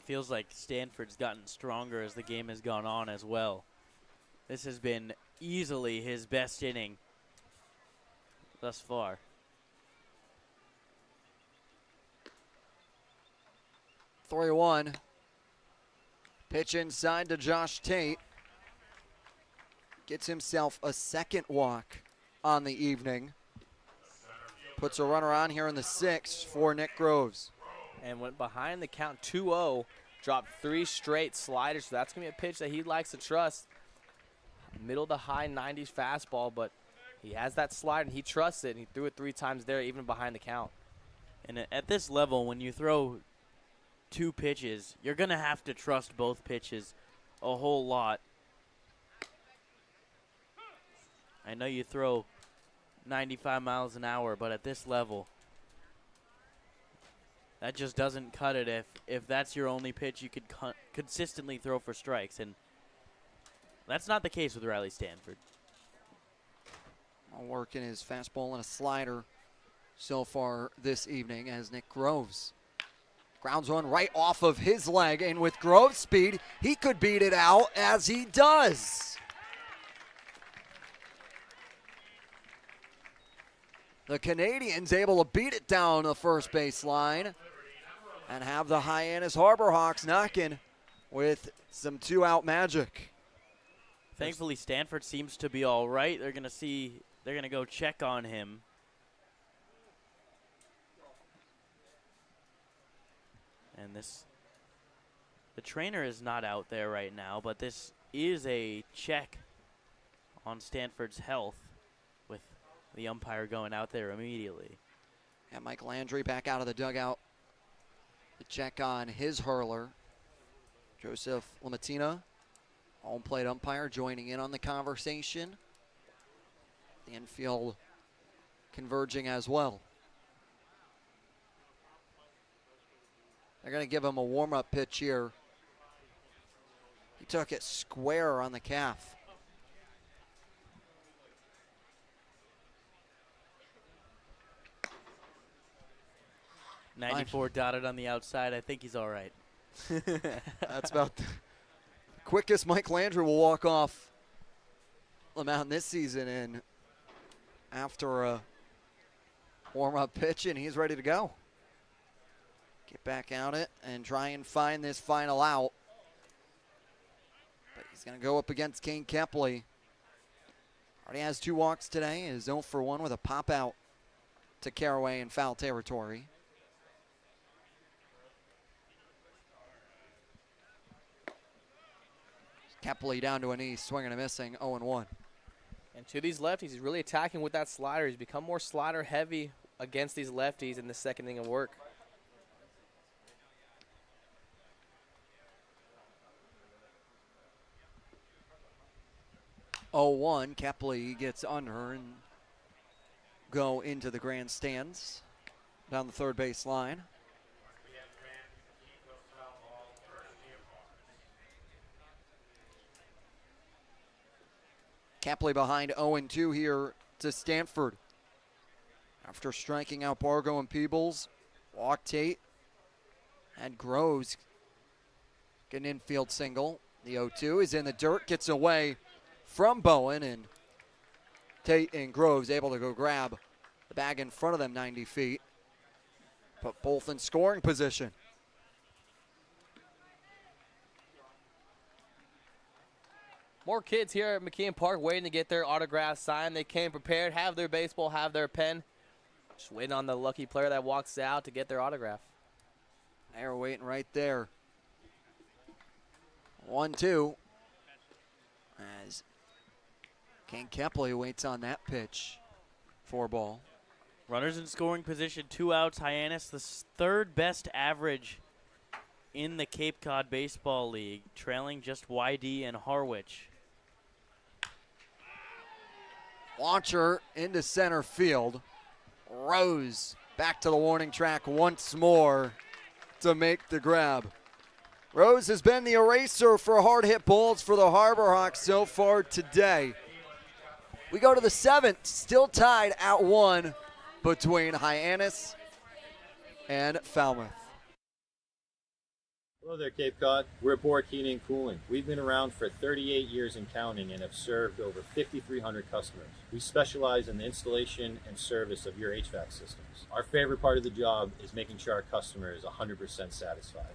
Feels like Stanford's gotten stronger as the game has gone on as well. This has been easily his best inning thus far. 3-1. Pitch inside to Josh Tate. Gets himself a second walk on the evening. Puts a runner on here in the 6th for Nick Groves. And went behind the count 2-0, dropped 3 straight sliders. So that's going to be a pitch that he likes to trust. Middle to high 90s fastball, but he has that slider and he trusts it. And he threw it 3 times there, even behind the count. And at this level, when you throw 2 pitches, you're going to have to trust both pitches a whole lot. I know you throw 95 miles an hour, but at this level, that just doesn't cut it if that's your only pitch you could consistently throw for strikes. And that's not the case with Riley Stanford. Working his fastball and a slider so far this evening as Nick Groves grounds one right off of his leg. And with Groves' speed, he could beat it out as he does. The Canadians able to beat it down the first base line and have the Hyannis Harbor Hawks knocking with some 2-out magic. Thankfully, Stanford seems to be all right. They're going to go check on him. And the trainer is not out there right now, but this is a check on Stanford's health with the umpire going out there immediately. And Mike Landry back out of the dugout to check on his hurler. Joseph Lamatina, home plate umpire, joining in on the conversation. The infield converging as well. They're going to give him a warm-up pitch here. He took it square on the calf. 94 dotted on the outside. I think he's all right. That's about the quickest Mike Landry will walk off the mound this season. And after a warm-up pitch, and he's ready to go. Get back out it and try and find this final out. But he's going to go up against Kane Kepley. Already has 2 walks today. Is 0 for 1 with a pop out to Caraway in foul territory. Kepley down to a knee, swinging and missing, 0-1. And to these lefties, he's really attacking with that slider. He's become more slider heavy against these lefties in the second inning of work. Kepley gets under and go into the grandstands down the third base line. Kepley behind 0-2 here to Stanford. After striking out Bargo and Peebles, walked Tate, and Groves get an infield single. The 0-2 is in the dirt, gets away from Bowen, and Tate and Groves able to go grab the bag in front of them 90 feet. Put both in scoring position. More kids here at McKeon Park waiting to get their autographs signed. They came prepared, have their baseball, have their pen. Just waiting on the lucky player that walks out to get their autograph. They're waiting right there. 1-2. As Kane Kepley waits on that pitch. 4 ball. Runners in scoring position, 2 outs. Hyannis, the 3rd best average in the Cape Cod Baseball League, trailing just YD and Harwich. Launcher into center field. Rose back to the warning track once more to make the grab. Rose has been the eraser for hard hit balls for the Harbor Hawks so far today. We go to the 7th, still tied at 1 between Hyannis and Falmouth. Hello there, Cape Cod. We're Bork Heating and Cooling. We've been around for 38 years and counting and have served over 5,300 customers. We specialize in the installation and service of your HVAC systems. Our favorite part of the job is making sure our customer is 100% satisfied.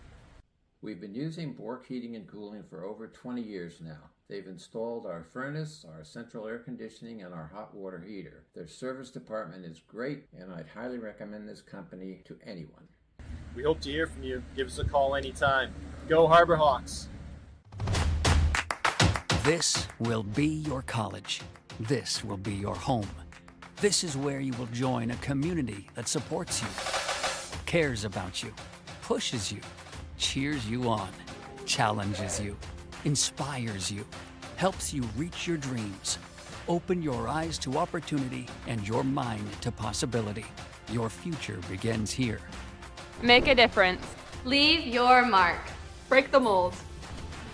We've been using Bork Heating and Cooling for over 20 years now. They've installed our furnace, our central air conditioning, and our hot water heater. Their service department is great, and I'd highly recommend this company to anyone. We hope to hear from you. Give us a call anytime. Go Harbor Hawks! This will be your college. This will be your home. This is where you will join a community that supports you, cares about you, pushes you, cheers you on, challenges you, inspires you, helps you reach your dreams. Open your eyes to opportunity and your mind to possibility. Your future begins here. Make a difference. Leave your mark. Break the mold.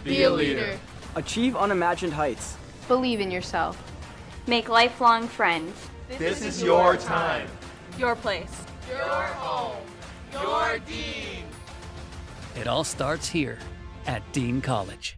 Be a leader. Achieve unimagined heights. Believe in yourself. Make lifelong friends. This is your time. Your place. Your home. Your Dean. It all starts here at Dean College.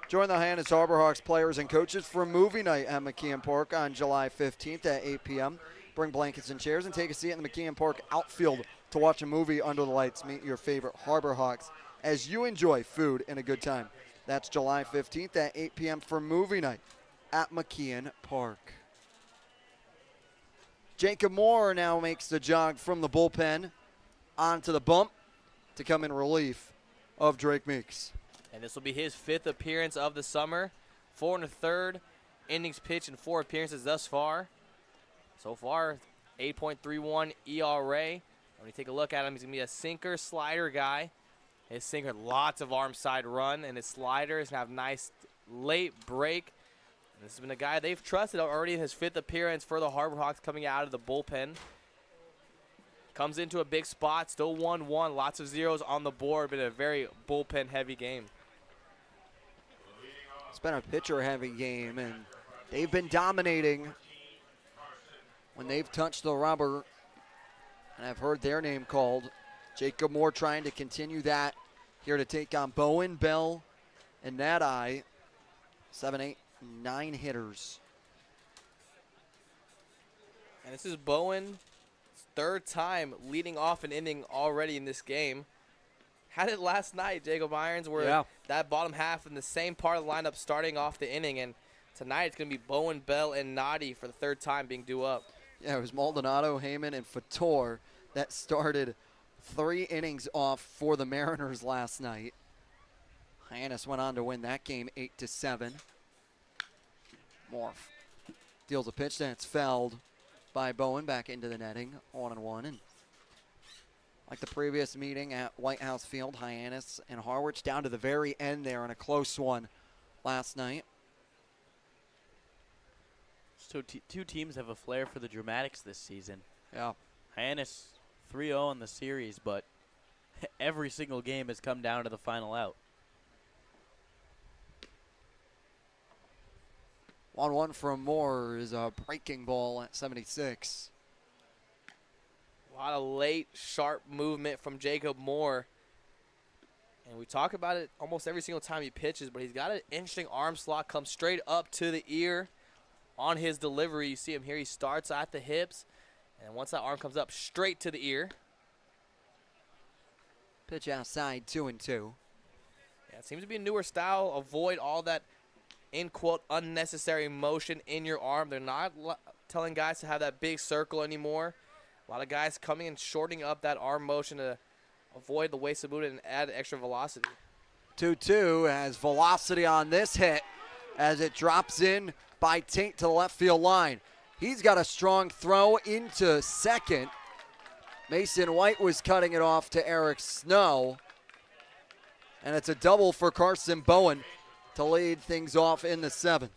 Join the Hyannis Harbor Hawks players and coaches for movie night at McKeon Park on July 15th at 8 p.m. Bring blankets and chairs and take a seat in the McKeon Park outfield to watch a movie under the lights. Meet your favorite Harbor Hawks as you enjoy food and a good time. That's July 15th at 8 p.m. for movie night at McKeon Park. Jacob Moore now makes the jog from the bullpen onto the bump to come in relief of Drake Meeks. And this will be his 5th appearance of the summer. 4 1/3 innings pitched in 4 appearances thus far. So far, 8.31 ERA. When you take a look at him, he's going to be a sinker slider guy. His sinker, lots of arm side run, and his slider is going to have nice late break This has been a guy they've trusted already in his 5th appearance for the Harbor Hawks coming out of the bullpen. Comes into a big spot, still 1-1, lots of zeros on the board, been a very bullpen-heavy game. It's been a pitcher-heavy game, and they've been dominating when they've touched the rubber, and I've heard their name called. Jacob Moore trying to continue that here to take on Bowen, Bell, and Nadai. 7, 8, 9 hitters. And this is Bowen's 3rd time leading off an inning already in this game. Had it last night, Jacob Irons, where that bottom half in the same part of the lineup starting off the inning. And tonight it's going to be Bowen, Bell, and Nadi for the 3rd time being due up. Yeah, it was Maldonado, Heyman, and Fator that started 3 innings off for the Mariners last night. Hyannis went on to win that game 8-7. Morph deals a pitch that's fouled by Bowen back into the netting, 1-1. And like the previous meeting at White House Field, Hyannis and Harwich down to the very end there in a close one last night. So two teams have a flair for the dramatics this season. Yeah. Hyannis 3-0 in the series, but every single game has come down to the final out. 1-1 from Moore is a breaking ball at 76. A lot of late, sharp movement from Jacob Moore. And we talk about it almost every single time he pitches, but he's got an interesting arm slot, comes straight up to the ear on his delivery. You see him here. He starts at the hips, and once that arm comes up, straight to the ear. Pitch outside, 2-2. Yeah, it seems to be a newer style. Avoid all that, in quote, unnecessary motion in your arm. They're not telling guys to have that big circle anymore. A lot of guys coming and shortening up that arm motion to avoid the waste of movement and add extra velocity. 2-2 has velocity on this hit as it drops in by Tate to the left field line. He's got a strong throw into second. Mason White was cutting it off to Eric Snow. And it's a double for Carson Bowen to lead things off in the 7th.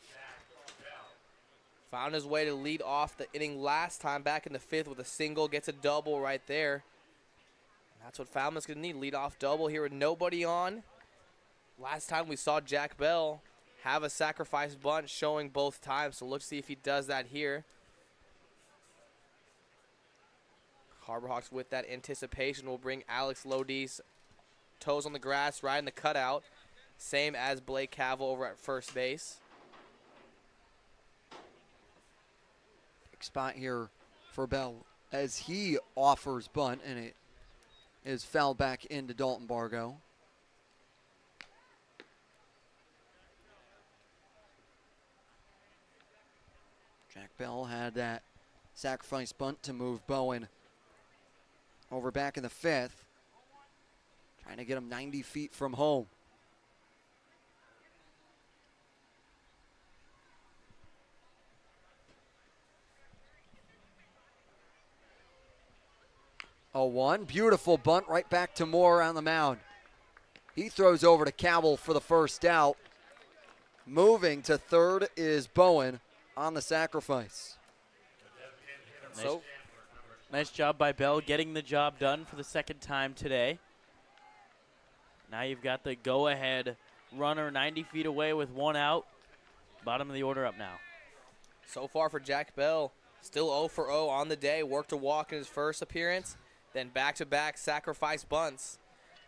Found his way to lead off the inning last time back in the 5th with a single, gets a double right there. And that's what Falmouth's going to need, lead off double here with nobody on. Last time we saw Jack Bell have a sacrifice bunt showing both times, so let's see if he does that here. Harbor Hawks with that anticipation will bring Alex Lodis toes on the grass, right in the cutout. Same as Blake Cavill over at first base. Big spot here for Bell as he offers bunt, and it is fouled back into Dalton Bargo. Jack Bell had that sacrifice bunt to move Bowen over back in the 5th. Trying to get him 90 feet from home. A 1, beautiful bunt right back to Moore on the mound. He throws over to Cavill for the first out. Moving to third is Bowen on the sacrifice. Nice job by Bell getting the job done for the 2nd time today. Now you've got the go-ahead runner 90 feet away with 1 out. Bottom of the order up now. So far for Jack Bell, still 0 for 0 on the day. Worked a walk in his first appearance, then back-to-back sacrifice bunts.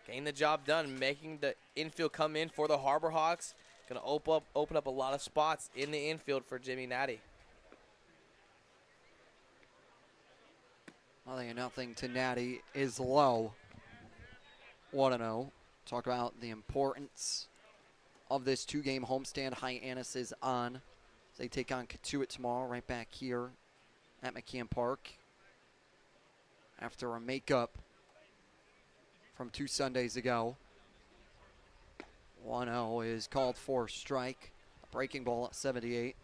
Getting the job done, making the infield come in for the Harbor Hawks. Going to open up a lot of spots in the infield for Jimmy Natty. 0-0 to Natty is low. 1-0. Talk about the importance of this 2-game homestand Hyannis is on. They take on Catuit tomorrow right back here at McCann Park. After a makeup from 2 Sundays ago. 1-0 is called for a strike. A breaking ball at 78.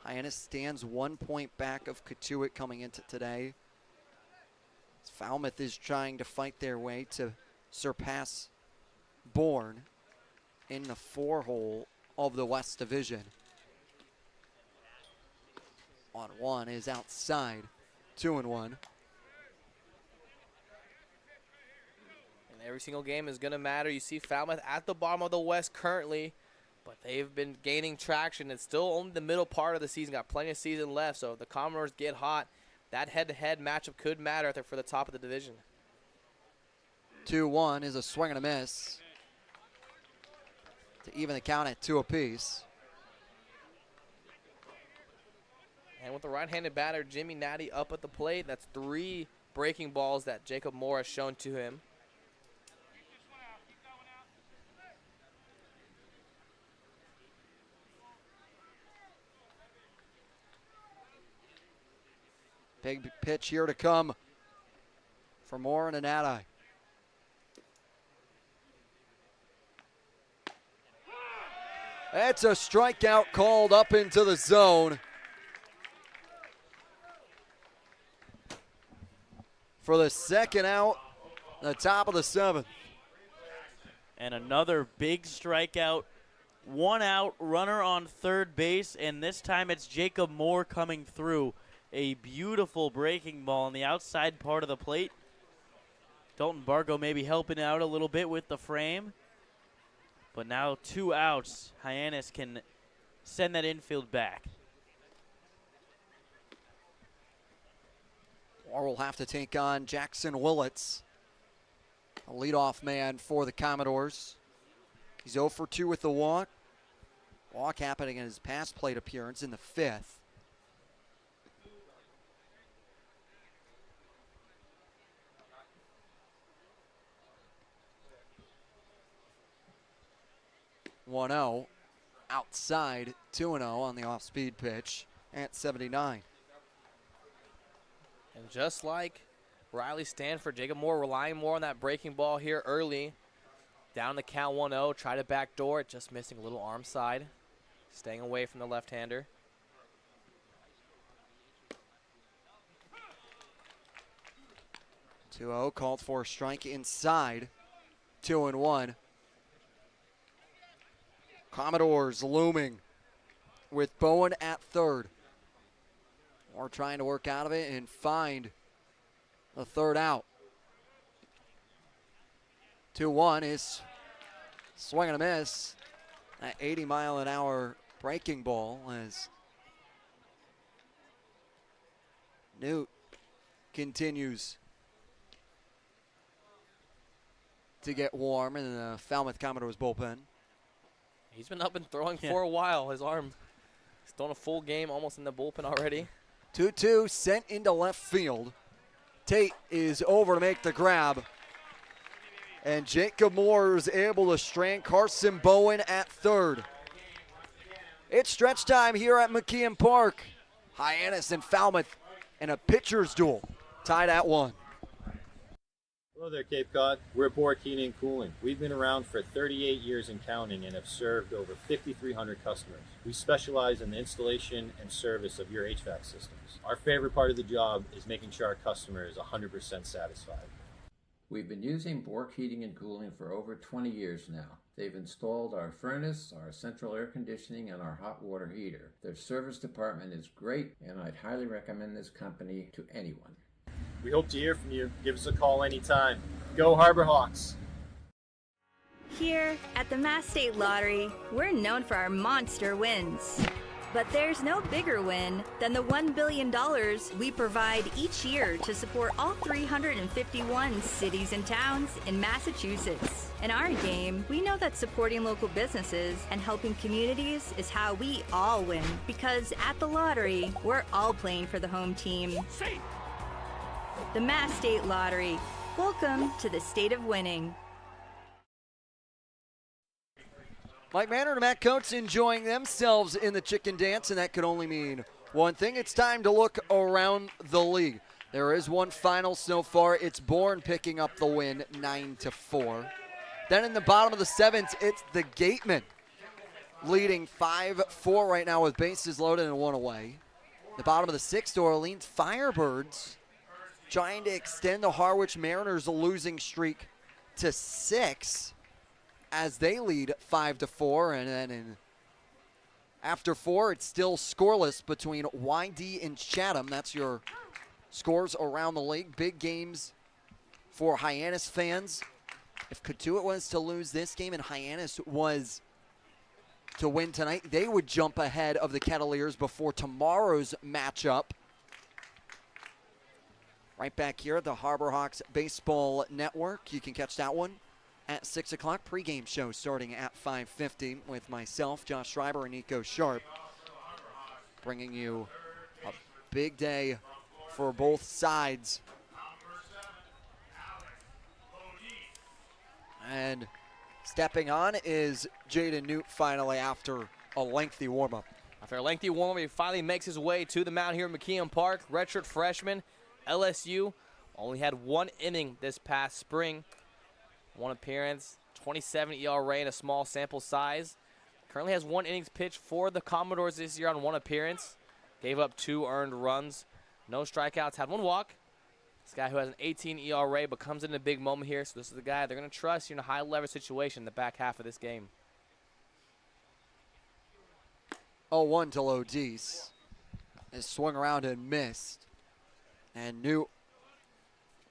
Hyannis stands 1 point back of Catuit coming into today. Falmouth is trying to fight their way to surpass Bourne in the 4-hole of the West Division. 1-1 is outside. 2-1. And every single game is going to matter. You see Falmouth at the bottom of the West currently, but they've been gaining traction. It's still only the middle part of the season. Got plenty of season left, so if the Commodores get hot, that head-to-head matchup could matter for the top of the division. 2-1 is a swing and a miss to even the count at 2 apiece. And with the right-handed batter, Jimmy Natty up at the plate, that's 3 breaking balls that Jacob Moore has shown to him. Big pitch here to come for Moore and Anati. That's a strikeout called up into the zone for the second out, the top of the 7th. And another big strikeout. 1 out, runner on third base, and this time it's Jacob Moore coming through. A beautiful breaking ball on the outside part of the plate. Dalton Bargo maybe helping out a little bit with the frame. But now 2 outs. Hyannis can send that infield back. Moore will have to take on Jackson Willits, a leadoff man for the Commodores. He's 0 for 2 with the walk. Walk happening in his past plate appearance in the 5th. (1-0) outside. 2-0 on the off-speed pitch at 79. And just like Riley Stanford, Jacob Moore relying more on that breaking ball here early. Down the count 1-0, tried a backdoor, just missing a little arm side. Staying away from the left-hander. (2-0) called for a strike inside. 2-1. Commodores looming with Bowen at third. Moore trying to work out of it and find the third out. 2-1 is swing and a miss. That 80-mile-an-hour breaking ball as Newt continues to get warm in the Falmouth Commodores bullpen. He's been up and throwing for a while. His arm, he's thrown a full game almost in the bullpen already. 2-2 sent into left field. Tate is over to make the grab. And Jacob Moore is able to strand Carson Bowen at third. It's stretch time here at McKeon Park. Hyannis and Falmouth in a pitcher's duel, tied at 1. Hello there, Cape Cod. We're Bork Heating and Cooling. We've been around for 38 years and counting and have served over 5,300 customers. We specialize in the installation and service of your HVAC systems. Our favorite part of the job is making sure our customer is 100% satisfied. We've been using Bork Heating and Cooling for over 20 years now. They've installed our furnace, our central air conditioning, and our hot water heater. Their service department is great, and I'd highly recommend this company to anyone. We hope to hear from you. Give us a call anytime. Go Harbor Hawks! Here at the Mass State Lottery, we're known for our monster wins. But there's no bigger win than the $1 billion we provide each year to support all 351 cities and towns in Massachusetts. In our game, we know that supporting local businesses and helping communities is how we all win. Because at the lottery, we're all playing for the home team. The Mass State Lottery. Welcome to the state of winning. Mike Manor and Matt Coates enjoying themselves in the chicken dance, and that could only mean one thing. It's time to look around the league. There is one final so far. It's Bourne picking up the win, 9-4. Then in the bottom of the 7th, it's the Gatemen leading 5-4 right now with bases loaded and 1 away. The bottom of the 6th, Orleans Firebirds trying to extend the Harwich Mariners' losing streak to 6 as they lead 5-4. And then After 4, it's still scoreless between YD and Chatham. That's your scores around the league. Big games for Hyannis fans. If Cotuit was to lose this game and Hyannis was to win tonight, they would jump ahead of the Kettleers before tomorrow's matchup. Right back here at the Harbor Hawks Baseball Network. You can catch that one at 6 o'clock. Pre-game show starting at 5:50 with myself, Josh Schreiber, and Nico Sharp, bringing you a big day for both sides. And stepping on is Jaden Newt finally after a lengthy warm-up. After a lengthy warm-up, he finally makes his way to the mound here at McKeon Park. Redshirt freshman, LSU, only had 1 inning this past spring. 1 appearance, 27 ERA in a small sample size. Currently has 1 innings pitched for the Commodores this year on 1 appearance. Gave up 2 earned runs. No strikeouts, had 1 walk. This guy who has an 18 ERA but comes in a big moment here. So this is the guy they're going to trust in a high leverage situation in the back half of this game. 0-1 to Lodis. Is swung around and missed. And Newt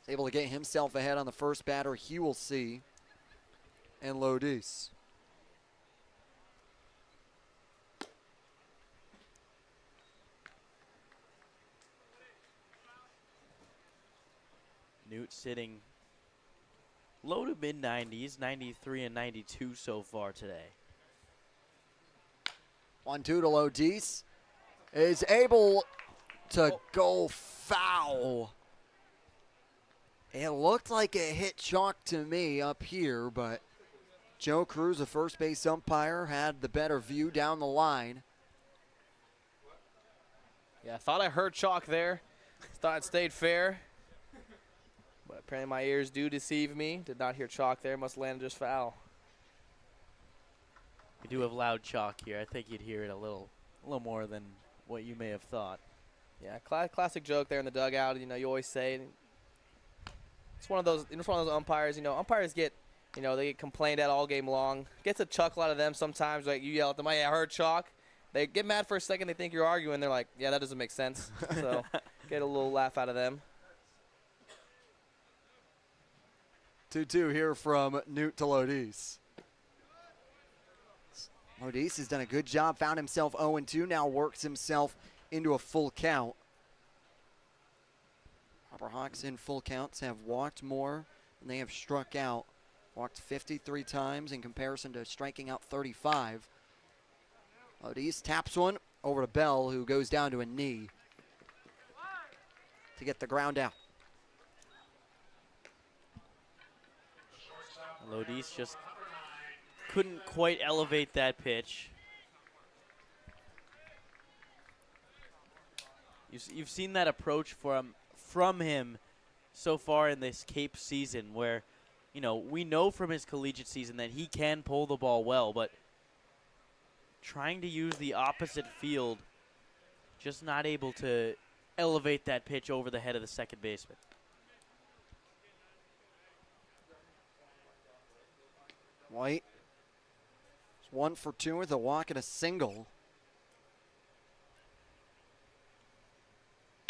is able to get himself ahead on the first batter he will see in Lodis. Newt sitting low to mid-90s, 93 and 92 so far today. 1-2 to Lodis. Is able to go foul. It looked like it hit chalk to me up here, but Joe Cruz, the first base umpire, had the better view down the line. Yeah, I thought I heard chalk there. Thought it stayed fair. But apparently my ears do deceive me. Did not hear chalk there. Must land just foul. We do have loud chalk here. I think you'd hear it a little more than what you may have thought. Yeah, classic joke there in the dugout. You know, you always say it's one of those. It's one of those umpires. You know, umpires get, you know, they get complained at all game long. Gets a chuckle out of them sometimes. Like you yell at them, "I heard chalk." They get mad for a second. They think you're arguing. They're like, "Yeah, that doesn't make sense." So get a little laugh out of them. 2-2 here from Newt to Lodis. Lodis has done a good job. Found himself 0-2. Now works himself into a full count. Harbor Hawks in full counts have walked more than they have struck out. Walked 53 times in comparison to striking out 35. Lodis taps one over to Bell, who goes down to a knee to get the ground out. Lodis just couldn't quite elevate that pitch. You've seen that approach from him so far in this Cape season where, you know, we know from his collegiate season that he can pull the ball well, but trying to use the opposite field, just not able to elevate that pitch over the head of the second baseman. White is 1 for 2 with a walk and a single.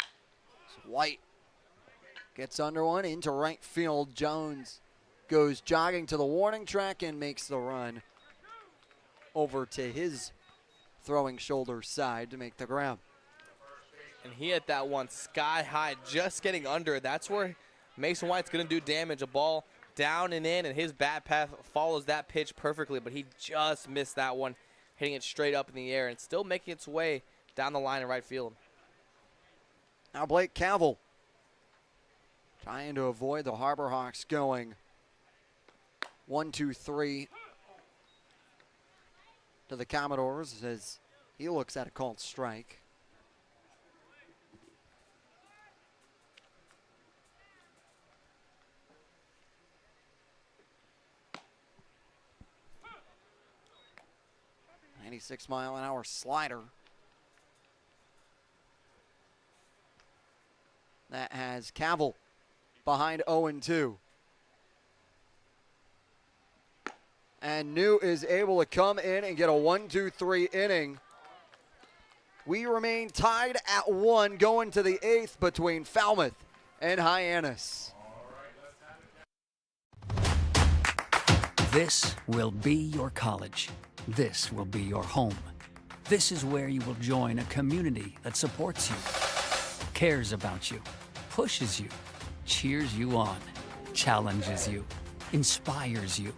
So White gets under one into right field. Jones goes jogging to the warning track and makes the run over to his throwing shoulder side to make the grab. And he hit that one sky high, just getting under. That's where Mason White's going to do damage. A ball down and in, and his bat path follows that pitch perfectly, but he just missed that one, hitting it straight up in the air and still making its way down the line in right field. Now Blake Cavill trying to avoid the Harbor Hawks going 1-2-3 to the Commodores as he looks at a called strike. .96-mile-an-hour slider. That has Cavill behind 0-2. And New is able to come in and get a 1-2-3 inning We remain tied at 1 going to the 8th between Falmouth and Hyannis. This will be your college. This will be your home. This is where you will join a community that supports you, cares about you, pushes you, cheers you on, challenges you, inspires you,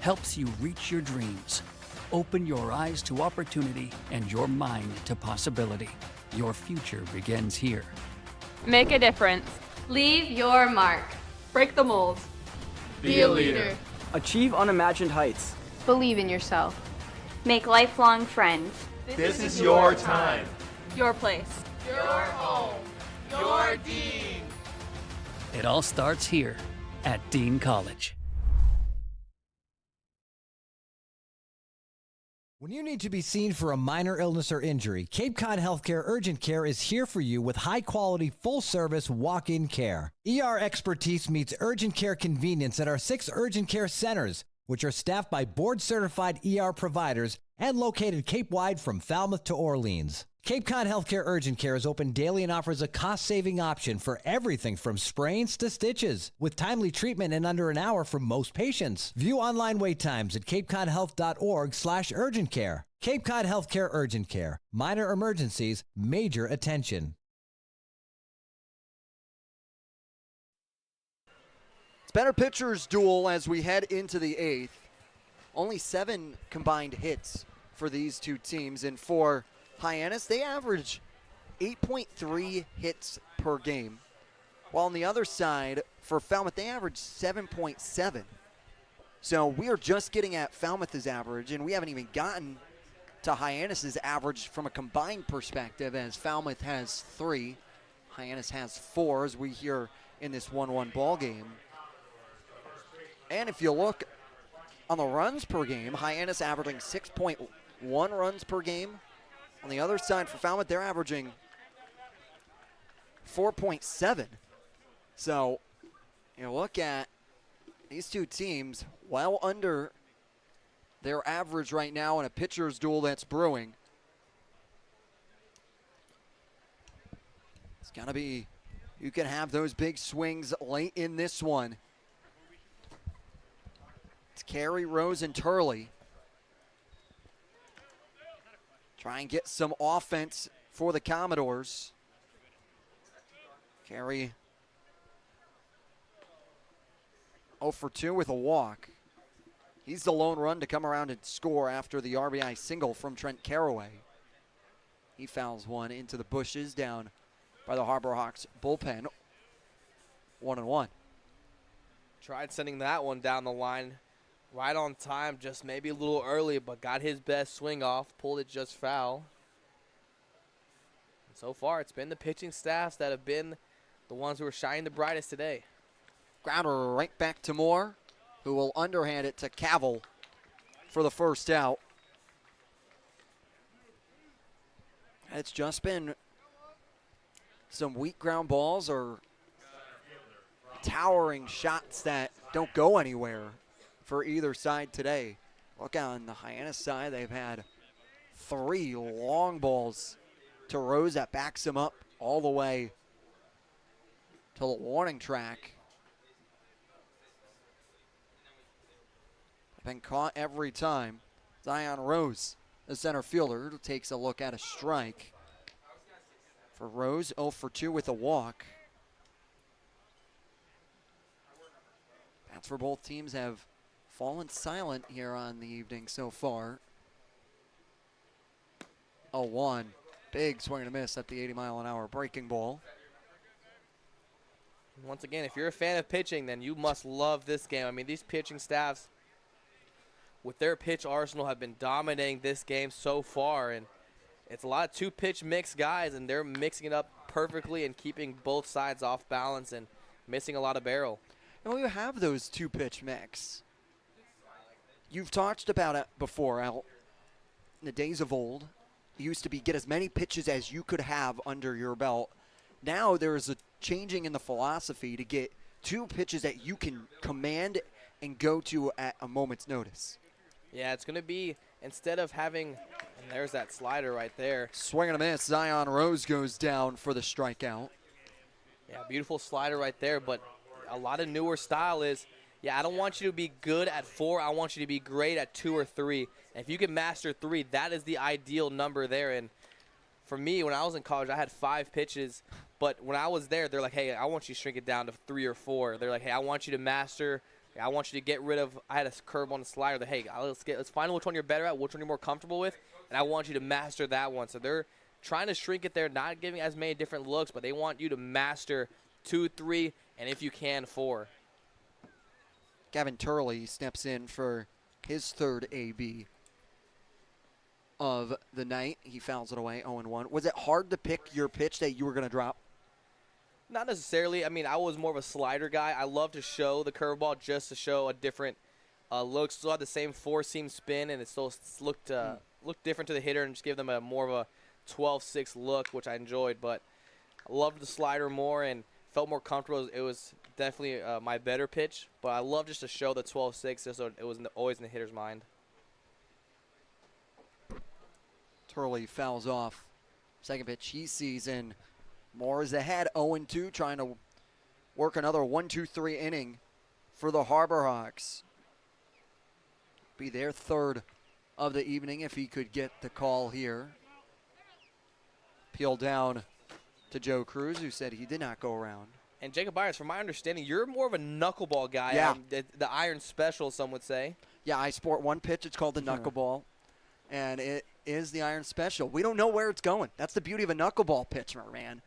helps you reach your dreams. Open your eyes to opportunity and your mind to possibility. Your future begins here. Make a difference. Leave your mark. Break the mold. Be a leader. Achieve unimagined heights. Believe in yourself. Make lifelong friends. This is your time. Your place. Your home. Your Dean. It all starts here at Dean College. When you need to be seen for a minor illness or injury, Cape Cod Healthcare Urgent Care is here for you with high-quality, full-service walk-in care. ER expertise meets urgent care convenience at our 6 urgent care centers, which are staffed by board-certified ER providers and located Cape-wide from Falmouth to Orleans. Cape Cod Healthcare Urgent Care is open daily and offers a cost-saving option for everything from sprains to stitches, with timely treatment in under an hour for most patients. View online wait times at capecodhealth.org/urgent care. Cape Cod Healthcare Urgent Care. Minor emergencies, major attention. It's better pitchers duel as we head into the 8th. Only 7 combined hits for these two teams, and for Hyannis, they average 8.3 hits per game, while on the other side, for Falmouth, they average 7.7. So we are just getting at Falmouth's average, and we haven't even gotten to Hyannis's average from a combined perspective, as Falmouth has 3, Hyannis has 4, as we hear in this 1-1 ball game. And if you look on the runs per game, Hyannis averaging 6.1 runs per game. On the other side for Falmouth, they're averaging 4.7. So, you look at these two teams well under their average right now in a pitcher's duel that's brewing. It's got to be, you can have those big swings late in this one. It's Carey, Rose, and Turley. Try and get some offense for the Commodores. Carey 0 for 2 with a walk. He's the lone run to come around and score after the RBI single from Trent Caraway. He fouls one into the bushes down by the Harbor Hawks bullpen. 1-1. Tried sending that one down the line. Right on time, just maybe a little early, but got his best swing off, pulled it just foul. And so far, it's been the pitching staffs that have been the ones who are shining the brightest today. Grounder right back to Moore, who will underhand it to Cavill for the first out. It's just been some weak ground balls or towering shots that don't go anywhere for either side today. Look on the Hyannis side, they've had 3 long balls to Rose that backs him up all the way to the warning track. Been caught every time. Zion Rose, the center fielder, who takes a look at a strike. For Rose, 0 for 2 with a walk. Bats for both teams have fallen silent here on the evening so far. 0-1. Big swing and a miss at the 80-mile-an-hour breaking ball. Once again, if you're a fan of pitching, then you must love this game. I mean, these pitching staffs, with their pitch arsenal, have been dominating this game so far. And it's a lot of 2-pitch mix guys, and they're mixing it up perfectly and keeping both sides off balance and missing a lot of barrel. And you have those 2-pitch mix. You've talked about it before, Al. In the days of old, it used to be get as many pitches as you could have under your belt. Now there's a changing in the philosophy to get 2 pitches that you can command and go to at a moment's notice. Yeah, it's going to be instead of having, and there's that slider right there. Swing and a miss. Zion Rose goes down for the strikeout. Yeah, beautiful slider right there, but a lot of newer style is, yeah, I don't want you to be good at 4. I want you to be great at 2 or 3. And if you can master 3, that is the ideal number there. And for me, when I was in college, I had 5 pitches. But when I was there, they're like, hey, I want you to shrink it down to 3 or 4. They're like, hey, I want you to master. I want you to get rid of. I had a curve on the slider. That, hey, let's find which one you're better at, which one you're more comfortable with, and I want you to master that one. So they're trying to shrink it there, not giving as many different looks, but they want you to master 2, 3, and if you can, 4. Gavin Turley steps in for his 3rd AB of the night. He fouls it away, 0-1. Was it hard to pick your pitch that you were going to drop? Not necessarily. I mean, I was more of a slider guy. I love to show the curveball just to show a different look. Still had the same 4-seam spin, and it still looked different to the hitter and just give them a more of a 12-6 look, which I enjoyed. But I loved the slider more and felt more comfortable. It was definitely my better pitch, but I love just to show the 12-6 just so it was always in the hitter's mind. Turley fouls off. Second pitch he sees in. Moore is ahead, 0-2, trying to work another 1-2-3 inning for the Harbor Hawks. Be their 3rd of the evening if he could get the call here. Peel down to Joe Cruz, who said he did not go around. And Jacob Byers, from my understanding, you're more of a knuckleball guy. Yeah. The iron special, some would say. Yeah, I sport one pitch. It's called the knuckleball, and it is the iron special. We don't know where it's going. That's the beauty of a knuckleball pitcher, man.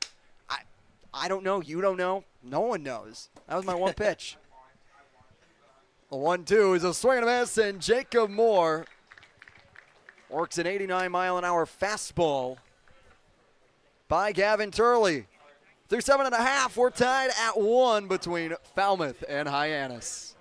I don't know. You don't know. No one knows. That was my one pitch. The 1-2 is a swing and a miss, and Jacob Moore works an 89-mile-an-hour fastball by Gavin Turley. Through 7.5, we're tied at 1 between Falmouth and Hyannis.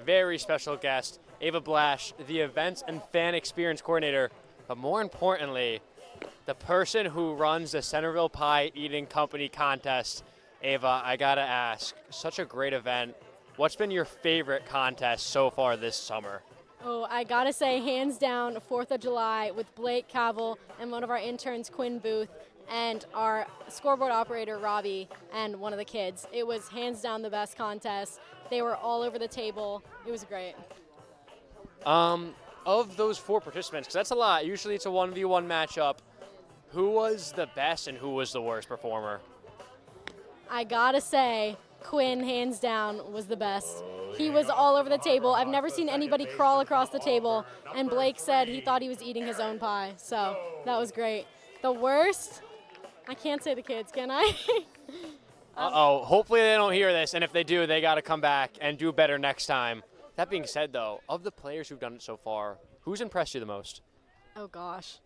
Very special guest, Ava Blash, the Events and Fan Experience Coordinator, but more importantly, the person who runs the Centerville Pie Eating Company contest. Ava, I gotta ask, such a great event. What's been your favorite contest so far this summer? Oh, I gotta say, hands down, 4th of July with Blake Cavell and one of our interns, Quinn Booth, and our scoreboard operator, Robbie, and one of the kids. It was hands down the best contest. They were all over the table. It was great. Of those 4 participants, because that's a lot, usually it's a 1v1 matchup, who was the best and who was the worst performer? I gotta say, Quinn, hands down, was the best. He was all over the table. I've never seen anybody crawl across the table, and Blake said he thought he was eating his own pie, so that was great. The worst? I can't say the kids, can I? Uh-oh, hopefully they don't hear this, and if they do, they got to come back and do better next time. That being said, though, of the players who've done it so far, who's impressed you the most? Oh, gosh.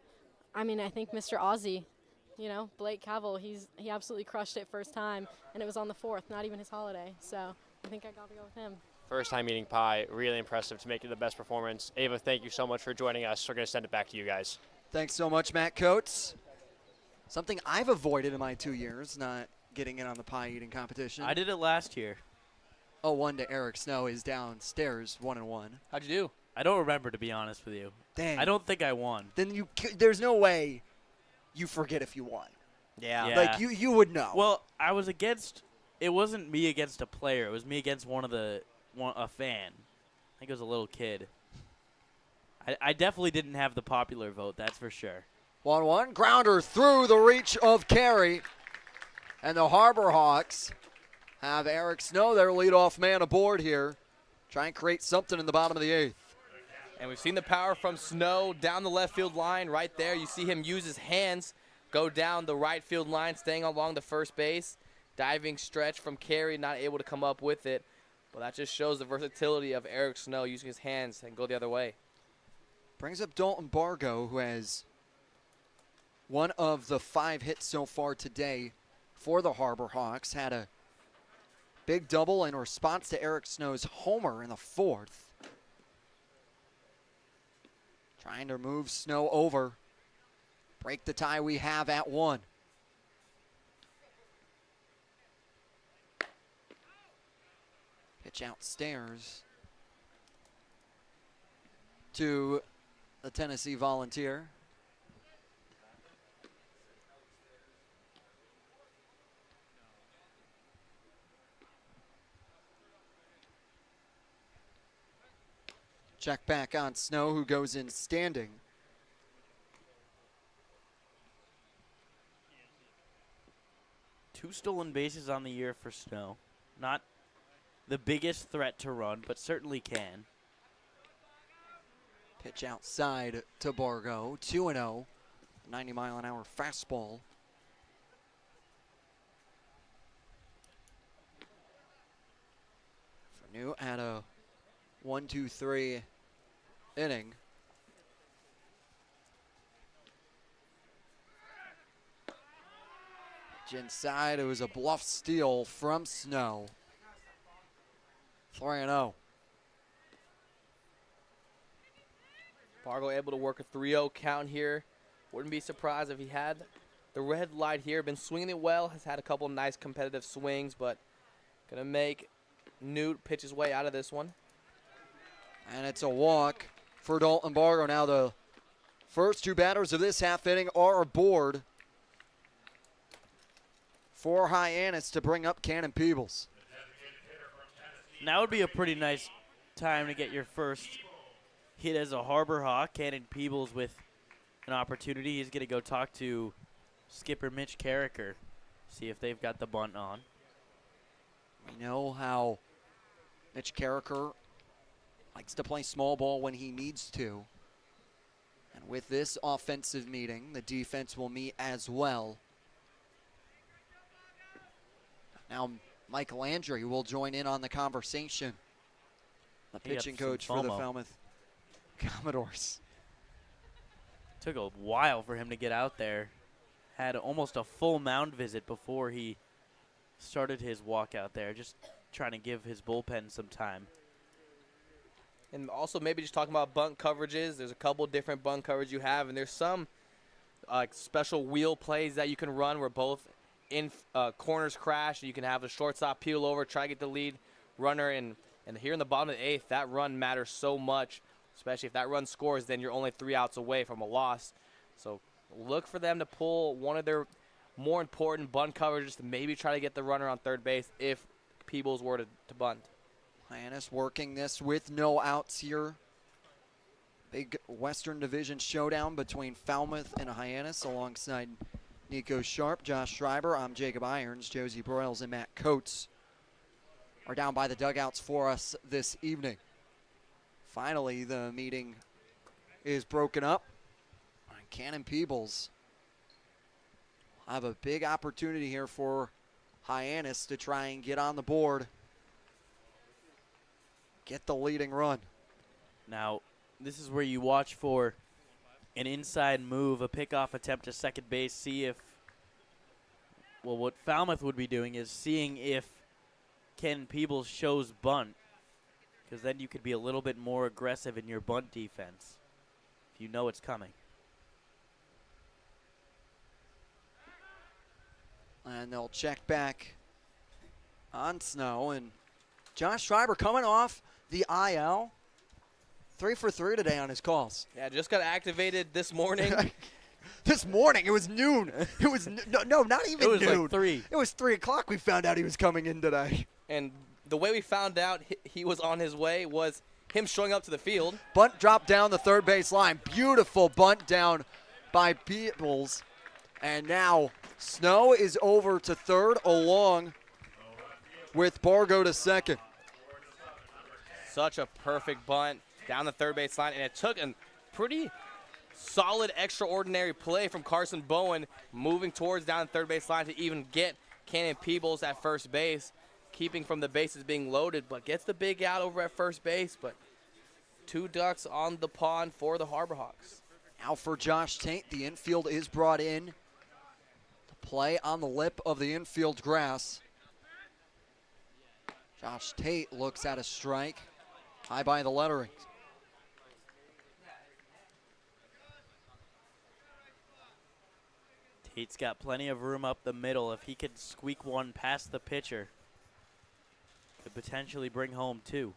I mean, I think Mr. Aussie, you know, Blake Cavell, he absolutely crushed it first time, and it was on the 4th, not even his holiday, so I think I got to go with him. First time eating pie, really impressive to make it the best performance. Ava, thank you so much for joining us. We're going to send it back to you guys. Thanks so much, Matt Coates. Something I've avoided in my 2 years, not getting in on the pie eating competition. I did it last year. 0-1 to Eric Snow is downstairs, 1-1. How'd you do? I don't remember, to be honest with you. Dang. I don't think I won. Then there's no way you forget if you won. Yeah. Like, you would know. Well, I was against – it wasn't me against a player. It was me against a fan. I think it was a little kid. I definitely didn't have the popular vote, that's for sure. 1-1, grounder through the reach of Carey. And the Harbor Hawks have Eric Snow, their leadoff man, aboard here. Try and create something in the bottom of the 8th. And we've seen the power from Snow down the left field line right there. You see him use his hands, go down the right field line, staying along the first base. diving stretch from Carey, not able to come up with it. But that just shows the versatility of Eric Snow using his hands and go the other way. Brings up Dalton Bargo, who has one of the 5 hits so far today for the Harbor Hawks. Had a big double in response to Eric Snow's homer in the 4th. Trying to move Snow over. Break the tie we have at 1. Pitch outstairs to the Tennessee Volunteer. Check back on Snow, who goes in standing. Two stolen bases on the year for Snow. Not the biggest threat to run, but certainly can. Pitch outside to Bargo, 2-0, 90-mile-an-hour fastball. New at a 1-2-3 inning. Pitch inside, it was a bluff steal from Snow. 3-0. Bargo able to work a 3-0 count here. Wouldn't be surprised if he had the red light here. Been swinging it well, has had a couple nice competitive swings, but gonna make Newt pitch his way out of this one. And it's a walk for Dalton Bargo. Now the first 2 batters of this half inning are aboard for Hyannis to bring up Cannon Peebles. Now would be a pretty nice time to get your first hit as a Harbor Hawk. Cannon Peebles with an opportunity. He's going to go talk to skipper Mitch Carricker, see if they've got the bunt on. We know how Mitch Carricker likes to play small ball when he needs to. And with this offensive meeting, the defense will meet as well. Now Mike Landry will join in on the conversation. The pitching coach for the Falmouth Commodores. Took a while for him to get out there. Had almost a full mound visit before he started his walk out there, just trying to give his bullpen some time. And also maybe just talking about bunt coverages. There's a couple different bunt coverage you have, and there's some special wheel plays that you can run where both in corners crash, and you can have the shortstop peel over, try to get the lead runner. And here in the bottom of the 8th, that run matters so much, especially if that run scores, then you're only 3 outs away from a loss. So look for them to pull one of their more important bunt coverages to maybe try to get the runner on third base if Peebles were to bunt. Hyannis working this with no outs here. Big Western Division showdown between Falmouth and Hyannis alongside Nico Sharp, Josh Schreiber. I'm Jacob Irons. Josie Broyles and Matt Coates are down by the dugouts for us this evening. Finally, the meeting is broken up. Cannon Peebles have a big opportunity here for Hyannis to try and get on the board, get the leading run. Now, this is where you watch for an inside move, a pickoff attempt to second base, see if, well, what Falmouth would be doing is seeing if Ken Peebles shows bunt, because then you could be a little bit more aggressive in your bunt defense if you know it's coming. And they'll check back on Snow. And Josh Schreiber coming off the IL. 3 for 3 today on his calls. Yeah, just got activated this morning. This morning, it was noon. It was no, not even noon. It was like 3. It was 3 o'clock we found out he was coming in today. And the way we found out he was on his way was him showing up to the field. Bunt drop down the third base line. Beautiful bunt down by Peebles. And now Snow is over to third along with Bargo to second. Such a perfect bunt down the third base line, and it took a pretty solid, extraordinary play from Carson Bowen moving towards down the third base line to even get Cannon Peebles at first base, keeping from the bases being loaded, but gets the big out over at first base. But 2 ducks on the pond for the Harbor Hawks. Now for Josh Tate, the infield is brought in to play on the lip of the infield grass. Josh Tate looks at a strike, high by the lettering. Tate's got plenty of room up the middle. If he could squeak one past the pitcher, could potentially bring home 2.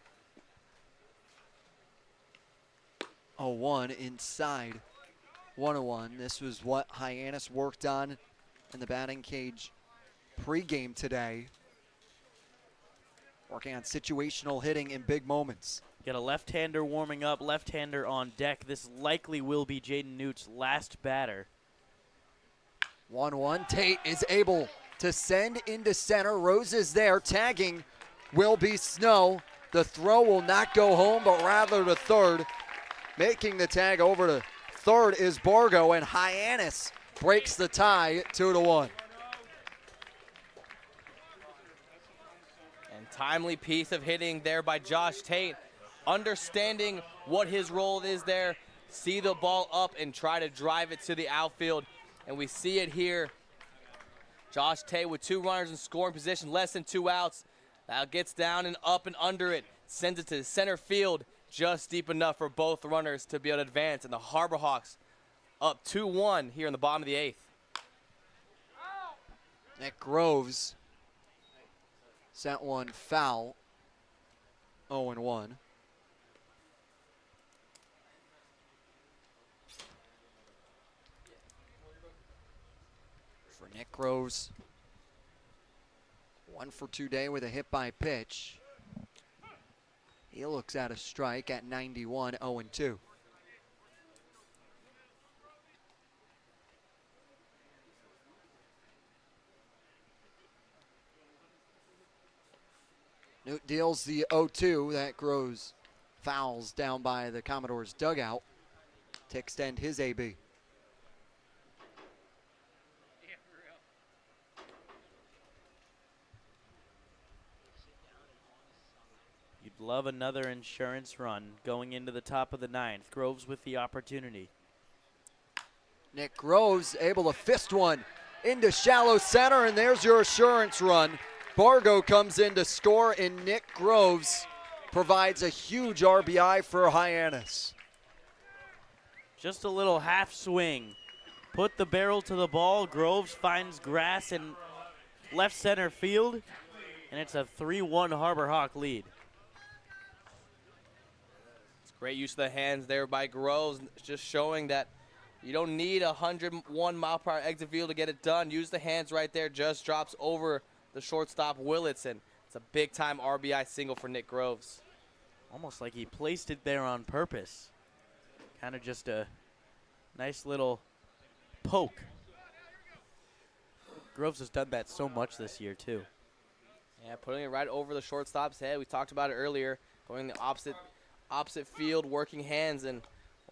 0-1 inside. 1-1. This was what Hyannis worked on in the batting cage pregame today. Working on situational hitting in big moments. Got a left-hander warming up, left-hander on deck. This likely will be Jaden Newt's last batter. 1-1. Tate is able to send into center. Rose is there. Tagging will be Snow. The throw will not go home, but rather to third. Making the tag over to third is Borgo, and Hyannis breaks the tie 2-1. And timely piece of hitting there by Josh Tate. Understanding what his role is there. See the ball up and try to drive it to the outfield. And we see it here. Josh Tate with 2 runners in scoring position, less than 2 outs. Now gets down and up and under it. Sends it to the center field. Just deep enough for both runners to be able to advance. And the Harbor Hawks up 2-1 here in the bottom of the 8th. Nick Groves sent one foul. 0-1. For Nick Groves, 1 for 2 day with a hit by pitch. He looks at a strike at 91, 0-2. Newt deals the 0-2. That Groves fouls down by the Commodores' dugout to extend his AB. You'd love another insurance run going into the top of the 9th. Groves with the opportunity. Nick Groves able to fist one into shallow center, and there's your assurance run. Borgo comes in to score, and Nick Groves provides a huge RBI for Hyannis. Just a little half swing. Put the barrel to the ball. Groves finds grass in left center field, and it's a 3-1 Harbor Hawk lead. Great use of the hands there by Groves, just showing that you don't need a 101 mile per hour exit field to get it done. Use the hands right there, just drops over the shortstop Willits, and it's a big time RBI single for Nick Groves. Almost like he placed it there on purpose. Kind of just a nice little poke. Groves has done that so much this year too. Yeah, putting it right over the shortstop's head. We talked about it earlier, going the opposite field, working hands and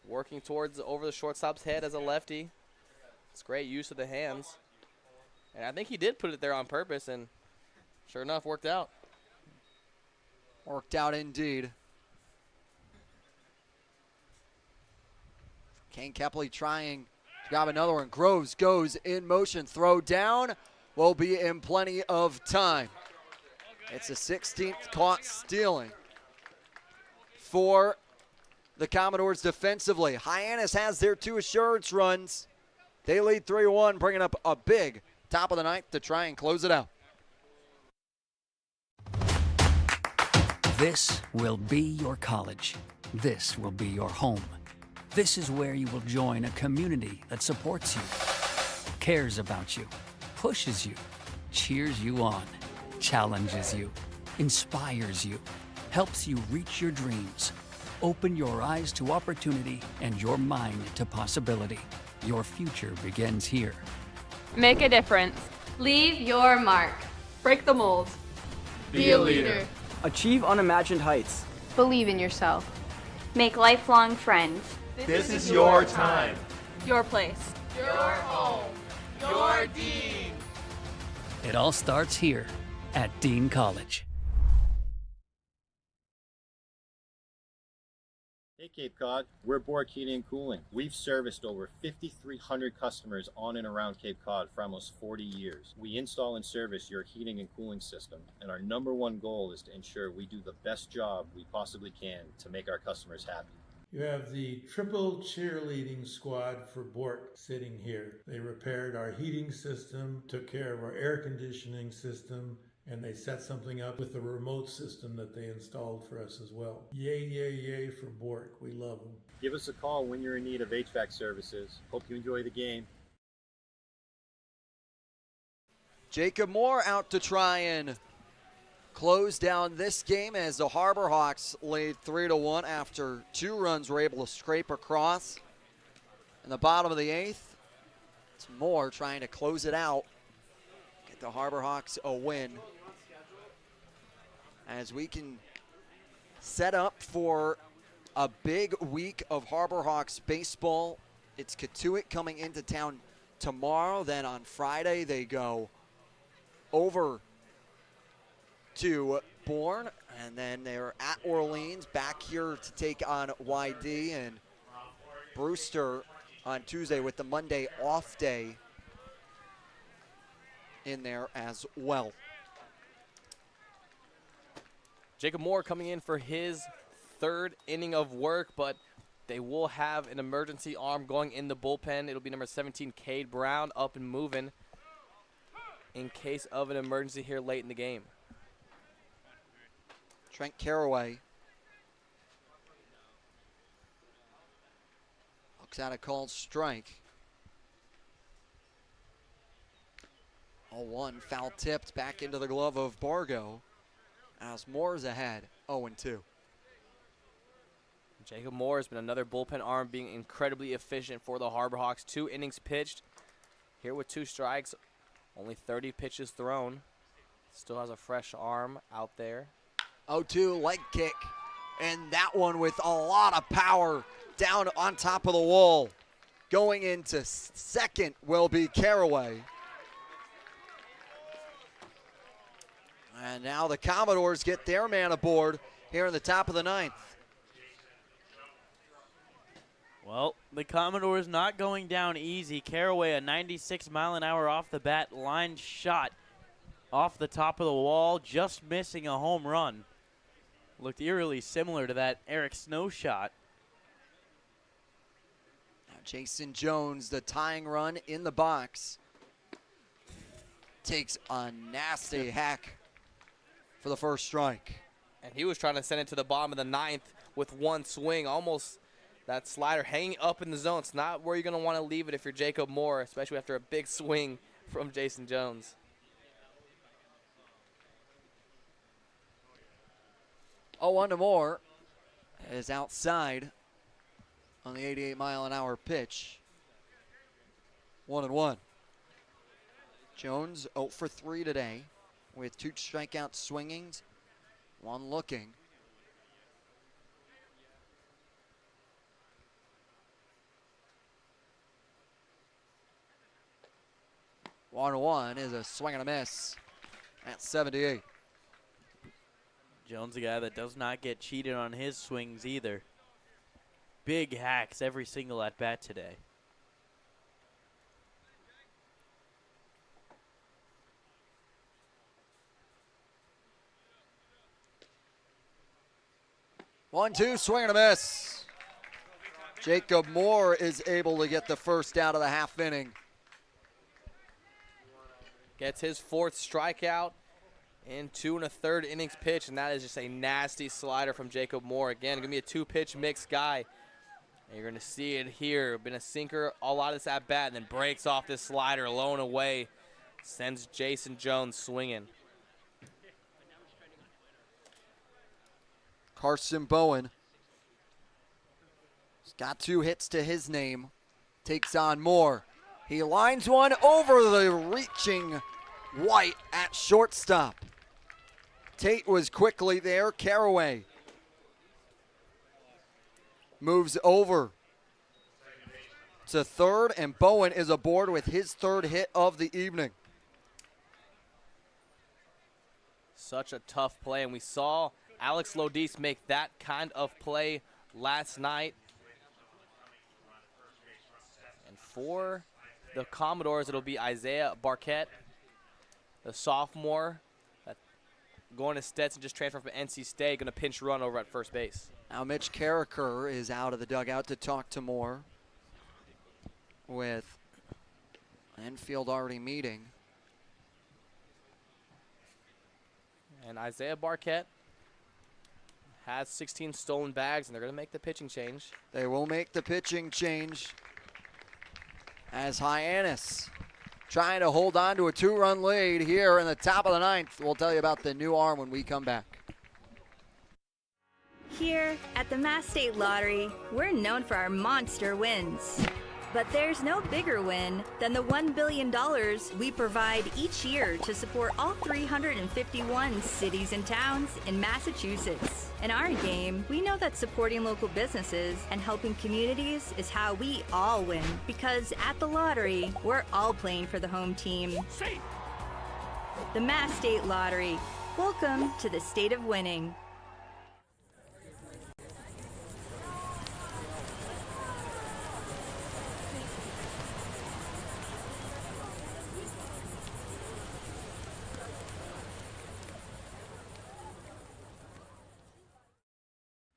working towards over the shortstop's head as a lefty. It's great use of the hands. And I think he did put it there on purpose, and sure enough, worked out. Worked out indeed. Kane Kepley trying to grab another one. Groves goes in motion. Throw down will be in plenty of time. It's a 16th caught stealing for the Commodores defensively. Hyannis has their 2 assurance runs. They lead 3-1, bringing up a big top of the 9th to try and close it out. This will be your college. This will be your home. This is where you will join a community that supports you, cares about you, pushes you, cheers you on, challenges you, inspires you, helps you reach your dreams. Open your eyes to opportunity and your mind to possibility. Your future begins here. Make a difference. Leave your mark. Break the mold. Be a leader. Achieve unimagined heights. Believe in yourself. Make lifelong friends. This is your time. Your place. Your home. Your dean. It all starts here at Dean College. Hey Cape Cod, we're Bork Heating and Cooling. We've serviced over 5,300 customers on and around Cape Cod for almost 40 years. We install and service your heating and cooling system, and our number one goal is to ensure we do the best job we possibly can to make our customers happy. You have the triple cheerleading squad for Bork sitting here. They repaired our heating system, took care of our air conditioning system, and they set something up with the remote system that they installed for us as well. Yay, yay, yay for Bork. We love them. Give us a call when you're in need of HVAC services. Hope you enjoy the game. Jacob Moore out to try and close down this game as the Harbor Hawks lead 3-1 after 2 runs were able to scrape across. In the bottom of the 8th, it's Moore trying to close it out. Get the Harbor Hawks a win. As we can set up for a big week of Harbor Hawks baseball. It's Katuitt coming into town tomorrow. Then on Friday they go over to Bourne, and then they're at Orleans, back here to take on YD and Brewster on Tuesday with the Monday off day in there as well. Jacob Moore coming in for his 3rd inning of work, but they will have an emergency arm going in the bullpen. It'll be number 17, Cade Brown, up and moving in case of an emergency here late in the game. Trent Caraway looks at a called strike. 0-1, foul tipped back into the glove of Bargo as Moore's ahead, 0-2. Jacob Moore has been another bullpen arm, being incredibly efficient for the Harbor Hawks. 2 innings pitched, here with 2 strikes, only 30 pitches thrown. Still has a fresh arm out there. 0-2 leg kick, and that one with a lot of power down on top of the wall. Going into second will be Caraway. And now the Commodores get their man aboard here in the top of the 9th. Well, the Commodores not going down easy. Caraway, a 96-mile-an-hour off the bat line shot off the top of the wall, just missing a home run. Looked eerily similar to that Eric Snow shot. Now Jason Jones, the tying run in the box, takes a nasty hack for the first strike. And he was trying to send it to the bottom of the 9th with one swing, almost that slider hanging up in the zone. It's not where you're going to want to leave it if you're Jacob Moore, especially after a big swing from Jason Jones. 0-1 to Moore is outside on the 88-mile-an-hour pitch. 1-1. Jones 0 for 3 today with 2 strikeouts swinging, 1 looking. One is a swing and a miss at 78. Jones, a guy that does not get cheated on his swings either. Big hacks every single at-bat today. One-two, swing and a miss. Jacob Moore is able to get the first out of the half inning. Gets his 4th strikeout in 2 1/3 innings pitch, and that is just a nasty slider from Jacob Moore. Again, going to be a 2-pitch mix guy. And you're going to see it here. Been a sinker a lot of this at-bat, and then breaks off this slider low and away. Sends Jason Jones swinging. Carson Bowen. He's got 2 hits to his name. Takes on Moore. He lines one over the reaching White at shortstop. Tate was quickly there. Caraway moves over to third, and Bowen is aboard with his 3rd hit of the evening. Such a tough play, and we saw Alex Lodis make that kind of play last night. And for the Commodores, it'll be Isaiah Barquette, the sophomore, going to Stetson, just transferred from NC State, going to pinch run over at first base. Now Mitch Carricker is out of the dugout to talk to Moore, with infield already meeting. And Isaiah Barquette has 16 stolen bags, and they're going to make the pitching change. They will make the pitching change as Hyannis trying to hold on to a 2-run lead here in the top of the 9th. We'll tell you about the new arm when we come back. Here at the Mass State Lottery, we're known for our monster wins. But there's no bigger win than the $1 billion we provide each year to support all 351 cities and towns in Massachusetts. In our game, we know that supporting local businesses and helping communities is how we all win. Because at the lottery, we're all playing for the home team. The Mass State Lottery. Welcome to the state of winning.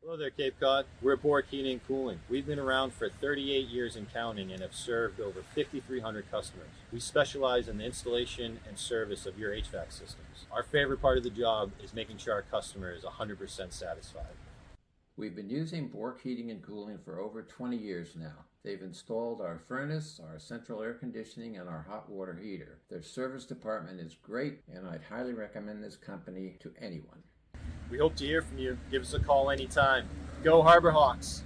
Hello there, Cape Cod. We're aboard Heating and Cooling. We've been around for 38 years and counting and have served over 5,300 customers. We specialize in the installation and service of your HVAC systems. Our favorite part of the job is making sure our customer is 100% satisfied. We've been using Bork Heating and Cooling for over 20 years now. They've installed our furnace, our central air conditioning, and our hot water heater. Their service department is great, and I'd highly recommend this company to anyone. We hope to hear from you. Give us a call anytime. Go Harbor Hawks!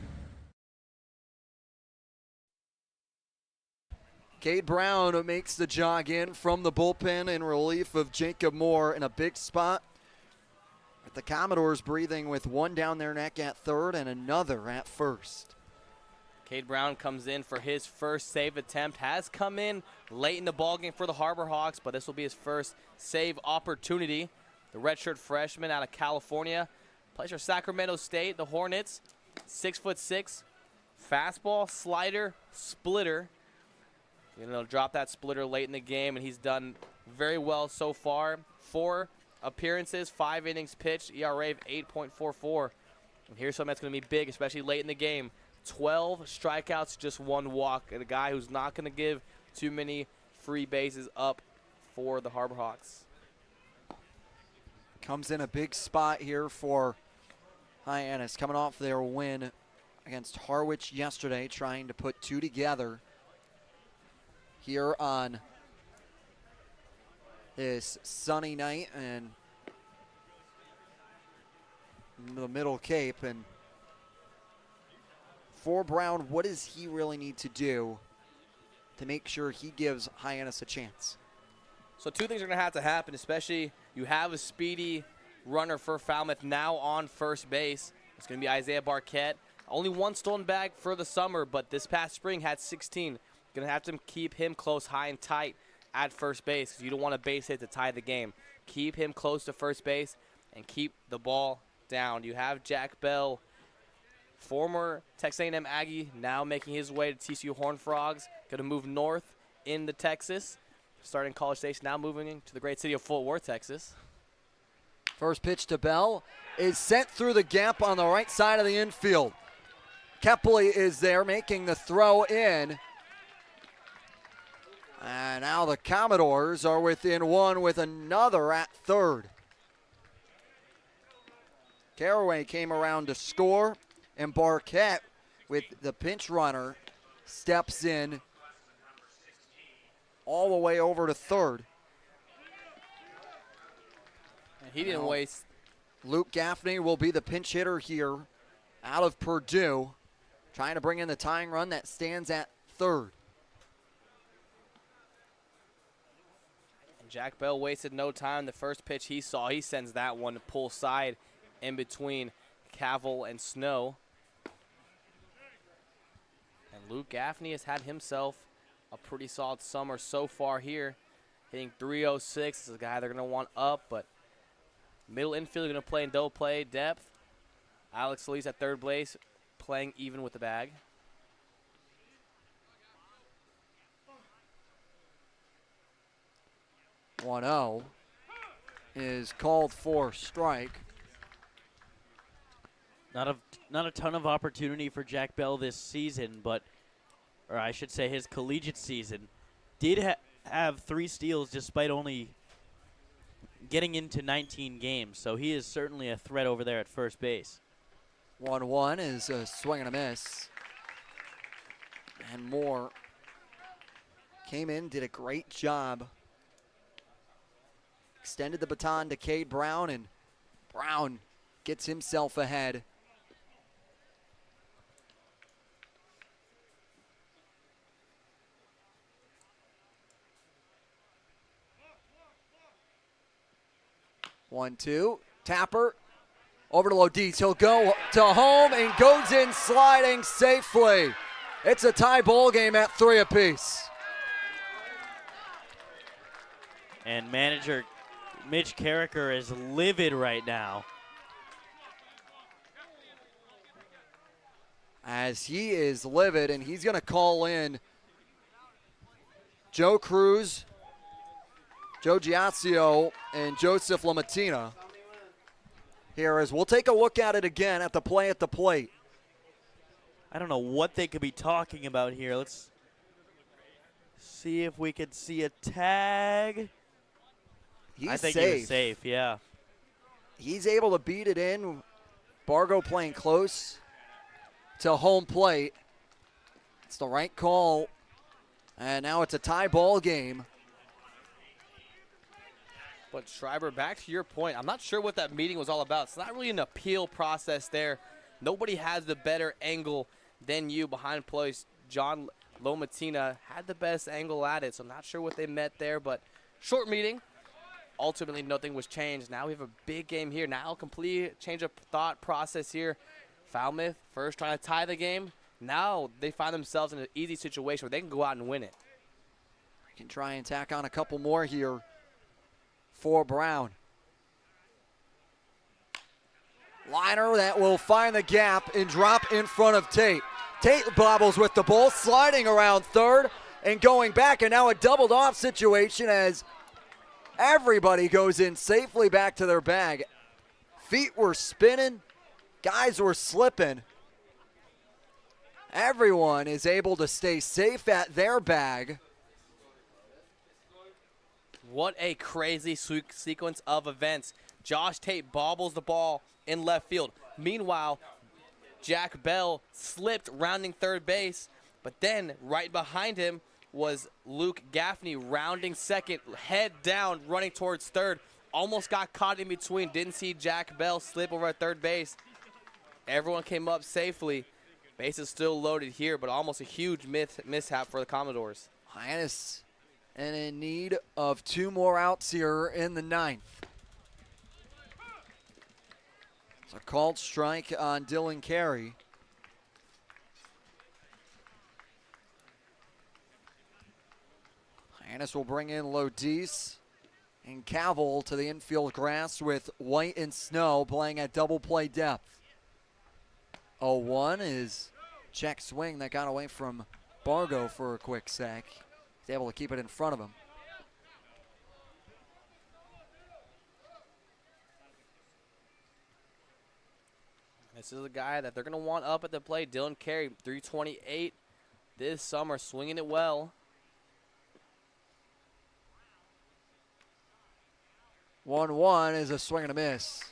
Cade Brown makes the jog in from the bullpen in relief of Jacob Moore in a big spot. With the Commodores breathing with one down their neck at third and another at first. Cade Brown comes in for his first save attempt. Has come in late in the ballgame for the Harbor Hawks, but this will be his first save opportunity. The redshirt freshman out of California plays for Sacramento State. The Hornets, 6'6", fastball, slider, splitter. Drop that splitter late in the game, and he's done very well so far. 4 appearances, 5 innings pitched, ERA of 8.44. And here's something that's going to be big, especially late in the game. 12 strikeouts, just 1 walk. And a guy who's not going to give too many free bases up for the Harbor Hawks. Comes in a big spot here for Hyannis, coming off their win against Harwich yesterday, trying to put 2 together here on this sunny night in the Middle Cape. And for Brown, what does he really need to do to make sure he gives Hyannis a chance? So 2 things are going to have to happen, especially you have a speedy runner for Falmouth now on first base. It's going to be Isaiah Barquette. Only 1 stolen bag for the summer, but this past spring had 16. Going to have to keep him close, high, and tight at first base because you don't want a base hit to tie the game. Keep him close to first base and keep the ball down. You have Jack Bell, former Texas A&M Aggie, now making his way to TCU Horned Frogs. Going to move north into Texas. Starting College Station, now moving to the great city of Fort Worth, Texas. First pitch to Bell is sent through the gap on the right side of the infield. Kepley is there making the throw in. And now the Commodores are within 1 with another at third. Caraway came around to score, and Barquette, with the pinch runner, steps in all the way over to third. And he didn't waste. Luke Gaffney will be the pinch hitter here out of Purdue, trying to bring in the tying run that stands at third. And Jack Bell wasted no time. The first pitch he saw, he sends that one to pull side in between Cavill and Snow. And Luke Gaffney has had himself a pretty solid summer so far here. Hitting .306. This is a guy they're going to want up, but Middle infield going to play in double play depth. Alex Solis at third base, playing even with the bag. One 0 is called for strike. Not a ton of opportunity for Jack Bell this season, but, or I should say his collegiate season, did have 3 steals despite only getting into 19 games. So he is certainly a threat over there at first base. 1-1 is a swing and a miss. And Moore came in, did a great job. Extended the baton to Cade Brown, and Brown gets himself ahead. One, two, Tapper over to Lodis. He'll go to home and goes in sliding safely. It's a tie ball game at 3 apiece. And manager Mitch Carricker is livid right now. As he is livid, and he's going to call in Joe Cruz, Joe Giazio, and Joseph Lamatina. Here as we'll take a look at it again at the play at the plate. I don't know what they could be talking about here. Let's see if we could see a tag. I think he was safe, yeah. He's able to beat it in. Bargo playing close to home plate. It's the right call. And now it's a tie ball game. But Schreiber, back to your point, I'm not sure what that meeting was all about. It's not really an appeal process there. Nobody has the better angle than you behind place. John Lomatina had the best angle at it, so I'm not sure what they met there, but short meeting. Ultimately, nothing was changed. Now we have a big game here. Now complete change of thought process here. Falmouth first trying to tie the game. Now they find themselves in an easy situation where they can go out and win it. Can try and tack on a couple more here for Brown. Liner that will find the gap and drop in front of Tate. Tate bobbles with the ball, sliding around third and going back, and now a doubled off situation as everybody goes in safely back to their bag. Feet were spinning, guys were slipping. Everyone is able to stay safe at their bag. What a crazy sequence of events. Josh Tate bobbles the ball in left field. Meanwhile, Jack Bell slipped rounding third base, but then right behind him was Luke Gaffney rounding second, head down, running towards third. Almost got caught in between. Didn't see Jack Bell slip over at third base. Everyone came up safely. Base is still loaded here, but almost a huge mishap for the Commodores. Hyannis and in need of 2 more outs here in the 9th. It's a called strike on Dylan Carey. Hyannis will bring in Lodis and Cavill to the infield grass with White and Snow playing at double play depth. 0-1 is check swing that got away from Bargo for a quick sec. He's able to keep it in front of him. This is a guy that they're going to want up at the plate. Dylan Carey, 328 this summer, swinging it well. 1-1 is a swing and a miss.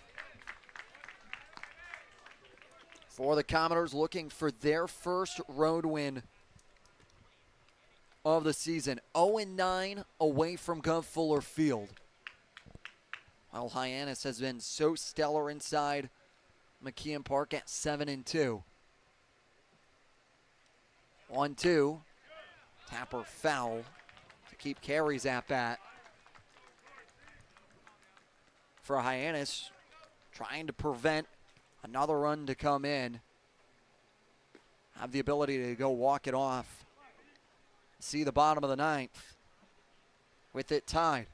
For the Commodores, looking for their first road win of the season. 0-9 away from Gov Fuller Field. While Hyannis has been so stellar inside McKeon Park at 7-2. 1-2. Tapper foul to keep Carey's at bat. For Hyannis, trying to prevent another run to come in. Have the ability to go walk it off. See the bottom of the 9th with it tied.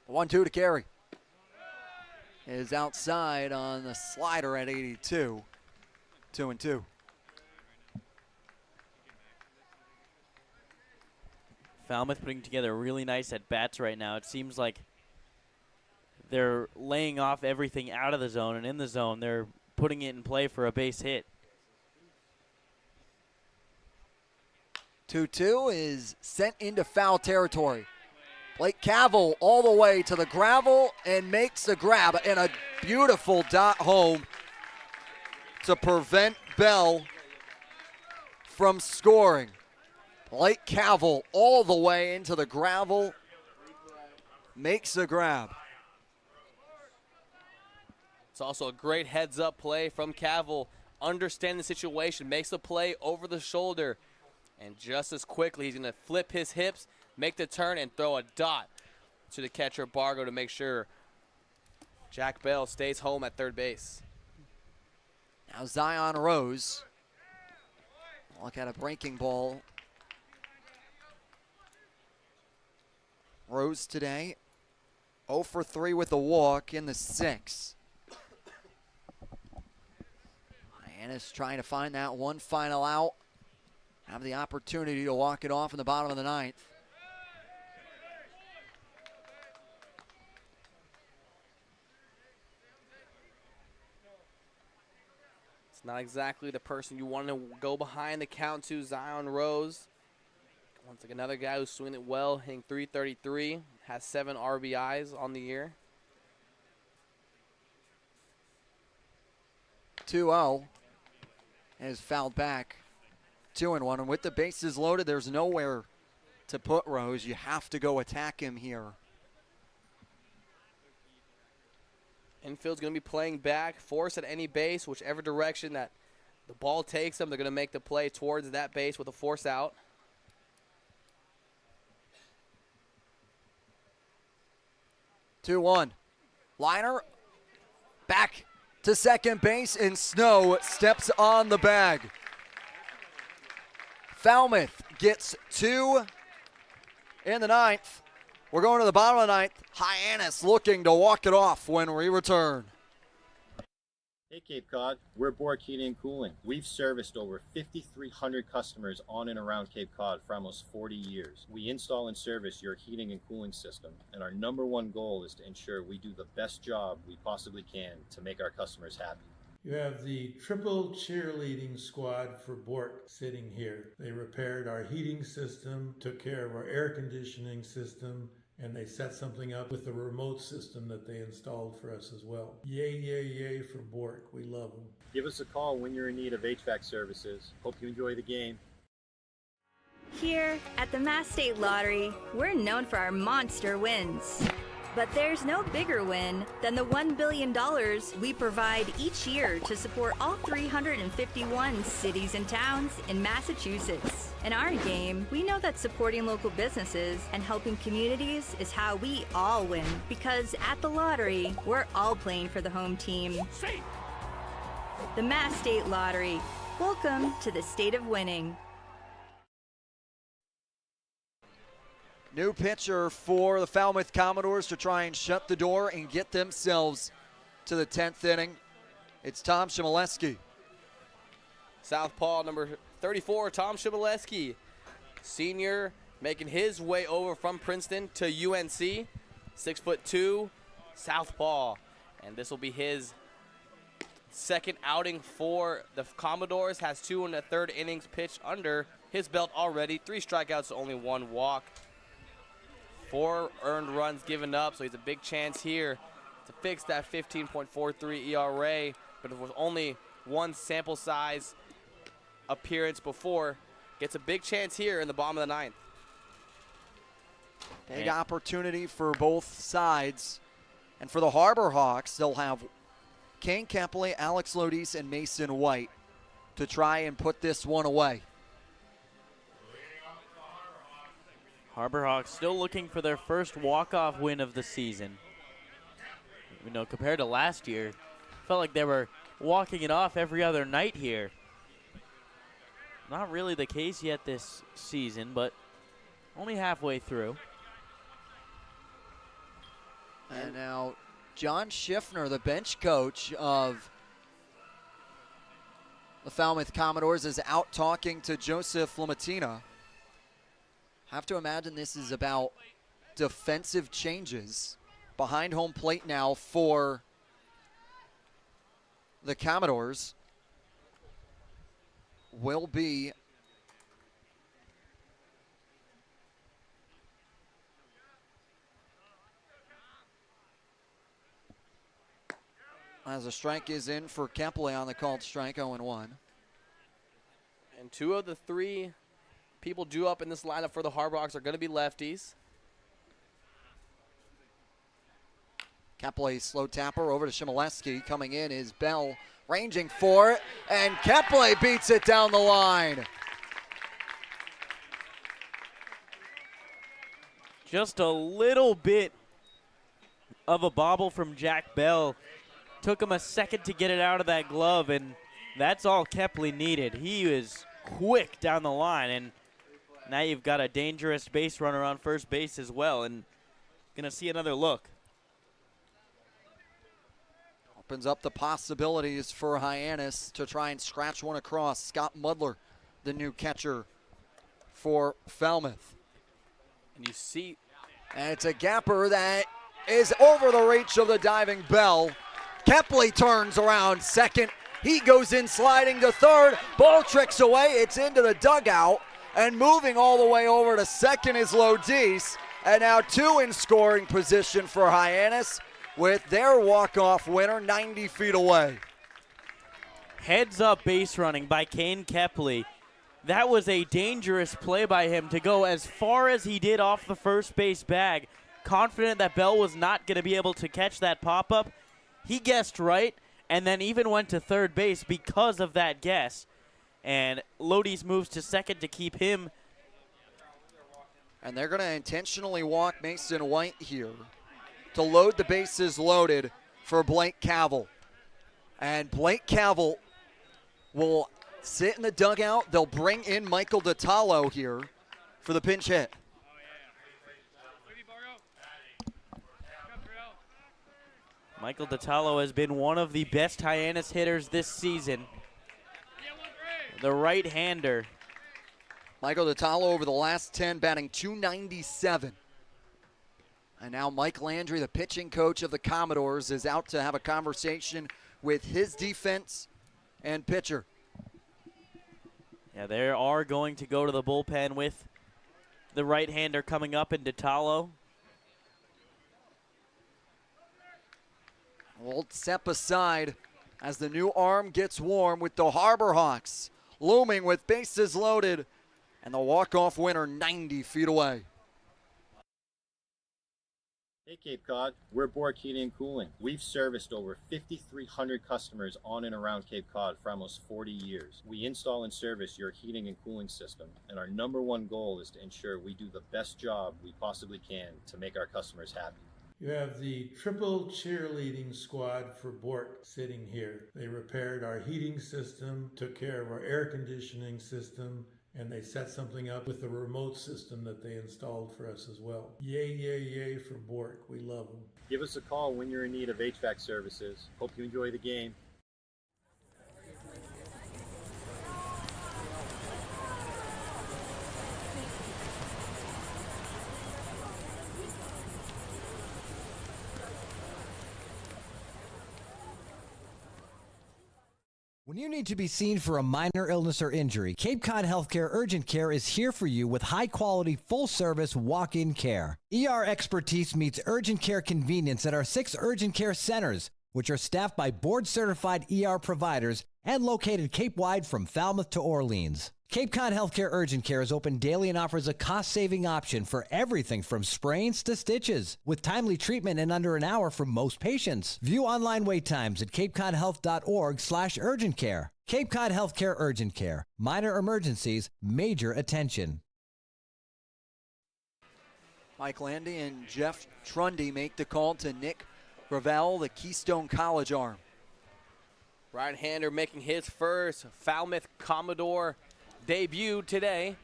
1-2 to carry. Is outside on the slider at 82. 2-2. Falmouth putting together really nice at-bats right now. It seems like they're laying off everything out of the zone, and in the zone, they're putting it in play for a base hit. 2-2 is sent into foul territory. Blake Cavill all the way to the gravel and makes the grab, and a beautiful dot home to prevent Bell from scoring. Blake Cavill all the way into the gravel, makes the grab. It's also a great heads-up play from Cavill. Understanding the situation, makes the play over the shoulder. And just as quickly, he's going to flip his hips, make the turn, and throw a dot to the catcher, Bargo, to make sure Jack Bell stays home at third base. Now Zion Rose. Look at a breaking ball. Rose today, 0 for 3 with a walk in the 6th. Hyannis trying to find that one final out. Have the opportunity to walk it off in the bottom of the 9th. It's not exactly the person you want to go behind the count to, Zion Rose. Looks like another guy who's swinging it well, hitting .333, has 7 RBIs on the year. 2-0 is fouled back. 2-1, and with the bases loaded, there's nowhere to put Rose. You have to go attack him here. Infield's going to be playing back, force at any base, whichever direction that the ball takes them. They're going to make the play towards that base with a force out. 2-1. Liner back to second base, and Snow steps on the bag. Falmouth gets 2 in the 9th. We're going to the bottom of the 9th. Hyannis looking to walk it off when we return. Hey Cape Cod, we're Bork Heating and Cooling. We've serviced over 5,300 customers on and around Cape Cod for almost 40 years. We install and service your heating and cooling system, and our #1 goal is to ensure we do the best job we possibly can to make our customers happy. You have the triple cheerleading squad for Bork sitting here. They repaired our heating system, took care of our air conditioning system, and they set something up with the remote system that they installed for us as well. Yay, yay, yay for Bork. We love them. Give us a call when you're in need of HVAC services. Hope you enjoy the game. Here at the Mass State Lottery, we're known for our monster wins. But there's no bigger win than the $1 billion we provide each year to support all 351 cities and towns in Massachusetts. In our game, we know that supporting local businesses and helping communities is how we all win. Because at the lottery, we're all playing for the home team. The Mass State Lottery. Welcome to the state of winning. New pitcher for the Falmouth Commodores to try and shut the door and get themselves to the 10th inning. It's Tom Shimoleski. Southpaw number 34, Tom Shimoleski, senior, making his way over from Princeton to UNC. 6'2", Southpaw, and this will be his second outing for the Commodores. Has 2 1/3 innings pitched under his belt already. 3 strikeouts, only 1 walk. 4 earned runs given up, so he's a big chance here to fix that 15.43 ERA, but it was only 1 sample size appearance before. Gets a big chance here in the bottom of the 9th. Big opportunity for both sides. And for the Harbor Hawks, they'll have Kane Kepley, Alex Lodis, and Mason White to try and put this one away. Harbor Hawks still looking for their first walk-off win of the season. You know, compared to last year, felt like they were walking it off every other night here. Not really the case yet this season, but only halfway through. And now John Schiffner, the bench coach of the Falmouth Commodores, is out talking to Joseph Lamatina. Have to imagine this is about defensive changes. Behind home plate now for the Commodores will be as a strike is in for Kepley on the called strike, 0-1. And 2 of the 3 people due up in this lineup for the Harbor Hawks are going to be lefties. Kepley, slow tapper over to Shimoleski. Coming in is Bell, ranging for it, and Kepley beats it down the line. Just a little bit of a bobble from Jack Bell. Took him a second to get it out of that glove, and that's all Kepley needed. He was quick down the line, and now you've got a dangerous base runner on first base as well, and gonna see another look. Opens up the possibilities for Hyannis to try and scratch one across. Scott Mudler, the new catcher for Falmouth. And you see, and it's a gapper that is over the reach of the diving Bell. Kepley turns around second. He goes in sliding to third. Ball tricks away. It's into the dugout. And moving all the way over to second is Lodice. And now 2 in scoring position for Hyannis with their walk-off winner 90 feet away. Heads up base running by Kane Kepley. That was a dangerous play by him to go as far as he did off the first base bag. Confident that Bell was not going to be able to catch that pop-up. He guessed right, and then even went to third base because of that guess. And Lodice moves to second to keep him. And they're going to intentionally walk Mason White here to load the bases loaded for Blake Cavill. And Blake Cavill will sit in the dugout. They'll bring in Michael Detallo here for the pinch hit. Michael Detallo has been one of the best Hyannis hitters this season. The right-hander. Michael Detallo over the last 10 batting .297. And now Mike Landry, the pitching coach of the Commodores, is out to have a conversation with his defense and pitcher. Yeah, they are going to go to the bullpen with the right-hander coming up in Detallo. We'll step aside as the new arm gets warm with the Harbor Hawks looming with bases loaded and the walk-off winner 90 feet away. Hey Cape Cod, we're Bork Heating and Cooling. We've serviced over 5,300 customers on and around Cape Cod for almost 40 years. We install and service your heating and cooling system, and our #1 goal is to ensure we do the best job we possibly can to make our customers happy. You have the triple cheerleading squad for Bork sitting here. They repaired our heating system, took care of our air conditioning system, and they set something up with the remote system that they installed for us as well. Yay, yay, yay for Bork. We love them. Give us a call when you're in need of HVAC services. Hope you enjoy the game. When you need to be seen for a minor illness or injury, Cape Cod Healthcare Urgent Care is here for you with high-quality, full-service walk-in care. ER expertise meets urgent care convenience at our 6 urgent care centers, which are staffed by board-certified ER providers and located Cape-wide from Falmouth to Orleans. Cape Cod Healthcare Urgent Care is open daily and offers a cost-saving option for everything from sprains to stitches, with timely treatment in under an hour for most patients. View online wait times at capecodhealth.org/urgent care. Cape Cod Healthcare Urgent Care. Minor emergencies, major attention. Mike Landy and Jeff Trundy make the call to Nick Gravel, the Keystone College arm. Right-hander making his first Falmouth Commodore debut today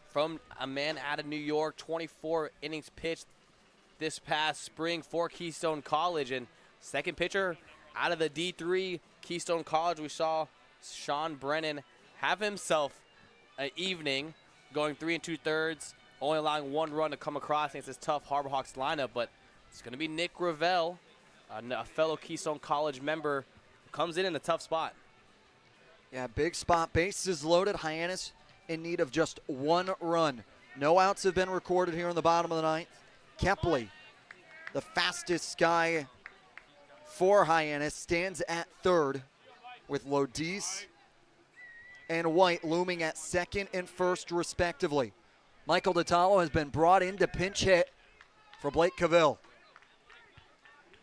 from a man out of New York. 24 innings pitched this past spring for Keystone College. And second pitcher out of the D3 Keystone College, we saw Sean Brennan have himself an evening, going 3 2/3, only allowing 1 run to come across against this tough Harbor Hawks lineup. But it's going to be Nick Gravel, a fellow Keystone College member, who comes in a tough spot. Yeah, big spot. Bases loaded. Hyannis in need of just 1 run. No outs have been recorded here in the bottom of the 9th. Kepley, the fastest guy for Hyannis, stands at third with Lodis and White looming at second and first respectively. Michael Detallo has been brought in to pinch hit for Blake Cavill.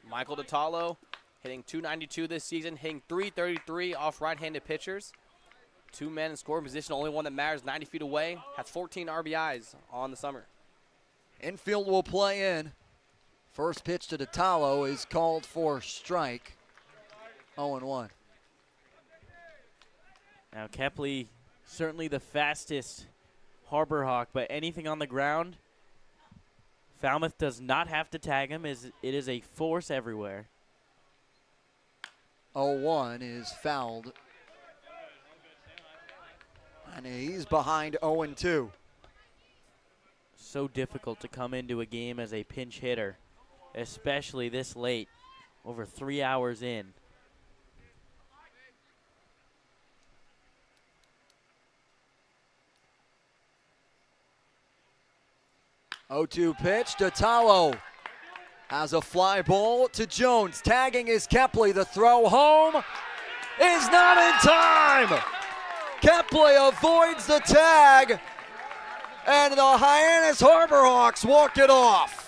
Michael Detallo hitting .292 this season, hitting .333 off right-handed pitchers. 2 men in scoring position, only one that matters, 90 feet away. Has 14 RBIs on the summer. Infield will play in. First pitch to Detallo is called for strike. 0-1. Now Kepley, certainly the fastest Harbor Hawk, but anything on the ground, Falmouth does not have to tag him, as it is a force everywhere. 0-1 is fouled. And he's behind 0-2. So difficult to come into a game as a pinch hitter, especially this late, over 3 hours in. Oh-2 pitch. Detallo has a fly ball to Jones. Tagging is Kepley. The throw home is not in time. Kepley avoids the tag, and the Hyannis Harbor Hawks walk it off.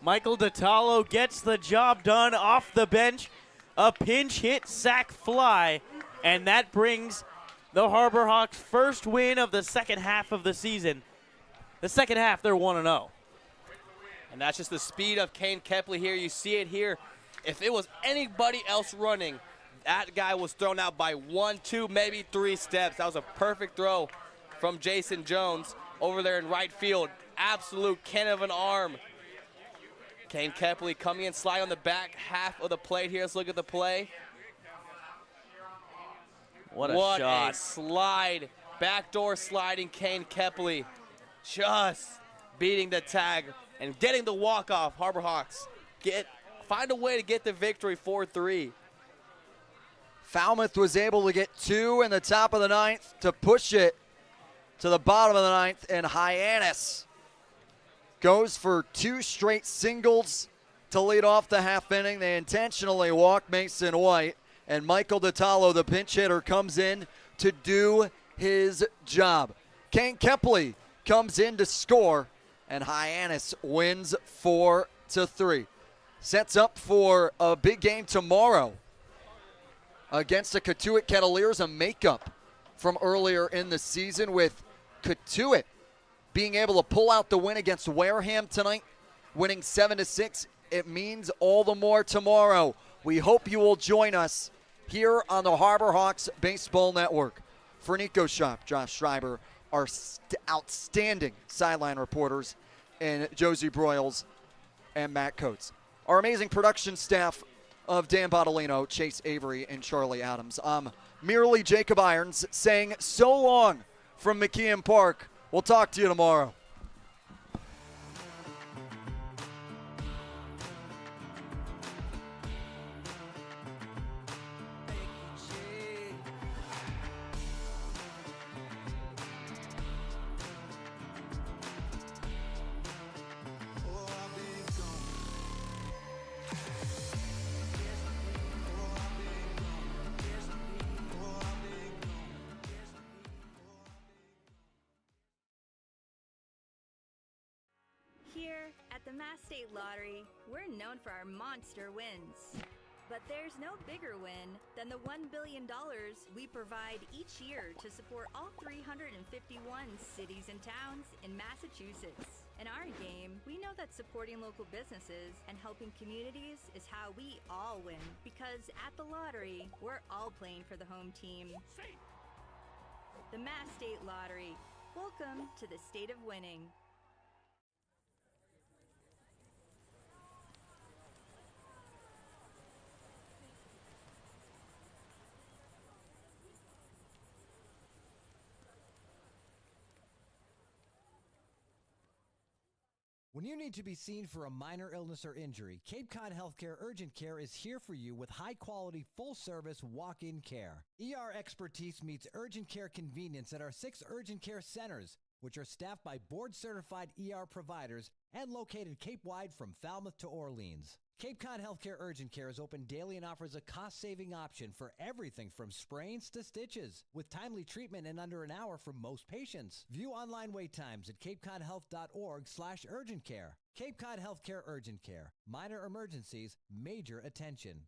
Michael Detallo gets the job done off the bench. A pinch hit sac fly, and that brings the Harbor Hawks' first win of the second half of the season. The second half, they're 1-0. And that's just the speed of Kane Kepley here. You see it here. If it was anybody else running, that guy was thrown out by 1, 2, maybe 3 steps. That was a perfect throw from Jason Jones over there in right field. Absolute cannon of an arm. Kane Kepley coming in, slide on the back half of the plate here. Let's look at the play. What a shot. What a slide. Backdoor sliding Kane Kepley. Just beating the tag and getting the walk-off. Harbor Hawks find a way to get the victory 4-3. Falmouth was able to get 2 in the top of the 9th to push it to the bottom of the 9th, and Hyannis goes for 2 straight singles to lead off the half inning. They intentionally walk Mason White, and Michael Detallo, the pinch hitter, comes in to do his job. Kane Kepley comes in to score, and Hyannis wins 4-3. Sets up for a big game tomorrow against the Cotuit Kettleers, a makeup from earlier in the season, with Cotuit being able to pull out the win against Wareham tonight, winning 7-6. It means all the more tomorrow. We hope you will join us here on the Harbor Hawks Baseball Network. For Nico Shop, Josh Schreiber, our outstanding sideline reporters, and Josie Broyles and Matt Coates. Our amazing production staff of Dan Bottolino, Chase Avery, and Charlie Adams. I'm merely Jacob Irons saying so long from McKeon Park. We'll talk to you tomorrow. Here at the Mass State Lottery, we're known for our monster wins. But there's no bigger win than the $1 billion we provide each year to support all 351 cities and towns in Massachusetts. In our game, we know that supporting local businesses and helping communities is how we all win. Because at the lottery, we're all playing for the home team. The Mass State Lottery. Welcome to the state of winning. When you need to be seen for a minor illness or injury, Cape Cod Healthcare Urgent Care is here for you with high-quality, full-service walk-in care. ER expertise meets urgent care convenience at our 6 urgent care centers, which are staffed by board-certified ER providers and located Cape-wide from Falmouth to Orleans. Cape Cod Healthcare Urgent Care is open daily and offers a cost-saving option for everything from sprains to stitches, with timely treatment in under an hour for most patients. View online wait times at capecodhealth.org/urgent care. Cape Cod Healthcare Urgent Care. Minor emergencies, major attention.